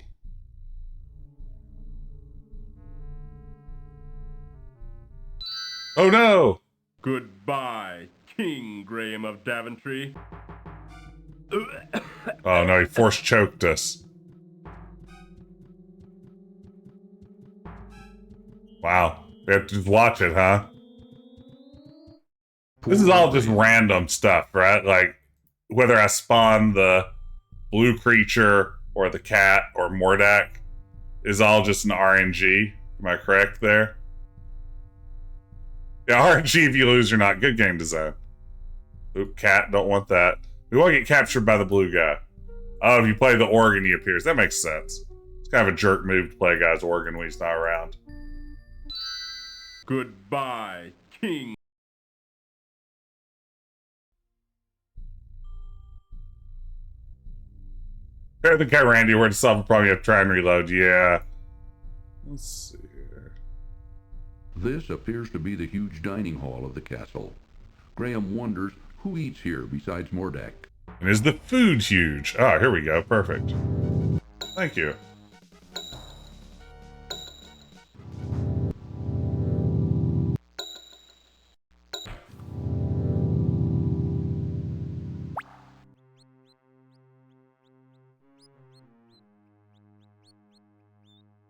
Oh no! Goodbye, King Graham of Daventry. Oh no, he force choked us. Wow. We have to just watch it, huh? This is all just random stuff, right? Like, whether I spawn the blue creature or the cat or Mordack is all just an RNG. Am I correct there? Yeah, RNG if you lose, you're not. Good game design. Oop, cat, don't want that. We won't get captured by the blue guy. Oh, if you play the organ, he appears. That makes sense. It's kind of a jerk move to play a guy's organ when he's not around. Goodbye, King. I think I ran you where to solve a problem. You have to try and reload. Yeah. Let's see here. This appears to be the huge dining hall of the castle. Graham wonders who eats here besides Mordack. And is the food huge? Ah, here we go. Perfect. Thank you.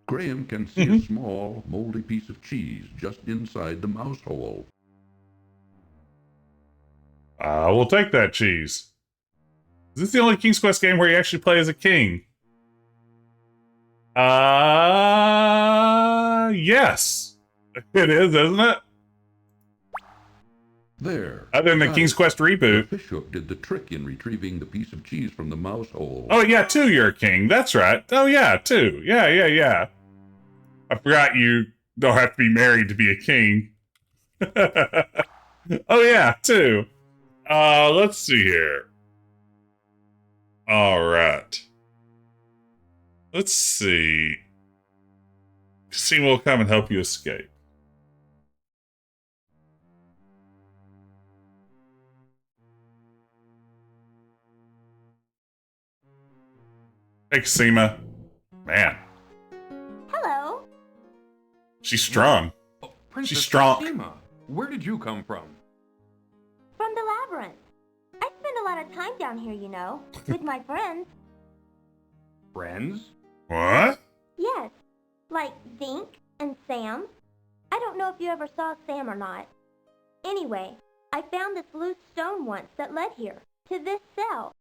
Graham can see a small, moldy piece of cheese just inside the mouse hole. We'll take that cheese. Is this the only King's Quest game where you actually play as a king? Yes. It is, isn't it? There. Other than the King's Quest reboot. The fishhook did the trick in retrieving the piece of cheese from the mouse hole. Oh, yeah, 2, you're a king. That's right. Oh, yeah, 2. Yeah. I forgot you don't have to be married to be a king. Oh, yeah, 2. Let's see here. Alright. Let's see. Casino will come and help you escape. Hey, Casima. Man. Hello. She's strong. Oh, Princess She's strong. Casima, where did you come from? From the labyrinth. I spend a lot of time down here, you know, with my friends. Friends? What? Yes, like Zink and Sam. I don't know if you ever saw Sam or not. Anyway, I found this loose stone once that led here, to this cell.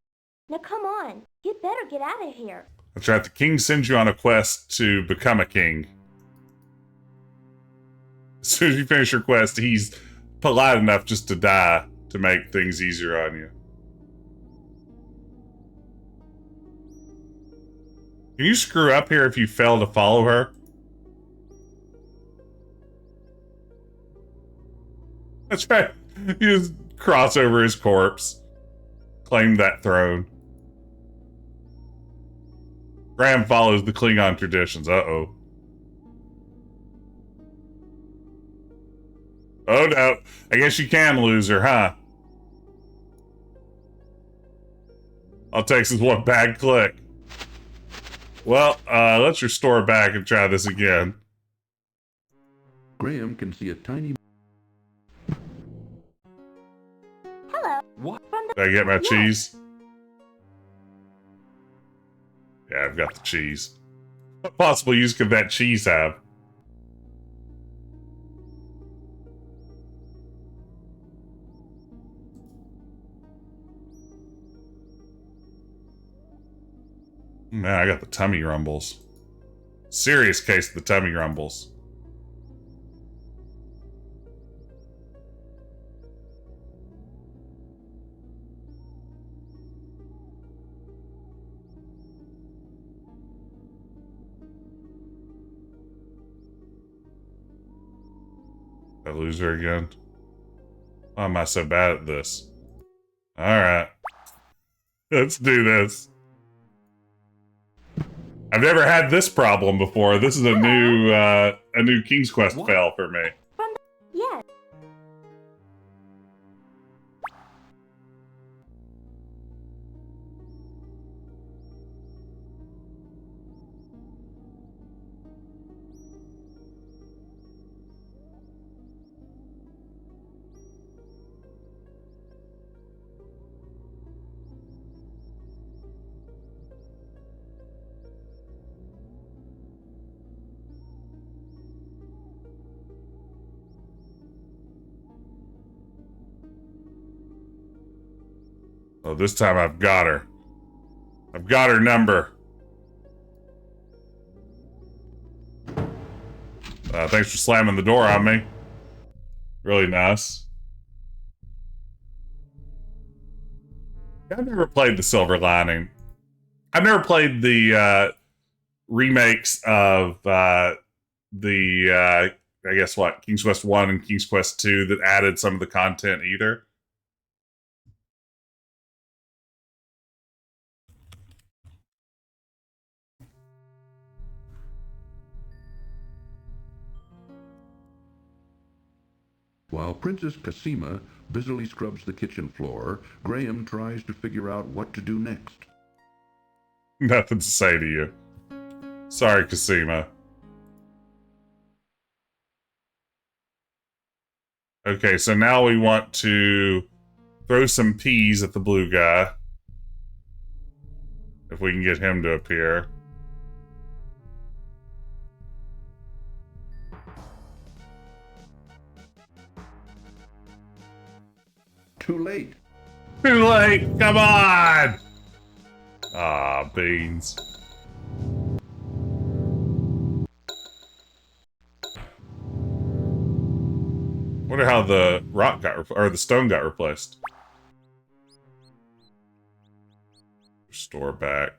Now come on, you'd better get out of here. That's right, the king sends you on a quest to become a king. As soon as you finish your quest, he's polite enough just to die to make things easier on you. Can you screw up here if you fail to follow her? That's right. You just cross over his corpse. Claim that throne. Graham follows the Klingon traditions. Uh-oh. Oh no. I guess you can lose her, huh? All it takes is one bad click. Well, let's restore back and try this again. Graham can see a tiny... Hello. What? Did I get my cheese? Yeah, I've got the cheese. What possible use could that cheese have? Man, I got the tummy rumbles. Serious case of the tummy rumbles. I lose her again? Why am I so bad at this? Alright. Let's do this. I've never had this problem before. This is a new King's Quest fail for me. Yes. Oh, this time I've got her. I've got her number. Thanks for slamming the door on me. Really nice. I've never played the Silver Lining. I've never played the remakes of I guess what, King's Quest 1 and King's Quest 2 that added some of the content either. While Princess Cassima busily scrubs the kitchen floor, Graham tries to figure out what to do next. Nothing to say to you. Sorry, Cassima. Okay, so now we want to throw some peas at the blue guy. If we can get him to appear. Too late. Too late! Come on! Ah, beans. Wonder how the rock got or the stone got replaced. Restore back.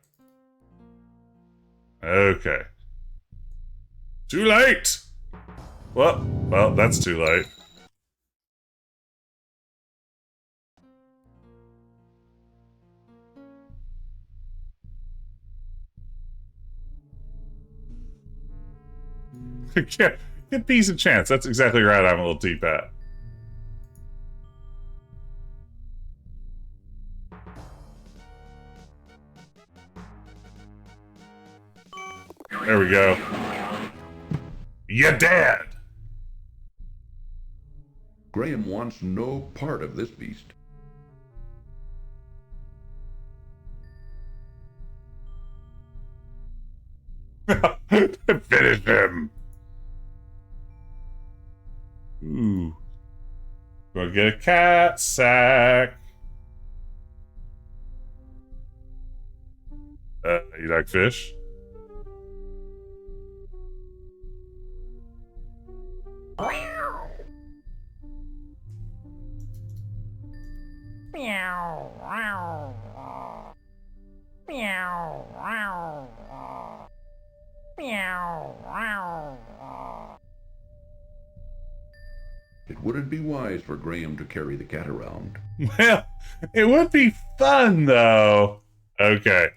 Okay. Too late! Well, that's too late. Give peace a chance. That's exactly right. I'm a little T-Pat. There we go. You're dead! Graham wants no part of this beast. Finish him! Ooh. Go get a cat sack. You like fish? Meow, wow. Meow, wow. Meow, wow. It wouldn't be wise for Graham to carry the cat around. Well, it would be fun, though. Okay.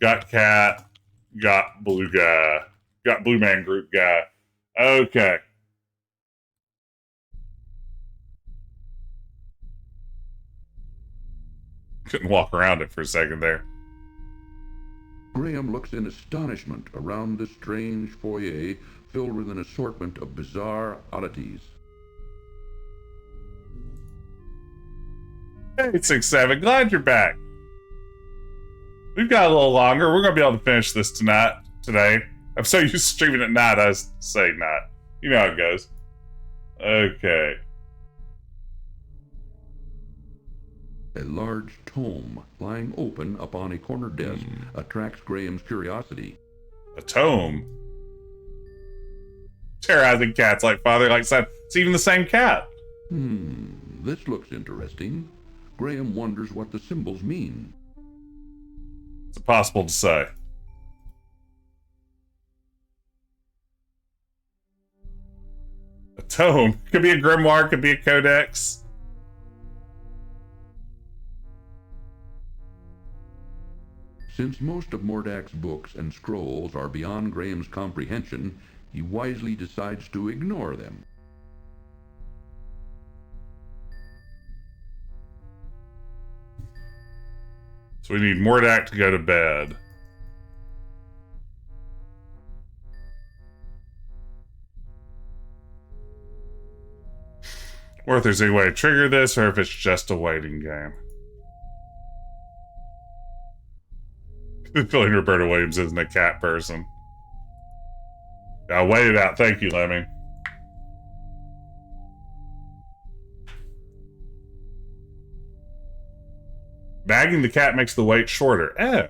Got cat. Got blue guy. Got blue man group guy. Okay. Couldn't walk around it for a second there. Graham looks in astonishment around the strange foyer filled with an assortment of bizarre oddities. Hey, 6-7, glad you're back. We've got a little longer. We're going to be able to finish this today. I'm so used to streaming at night, I say not. You know how it goes. Okay. A large tome lying open upon a corner desk attracts Graham's curiosity. A tome? Terrorizing cats like father, like son. It's even the same cat. This looks interesting. Graham wonders what the symbols mean. It's impossible to say. A tome. Could be a grimoire, could be a codex. Since most of Mordack's books and scrolls are beyond Graham's comprehension, he wisely decides to ignore them. So we need Mordack to go to bed. Or if there's any way to trigger this, or if it's just a waiting game. I'm feeling Roberta Williams isn't a cat person. I'll wait it out. Thank you, Lemmy. Bagging the cat makes the wait shorter. Oh.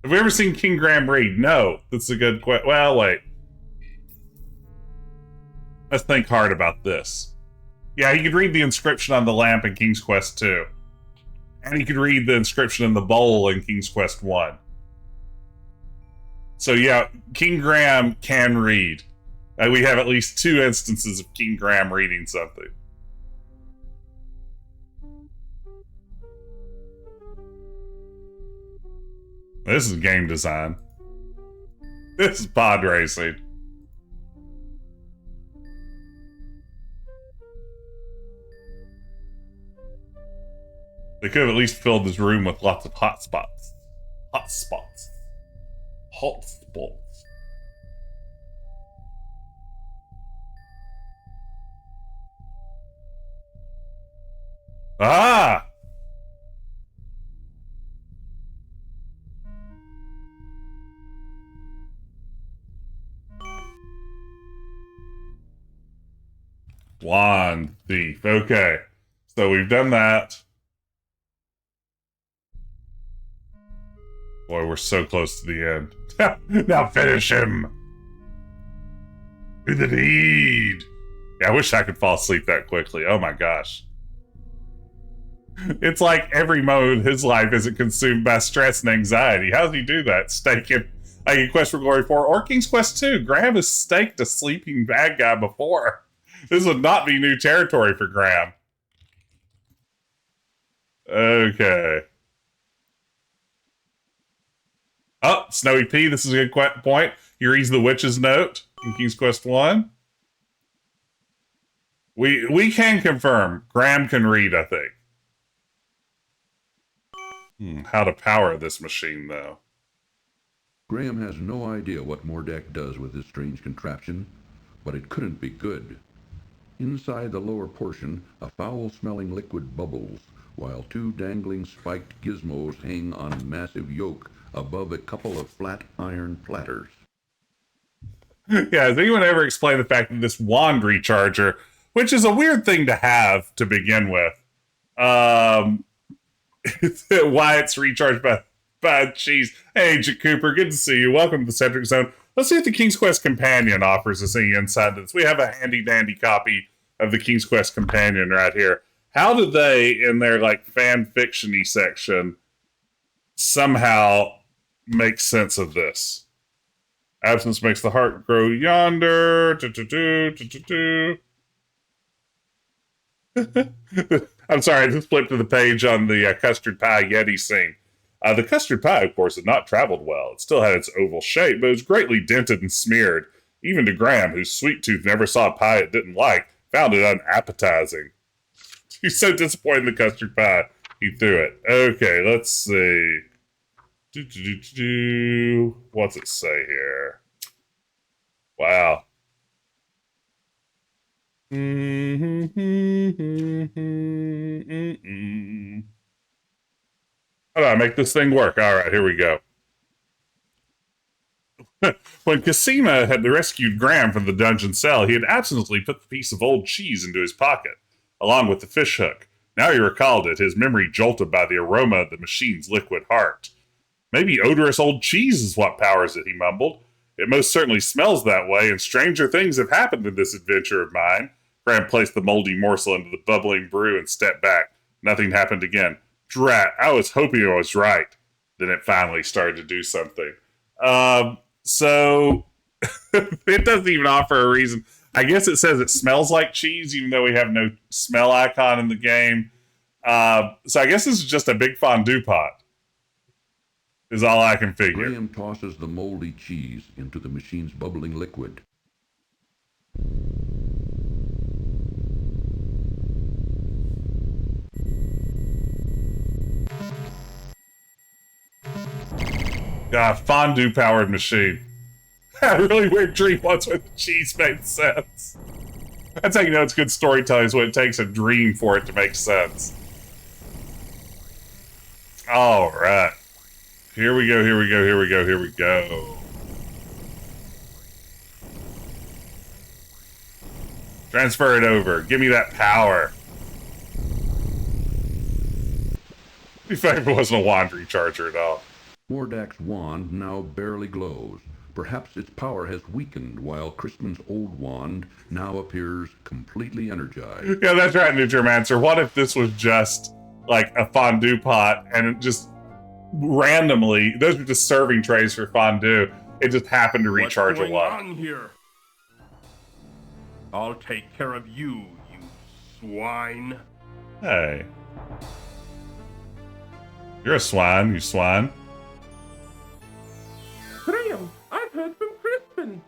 Have we ever seen King Graham read? No. That's a good question. Well, wait. Let's think hard about this. Yeah, he could read the inscription on the lamp in King's Quest 2. And he could read the inscription in the bowl in King's Quest 1. So yeah, King Graham can read. We have at least 2 instances of King Graham reading something. This is game design. This is pod racing. They could have at least filled this room with lots of hot spots. Hot spots. Hot spots. Ah! Wand thief. Okay. So we've done that. Boy, we're so close to the end. Now finish him! Do the deed! Yeah, I wish I could fall asleep that quickly. Oh my gosh. It's like every moment of his life isn't consumed by stress and anxiety. How does he do that? Staking like in Quest for Glory 4 or King's Quest 2. Graham has staked a sleeping bad guy before. This would not be new territory for Graham. Okay. Oh, Snowy P, this is a good point. He reads the witch's note in King's Quest 1. We can confirm. Graham can read, I think. How to power this machine, though. Graham has no idea what Mordack does with this strange contraption, but it couldn't be good. Inside the lower portion, a foul-smelling liquid bubbles, while 2 dangling spiked gizmos hang on a massive yoke above a couple of flat iron platters. Yeah, has anyone ever explained the fact that this wand recharger, which is a weird thing to have to begin with, why it's recharged by cheese? Hey, Agent Cooper, good to see you. Welcome to the Cedric Zone. Let's see if the King's Quest Companion offers us any insight to this. We have a handy-dandy copy of the King's Quest Companion right here. How did they, in their like fan fiction-y section, somehow make sense of this? Absence makes the heart grow yonder. I'm sorry, I just flipped to the page on the custard pie Yeti scene. The custard pie, of course, had not traveled well. It still had its oval shape, but it was greatly dented and smeared. Even to Graham, whose sweet tooth never saw a pie it didn't like, found it unappetizing. He's so disappointed in the custard pie, he threw it. Okay, let's see. What's it say here? Wow. How do I make this thing work? All right, here we go. When Cosima had rescued Graham from the dungeon cell, he had absently put the piece of old cheese into his pocket, along with the fish hook. Now he recalled it, his memory jolted by the aroma of the machine's liquid heart. Maybe odorous old cheese is what powers it, he mumbled. It most certainly smells that way, and stranger things have happened in this adventure of mine. Graham placed the moldy morsel into the bubbling brew and stepped back. Nothing happened again. Drat, I was hoping I was right. Then it finally started to do something. So, it doesn't even offer a reason. I guess it says it smells like cheese, even though we have no smell icon in the game. So I guess this is just a big fondue pot, is all I can figure. Graham tosses the moldy cheese into the machine's bubbling liquid. God, fondue-powered machine. I had a really weird dream once where the cheese made sense. That's how you know it's good storytelling, is when it takes a dream for it to make sense. Alright. Here we go, here we go, here we go, here we go. Transfer it over. Give me that power. If I wasn't a wandering charger at all. Mordack's wand now barely glows. Perhaps its power has weakened, while Crispin's old wand now appears completely energized. Yeah, that's right, Nutromancer. What if this was just, like, a fondue pot, and it just randomly, those are just serving trays for fondue, it just happened to recharge a lot. What's going on here? I'll take care of you, you swine. Hey. You're a swine, you swine. Graham, I've heard from Crispin.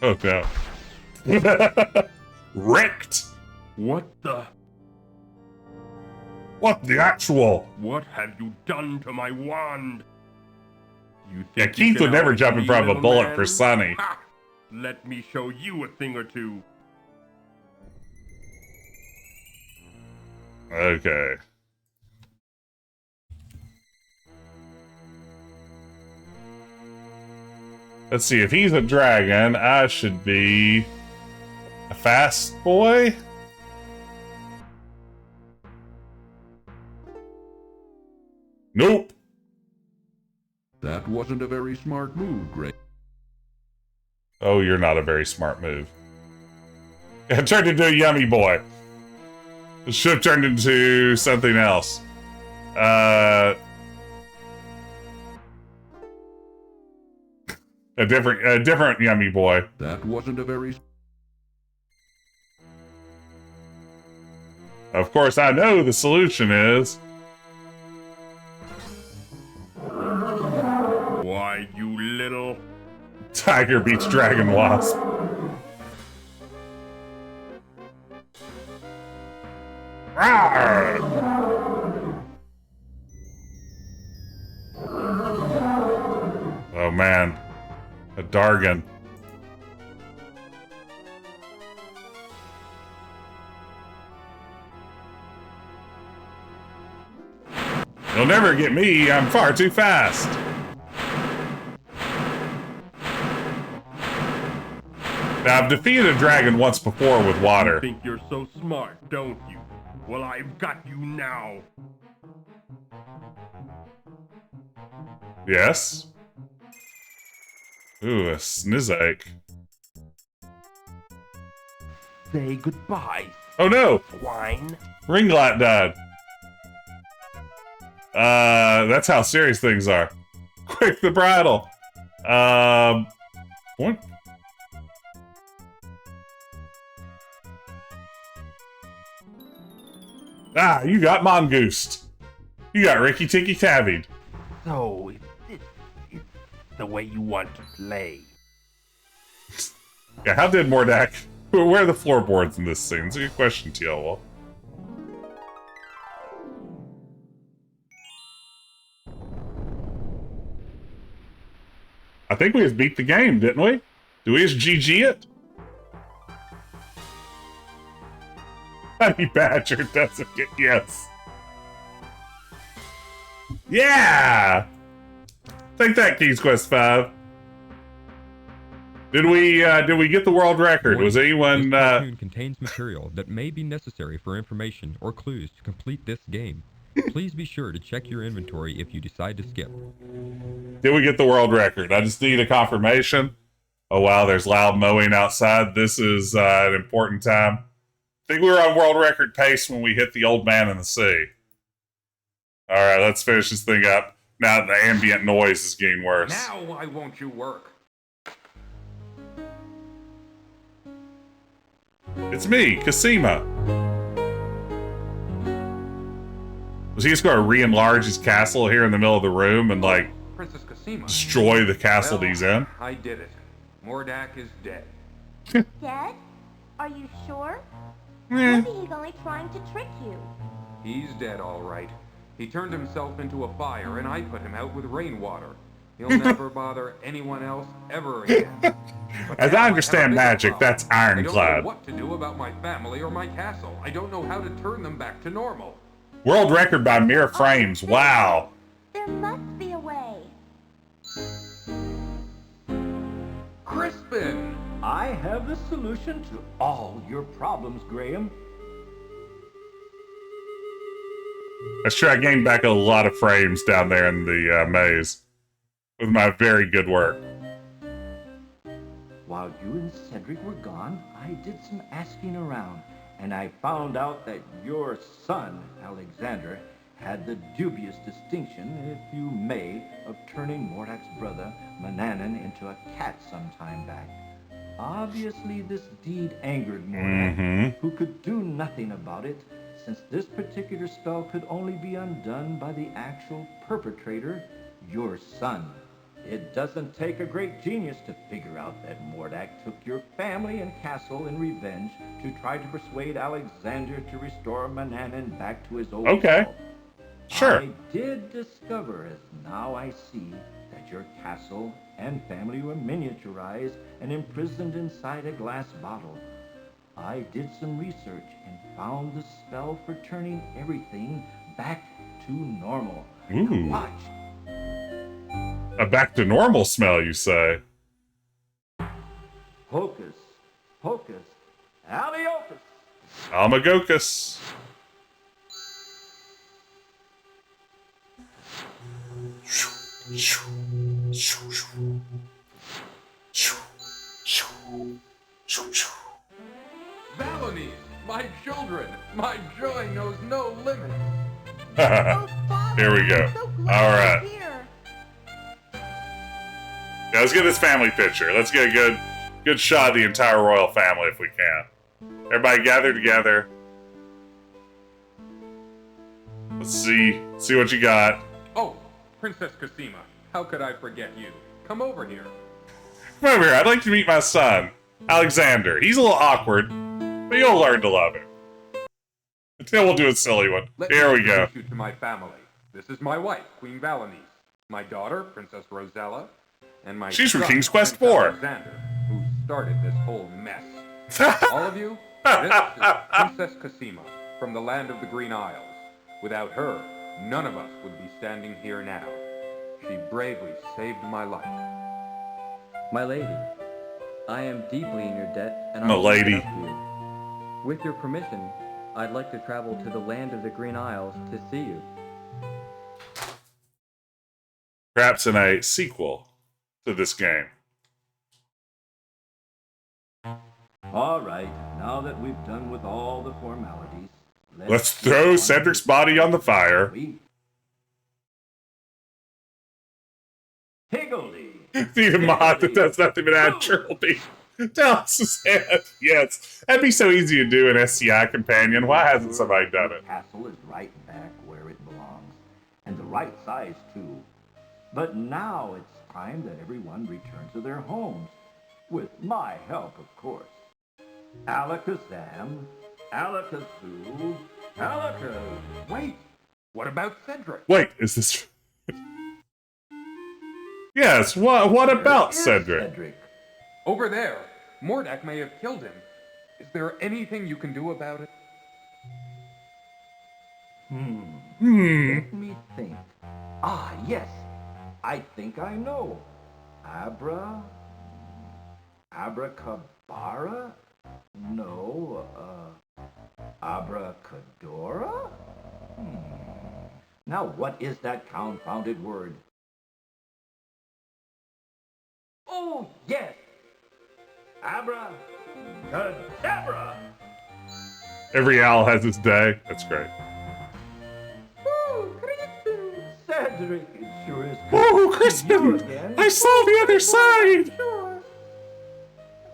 Oh, no. Wrecked! What the? What the actual? What have you done to my wand? You Yeah, think Keith you would can never outdo jump in me, front of a little bullet man? for Sonny. Ha! Let me show you a thing or two. Okay. Let's see, if he's a dragon, I should be a fast boy? Nope. That wasn't a very smart move, Graham. Oh, you're not a very smart move. It turned into a yummy boy. It should have turned into something else. A different yummy boy. That wasn't a very... Of course, I know the solution is... Why, you little... Tiger beats Dragon Wasp. Rawr! Oh man, a Dargon. You'll never get me, I'm far too fast. Now, I've defeated a dragon once before with water. You think you're so smart, don't you? Well, I've got you now. Yes? Ooh, a Snizake. Say goodbye. Oh no! Swine. Ringlet died. That's how serious things are. Quick, the bridle. What? Ah, you got mongoosed. You got Ricky Tikky Tabbied. So, it's the way you want to play. Yeah, how did Mordack... Where are the floorboards in this scene? It's a good question, TL. I think we just beat the game, didn't we? Do we just GG it? Honey Badger doesn't get yes. Yeah! Take that, King's Quest 5. Did we get the world record? Was anyone This cartoon contains material that may be necessary for information or clues to complete this game. Please be sure to check your inventory if you decide to skip. Did we get the world record? I just need a confirmation. Oh wow, there's loud mowing outside. This is an important time. I think we were on world record pace when we hit the old man in the sea. Alright, let's finish this thing up. Now the ambient noise is getting worse. Now why won't you work? It's me, Cosima. Was he just going to re-enlarge his castle here in the middle of the room and, like, Princess Cosima. destroy the castle Well, he's in? I did it. Mordack is dead. Dead? Are you sure? Eh. Maybe he's only trying to trick you. He's dead, all right. He turned himself into a fire, and I put him out with rainwater. He'll never bother anyone else ever again. As I understand magic, that's I don't ironclad. know what to do about my family or my castle. I don't know how to turn them back to normal. World record by mere frames. Wow. There must be a way. Crispin! I have the solution to all your problems, Graham. That's true. I gained back a lot of frames down there in the maze with my very good work. While you and Cedric were gone, I did some asking around, and I found out that your son, Alexander, had the dubious distinction, if you may, of turning Mordack's brother, Manannan, into a cat some time back. Obviously, this deed angered Mordack, who could do nothing about it, since this particular spell could only be undone by the actual perpetrator, your son. It doesn't take a great genius to figure out that Mordack took your family and castle in revenge to try to persuade Alexander to restore Manannan back to his old self. Sure. I did discover, as now I see, that your castle and family were miniaturized and imprisoned inside a glass bottle. I did some research and found the spell for turning everything back to normal. Ooh. Now watch. A back to normal smell, you say? Hocus pocus, Aliokus. Almagokus. Valanies, my children, my joy knows no limit. Here we go. Alright. Yeah, let's get this family picture. Let's get a good shot of the entire royal family if we can. Everybody gather together. Let's see what you got. Oh, Princess Cosima, how could I forget you? Come over here. Come over here. I'd like to meet my son, Alexander. He's a little awkward, but you'll learn to love him. Until we'll do a silly one. Here we go. Introduce you to my family. This is my wife, Queen Valanies. My daughter, Princess Rosella. And my She's from son, King's Quest Prince 4. Alexander, who started this whole mess. All of you, this is Princess Cosima from the land of the Green Isles. Without her, none of us would be standing here now. She bravely saved my life. My lady, I am deeply in your debt, and My I will lady. help you. With your permission, I'd like to travel to the land of the Green Isles to see you. Perhaps in a sequel to this game. All right, now that we've done with all the formalities, Let's throw Cedric's body on the fire. Higgledy. Need a mod that does nothing but add chirpy. Dallas's head. Yes. That'd be so easy to do an SCI companion. Why hasn't somebody done it? The castle is right back where it belongs, and the right size, too. But now it's time that everyone returns to their homes, with my help, of course. Alakazam, Alakazoo, Alakaz. Wait, what about Cedric? Wait, is this... Yes, what about Cedric? Over there. Mordack may have killed him. Is there anything you can do about it? Let me think. Ah, yes. I think I know. Abracabara? No, abracadora? Now what is that confounded word? Oh, yes! Abracadabra! Every owl has its day. That's great. Oh, Crispin! Cedric, it sure is good Oh, to see Crispin! you again. I saw the other side! Sure.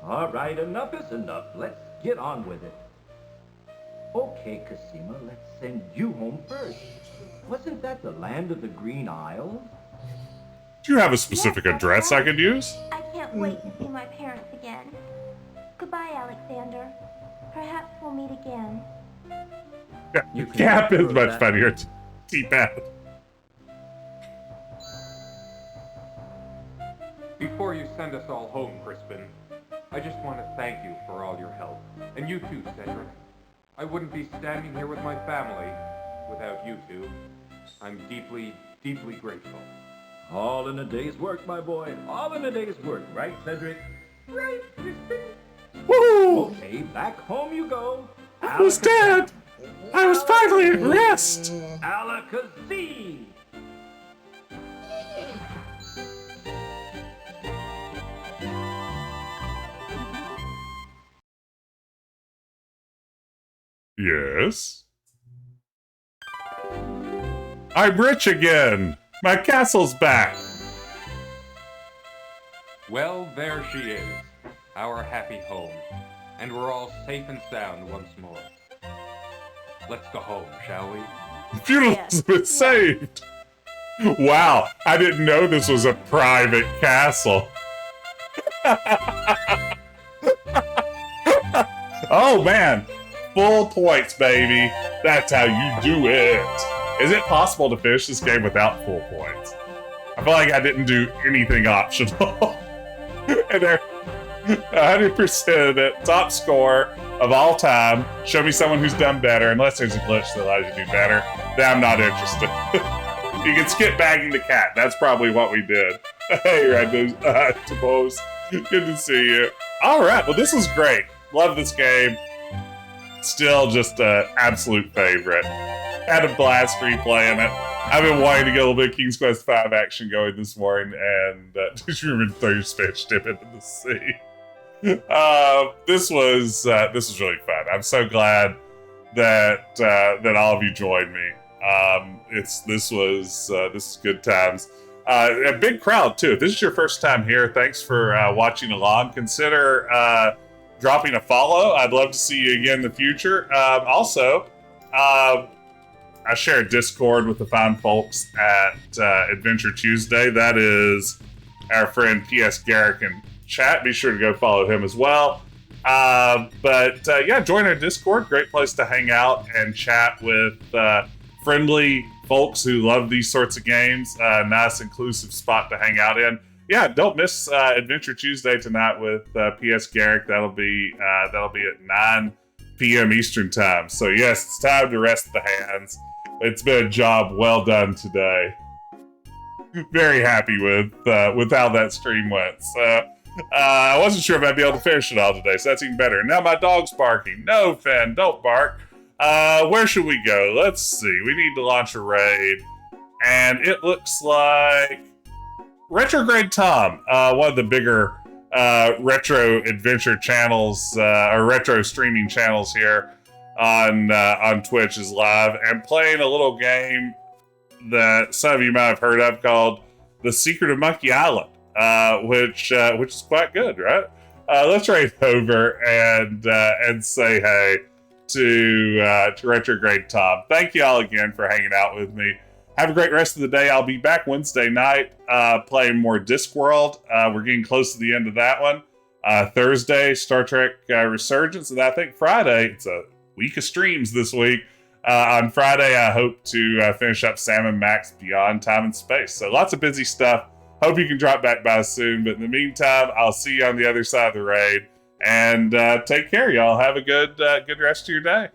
All right, enough is enough. Let's get on with it. Okay, Cosima, let's send you home first. Wasn't that the land of the Green Isles? Do you have a specific address I could use? I can't wait to see my parents again. Goodbye, Alexander. Perhaps we'll meet again. Cap is much funnier. T-Pad. Before you send us all home, Crispin, I just want to thank you for all your help. And you too, Cedric. I wouldn't be standing here with my family without you two. I'm deeply, deeply grateful. All in a day's work, my boy. All in a day's work, right, Cedric? Right, Crispin. Woo! Okay, back home you go. I was dead! I was finally at rest! Alakazee! Yes? I'm rich again! My castle's back! Well, there she is, our happy home, and we're all safe and sound once more. Let's go home, shall we? Feudalism is saved! Wow, I didn't know this was a private castle. Oh man, full points, baby. That's how you do it. Is it possible to finish this game without full points? I feel like I didn't do anything optional. And they're 100% of it, top score of all time. Show me someone who's done better, unless there's a glitch that allows you to do better. Then I'm not interested. You can skip bagging the cat. That's probably what we did. Hey, Red, I suppose. Good to see you. All right, well, this was great. Love this game. Still just an absolute favorite. Had a blast replaying it. I've been wanting to get a little bit of King's Quest V action going this morning, and did you remember throw your fish dip into the sea? This was really fun. I'm so glad that all of you joined me. This is good times. A big crowd too. If this is your first time here, thanks for watching along. Consider dropping a follow. I'd love to see you again in the future. Also, I share a Discord with the fine folks at Adventure Tuesday. That is our friend P.S. Garrick in chat. Be sure to go follow him as well. Yeah, join our Discord. Great place to hang out and chat with friendly folks who love these sorts of games. Nice, inclusive spot to hang out in. Yeah, don't miss Adventure Tuesday tonight with P.S. Garrick. That'll be at 9 p.m. Eastern time. So yes, it's time to rest the hands. It's been a job well done today. Very happy with how that stream went. So I wasn't sure if I'd be able to finish it all today, so that's even better. Now my dog's barking. No, Finn, don't bark. Where should we go? Let's see. We need to launch a raid, and it looks like Retrograde Tom, one of the bigger retro adventure channels or retro streaming channels here on Twitch, is live and playing a little game that some of you might have heard of called The Secret of Monkey Island, which is quite good, right? let's raid over and say hey to Retrograde Tom. Thank you all again for hanging out with me. Have a great rest of the day. I'll be back Wednesday night playing more Discworld. We're getting close to the end of that one. Thursday, Star Trek Resurgence, and I think Friday, it's a week of streams this week. On Friday, I hope to finish up Sam and Max Beyond Time and Space. So lots of busy stuff. Hope you can drop back by soon. But in the meantime, I'll see you on the other side of the raid. And take care, y'all. Have a good rest of your day.